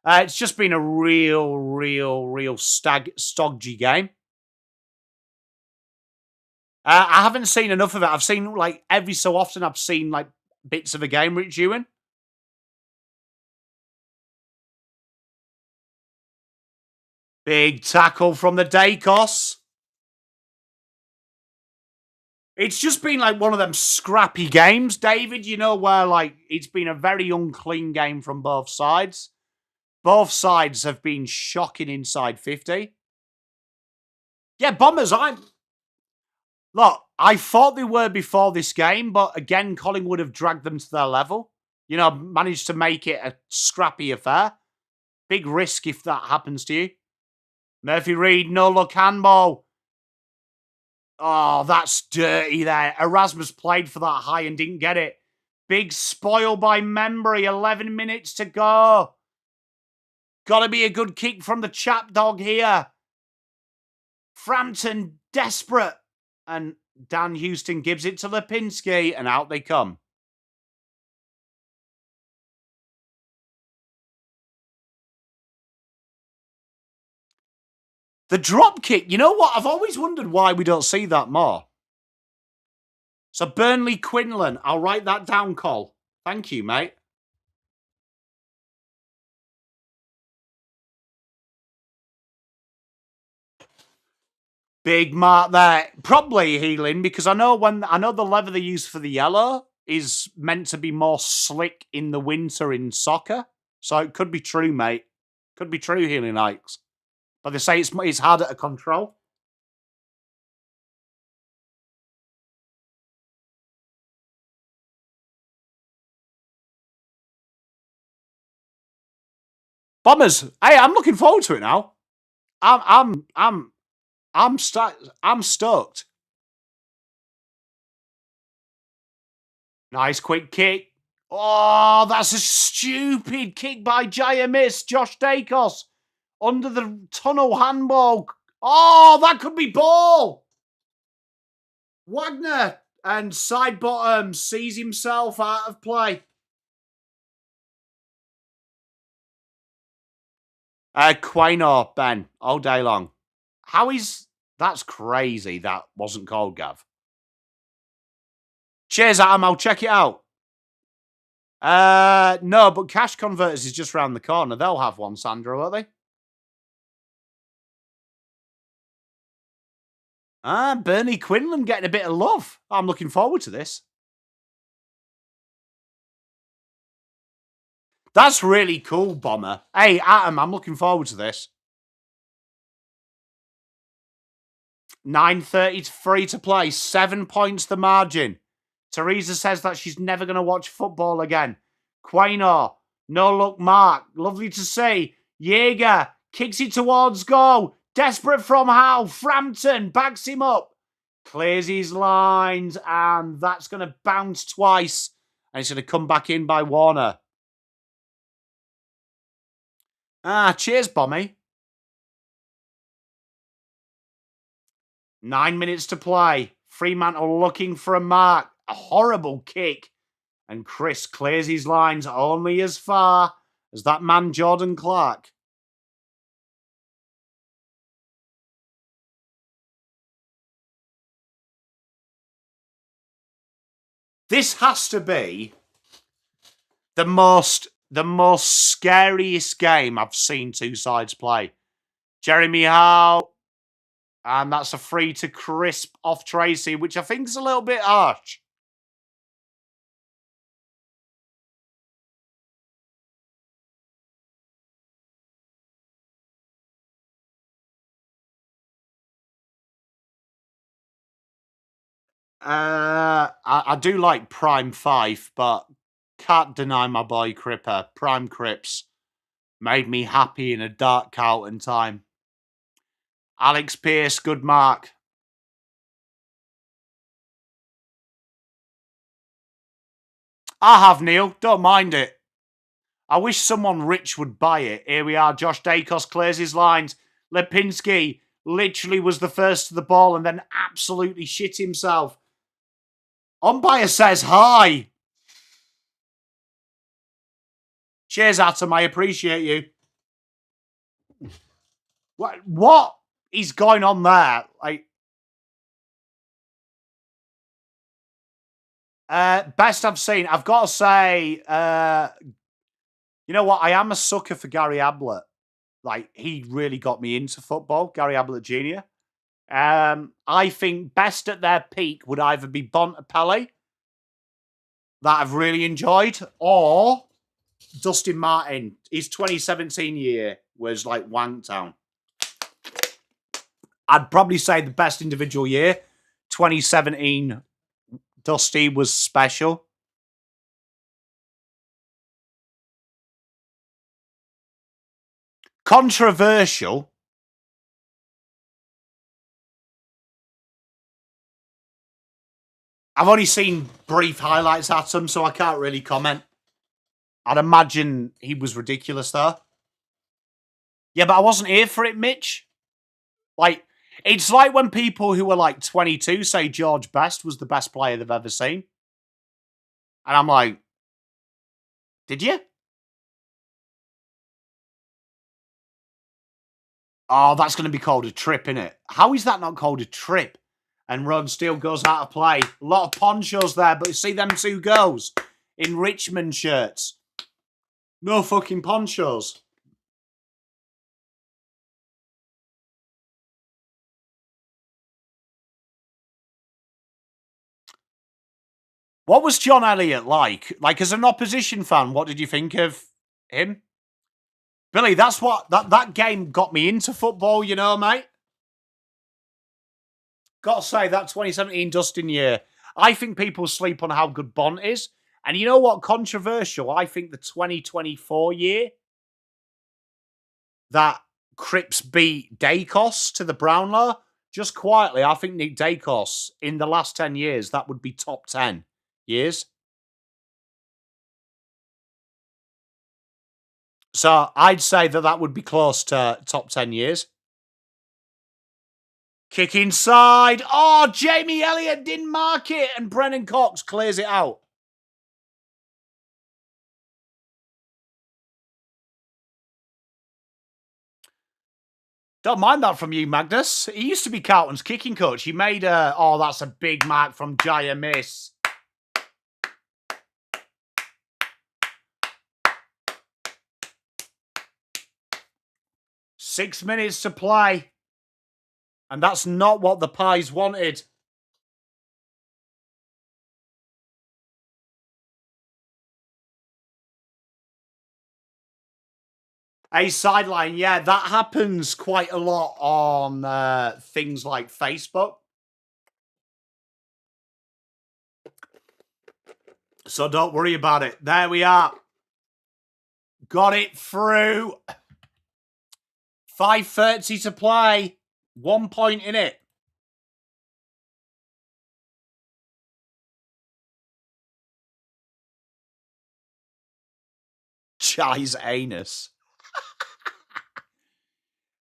It's just been a real stodgy game. I haven't seen enough of it. I've seen, like, every so often I've seen, like, bits of a game, Rich Ewan. Big tackle from the Dacos. It's just been, like, one of them scrappy games, David, you know, where, like, it's been a very unclean game from both sides. Both sides have been shocking inside 50. Yeah, Bombers, Look, I thought they were before this game, but again, Collingwood have dragged them to their level. You know, managed to make it a scrappy affair. Big risk if that happens to you. Murphy Reid, no look handball. Oh, that's dirty there. Erasmus played for that high and didn't get it. Big spoil by Membry. 11 minutes to go. Got to be a good kick from the chap dog here. Frampton desperate. And Dan Houston gives it to Lipinski, and out they come. The drop kick, you know what? I've always wondered why we don't see that more. So Burnley Quinlan, I'll write that down, Col. Thank you, mate. Big mark there. Probably healing, because I know the lever they use for the yellow is meant to be more slick in the winter in soccer. So it could be true, mate. Could be true, healing Ikes. But they say it's harder to control. Bombers, hey, I'm looking forward to it now. I'm stoked. Nice quick kick. Oh, that's a stupid kick by Jaya Miss. Josh Dacos under the tunnel handball. Oh, that could be ball. Wagner and side bottom sees himself out of play. Quaino, Ben, all day long. That's crazy that wasn't called, Gav. Cheers, Adam. I'll check it out. No, but Cash Converters is just round the corner. They'll have one, Sandra, won't they? Bernie Quinlan getting a bit of love. I'm looking forward to this. That's really cool, Bomber. Hey, Adam, I'm looking forward to this. 9:30 free to play. 7 points the margin. Teresa says that she's never going to watch football again. Quaino, no luck, Mark. Lovely to see. Jaeger kicks it towards goal. Desperate from Hal. Frampton backs him up. Clears his lines, and that's going to bounce twice. And it's going to come back in by Warner. Cheers, Bommy. 9 minutes to play. Fremantle looking for a mark. A horrible kick. And Chris clears his lines only as far as that man Jordan Clark. This has to be the most scariest game I've seen two sides play. Jeremy Howe, and that's a free to Crisp off Tracy, which I think is a little bit harsh. I do like Prime 5, but can't deny my boy Cripper. Prime Crips made me happy in a dark Carlton time. Alex Pearce, good mark. I have, Neil. Don't mind it. I wish someone rich would buy it. Here we are. Josh Dacos clears his lines. Lipinski literally was the first to the ball and then absolutely shit himself. Umpire says hi. Cheers, Atom. I appreciate you. What is going on there? Best I've seen. I've got to say, you know what? I am a sucker for Gary Ablett. He really got me into football. Gary Ablett Jr. I think best at their peak would either be Bontempelli, that I've really enjoyed, or Dustin Martin. His 2017 year was like Wangtown. I'd probably say the best individual year, 2017, Dusty was special. Controversial. I've only seen brief highlights at him, so I can't really comment. I'd imagine he was ridiculous, though. Yeah, but I wasn't here for it, Mitch. Like, it's like when people who are like 22 say George Best was the best player they've ever seen. And I'm like, did you? Oh, that's going to be called a trip, innit? How is that not called a trip? And Ron Steele goes out of play. A lot of ponchos there, but you see them two girls in Richmond shirts. No fucking ponchos. What was John Elliott like? Like, as an opposition fan, what did you think of him? Billy, that's what that game got me into football, you know, mate. Got to say, that 2017 Dustin year, I think people sleep on how good Bont is. And you know what? Controversial. I think the 2024 year that Cripps beat Dacos to the Brownlow, just quietly, I think Nick Dacos, in the last 10 years, that would be top 10 years. So I'd say that would be close to top 10 years. Kick inside. Oh, Jamie Elliott didn't mark it, and Brennan Cox clears it out. Don't mind that from you, Magnus. He used to be Carlton's kicking coach. He made a... Oh, that's a big mark from Jaya Miss. Six minutes to play. And that's not what the Pies wanted. A sideline, yeah, that happens quite a lot on things like Facebook. So don't worry about it. There we are. Got it through. 5:30 to play. 1 point in it. Chai's anus.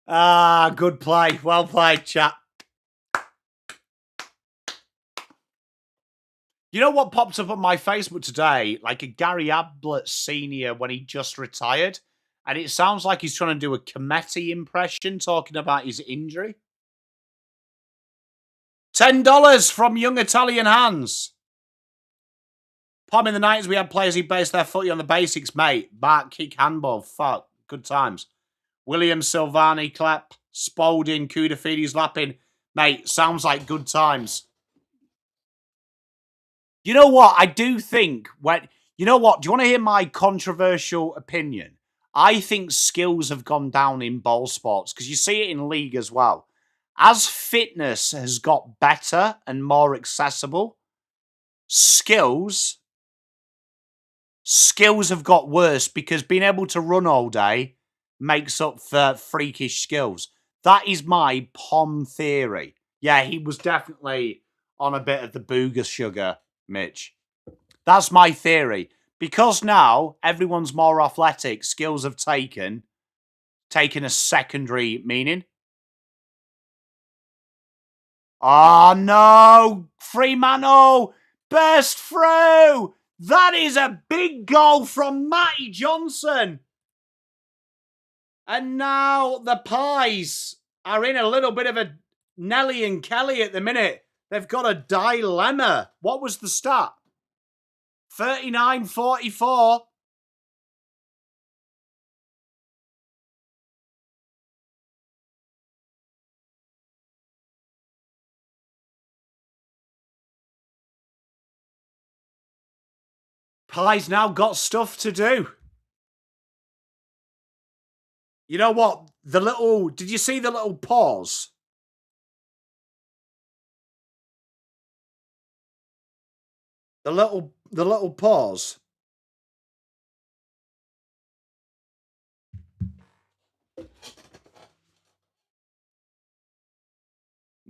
Good play. Well played, chap. You know what popped up on my Facebook today? Like a Gary Ablett senior when he just retired. And it sounds like he's trying to do a Cometti impression talking about his injury. $10 from young Italian hands. Palm in the 90s, we had players who based their footy on the basics, mate. Back, kick, handball. Fuck. Good times. William, Silvani, Klepp, Spalding, Kudafides, Lappin. Mate, sounds like good times. You know what? I do think when... You know what? Do you want to hear my controversial opinion? I think skills have gone down in ball sports because you see it in league as well. As fitness has got better and more accessible, skills have got worse because being able to run all day makes up for freakish skills. That is my Pom theory. Yeah, he was definitely on a bit of the booger sugar, Mitch. That's my theory. Because now everyone's more athletic, skills have taken a secondary meaning. Oh, no. Fremantle burst through. That is a big goal from Matty Johnson. And now the Pies are in a little bit of a Nelly and Kelly at the minute. They've got a dilemma. What was the stat? 39-44. Pies now got stuff to do. You know what? Did you see the little pause? The little pause.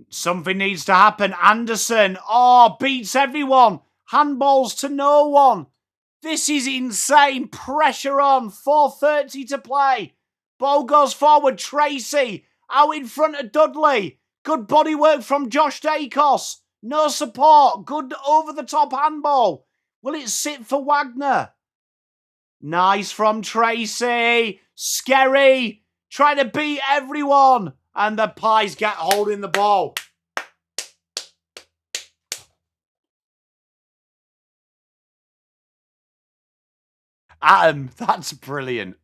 Something needs to happen. Anderson, beats everyone. Handballs to no one. This is insane. Pressure on. 4:30 to play. Ball goes forward. Tracy out in front of Dudley. Good body work from Josh Dacos. No support. Good over-the-top handball. Will it sit for Wagner? Nice from Tracy. Scary. Trying to beat everyone. And the Pies get holding the ball. Adam, that's brilliant.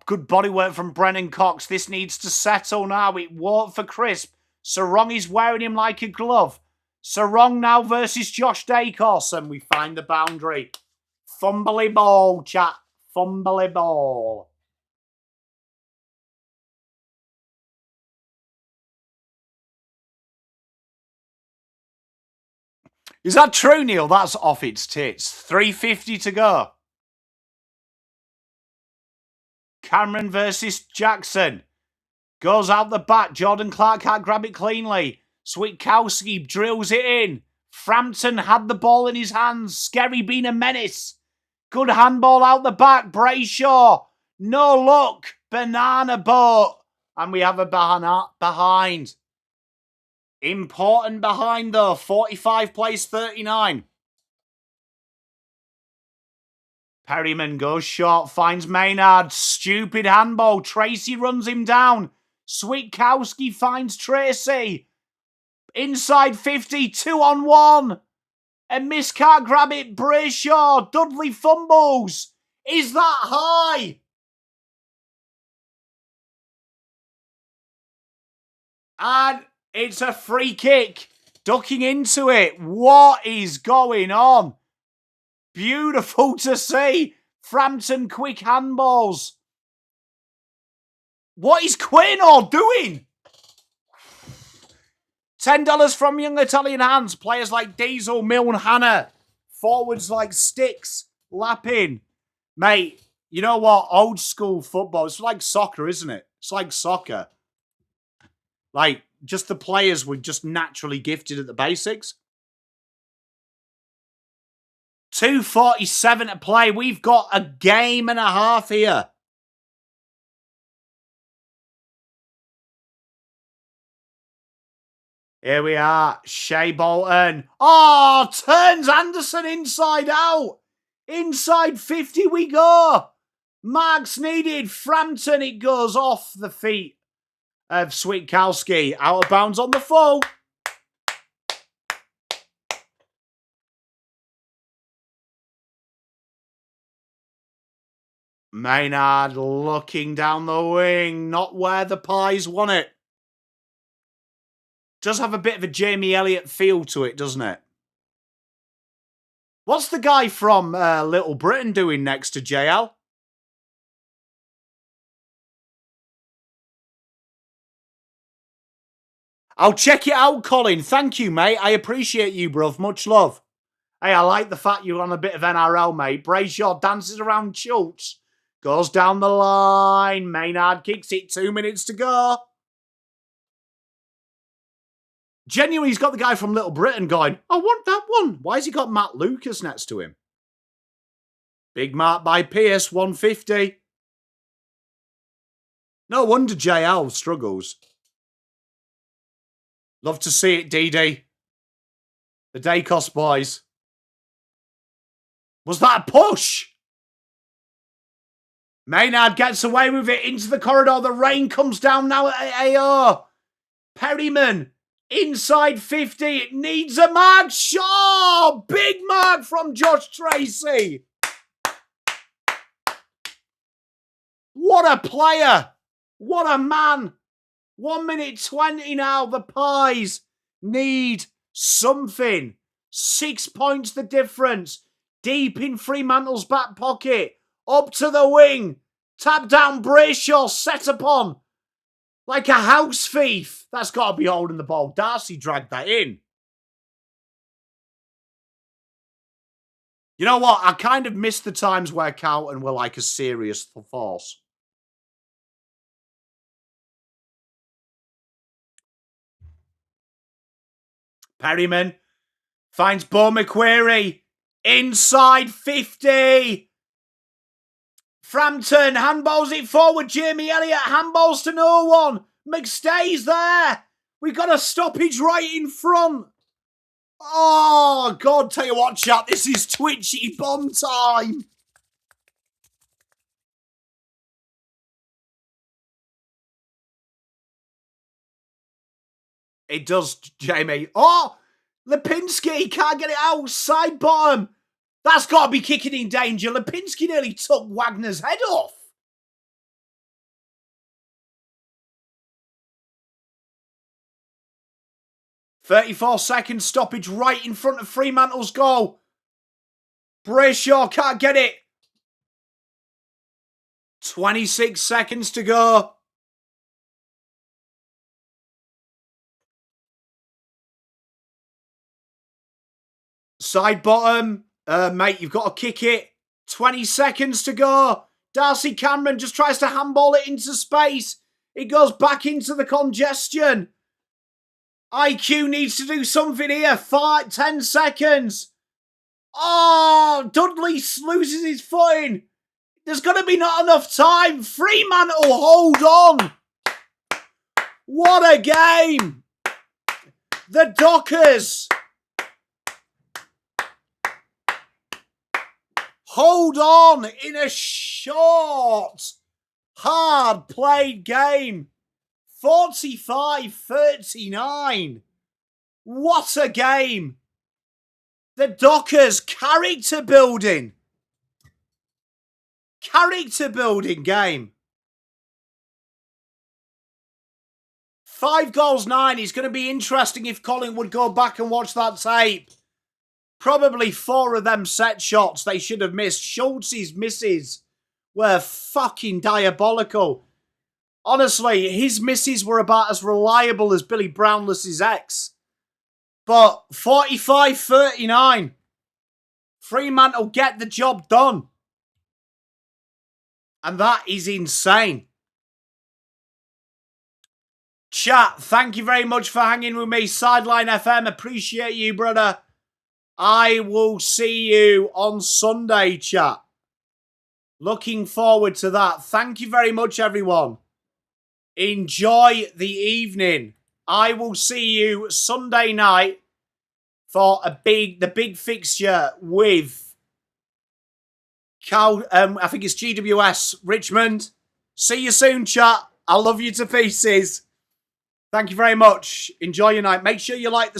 Good body work from Brennan Cox. This needs to settle now. It won't for Crisp. Sarong is wearing him like a glove. Sarong now versus Josh Dacos. And we find the boundary. Fumbly ball, chat. Fumbly ball. Is that true, Neil? That's off its tits. 3:50 to go. Cameron versus Jackson. Goes out the back. Jordan Clark can't grab it cleanly. Switkowski drills it in. Frampton had the ball in his hands. Skerry being a menace. Good handball out the back. Brayshaw. No luck. Banana boat. And we have a behind. Important behind though. 45 plays 39. Perryman goes short. Finds Maynard. Stupid handball. Tracy runs him down. Switkowski finds Tracy. Inside 50. 2-on-1. And Miss can't grab it. Brayshaw. Dudley fumbles. Is that high? And it's a free kick. Ducking into it. What is going on? Beautiful to see. Frampton quick handballs. What is Quaynor doing? $10 from Young Italian Hands. Players like Diesel, Milne, Hannah. Forwards like Sticks, Lappin. Mate, you know what? Old school football. It's like soccer, isn't it? It's like soccer. Like, just the players were just naturally gifted at the basics. 2:47 to play. We've got a game and a half here. Here we are. Shea Bolton. Turns Anderson inside out. Inside 50 we go. Marks needed. Frampton, it goes off the feet of Switkowski. Out of bounds on the full. Maynard looking down the wing. Not where the Pies want it. Does have a bit of a Jamie Elliott feel to it, doesn't it? What's the guy from Little Britain doing next to JL? I'll check it out, Colin. Thank you, mate. I appreciate you, bruv. Much love. Hey, I like the fact you're on a bit of NRL, mate. Brayshaw dances around Schultz. Goes down the line. Maynard kicks it. 2 minutes to go. Genuinely, he's got the guy from Little Britain going, I want that one. Why has he got Matt Lucas next to him? Big mark by Pierce, 150. No wonder JL struggles. Love to see it, DD. The Dacos boys. Was that a push? Maynard gets away with it into the corridor. The rain comes down now at AO. Perryman. Inside 50, it needs a mark. Shaw! Big mark from Josh Tracy. What a player. What a man. 1 minute 20 now. The Pies need something. 6 points the difference. Deep in Fremantle's back pocket. Up to the wing. Tap down Brayshaw. Set upon. Like a house thief. That's got to be holding the ball. Darcy dragged that in. You know what? I kind of missed the times where Carlton were like a serious force. Perryman finds Bo McQuarrie. Inside 50. Frampton handballs it forward. Jamie Elliott handballs to no one. McStay's there. We've got a stoppage right in front. Oh, God, tell you what, chat. This is twitchy bomb time. It does, Jamie. Oh, Lipinski can't get it out. Side bottom. That's got to be kicking in danger. Lipinski nearly took Wagner's head off. .34 stoppage right in front of Fremantle's goal. Brayshaw can't get it. 26 seconds to go. Side bottom. Mate, you've got to kick it. 20 seconds to go. Darcy Cameron just tries to handball it into space. It goes back into the congestion. IQ needs to do something here. 10 seconds. Oh, Dudley loses his footing. There's going to be not enough time. Fremantle, hold on. What a game. The Dockers. Hold on in a short, hard-played game. 45-39. What a game. The Dockers, character building. Character building game. 5 goals, 9. It's going to be interesting if Collingwood go back and watch that tape. Probably 4 of them set shots they should have missed. Schultz's misses were fucking diabolical. Honestly, his misses were about as reliable as Billy Brownless's ex. But 45-39. Fremantle get the job done. And that is insane. Chat, thank you very much for hanging with me. Sideline FM, appreciate you, brother. I will see you on Sunday, chat. Looking forward to that. Thank you very much, everyone. Enjoy the evening. I will see you Sunday night for the big fixture with I think it's GWS Richmond. See you soon, chat. I love you to pieces. Thank you very much. Enjoy your night. Make sure you like the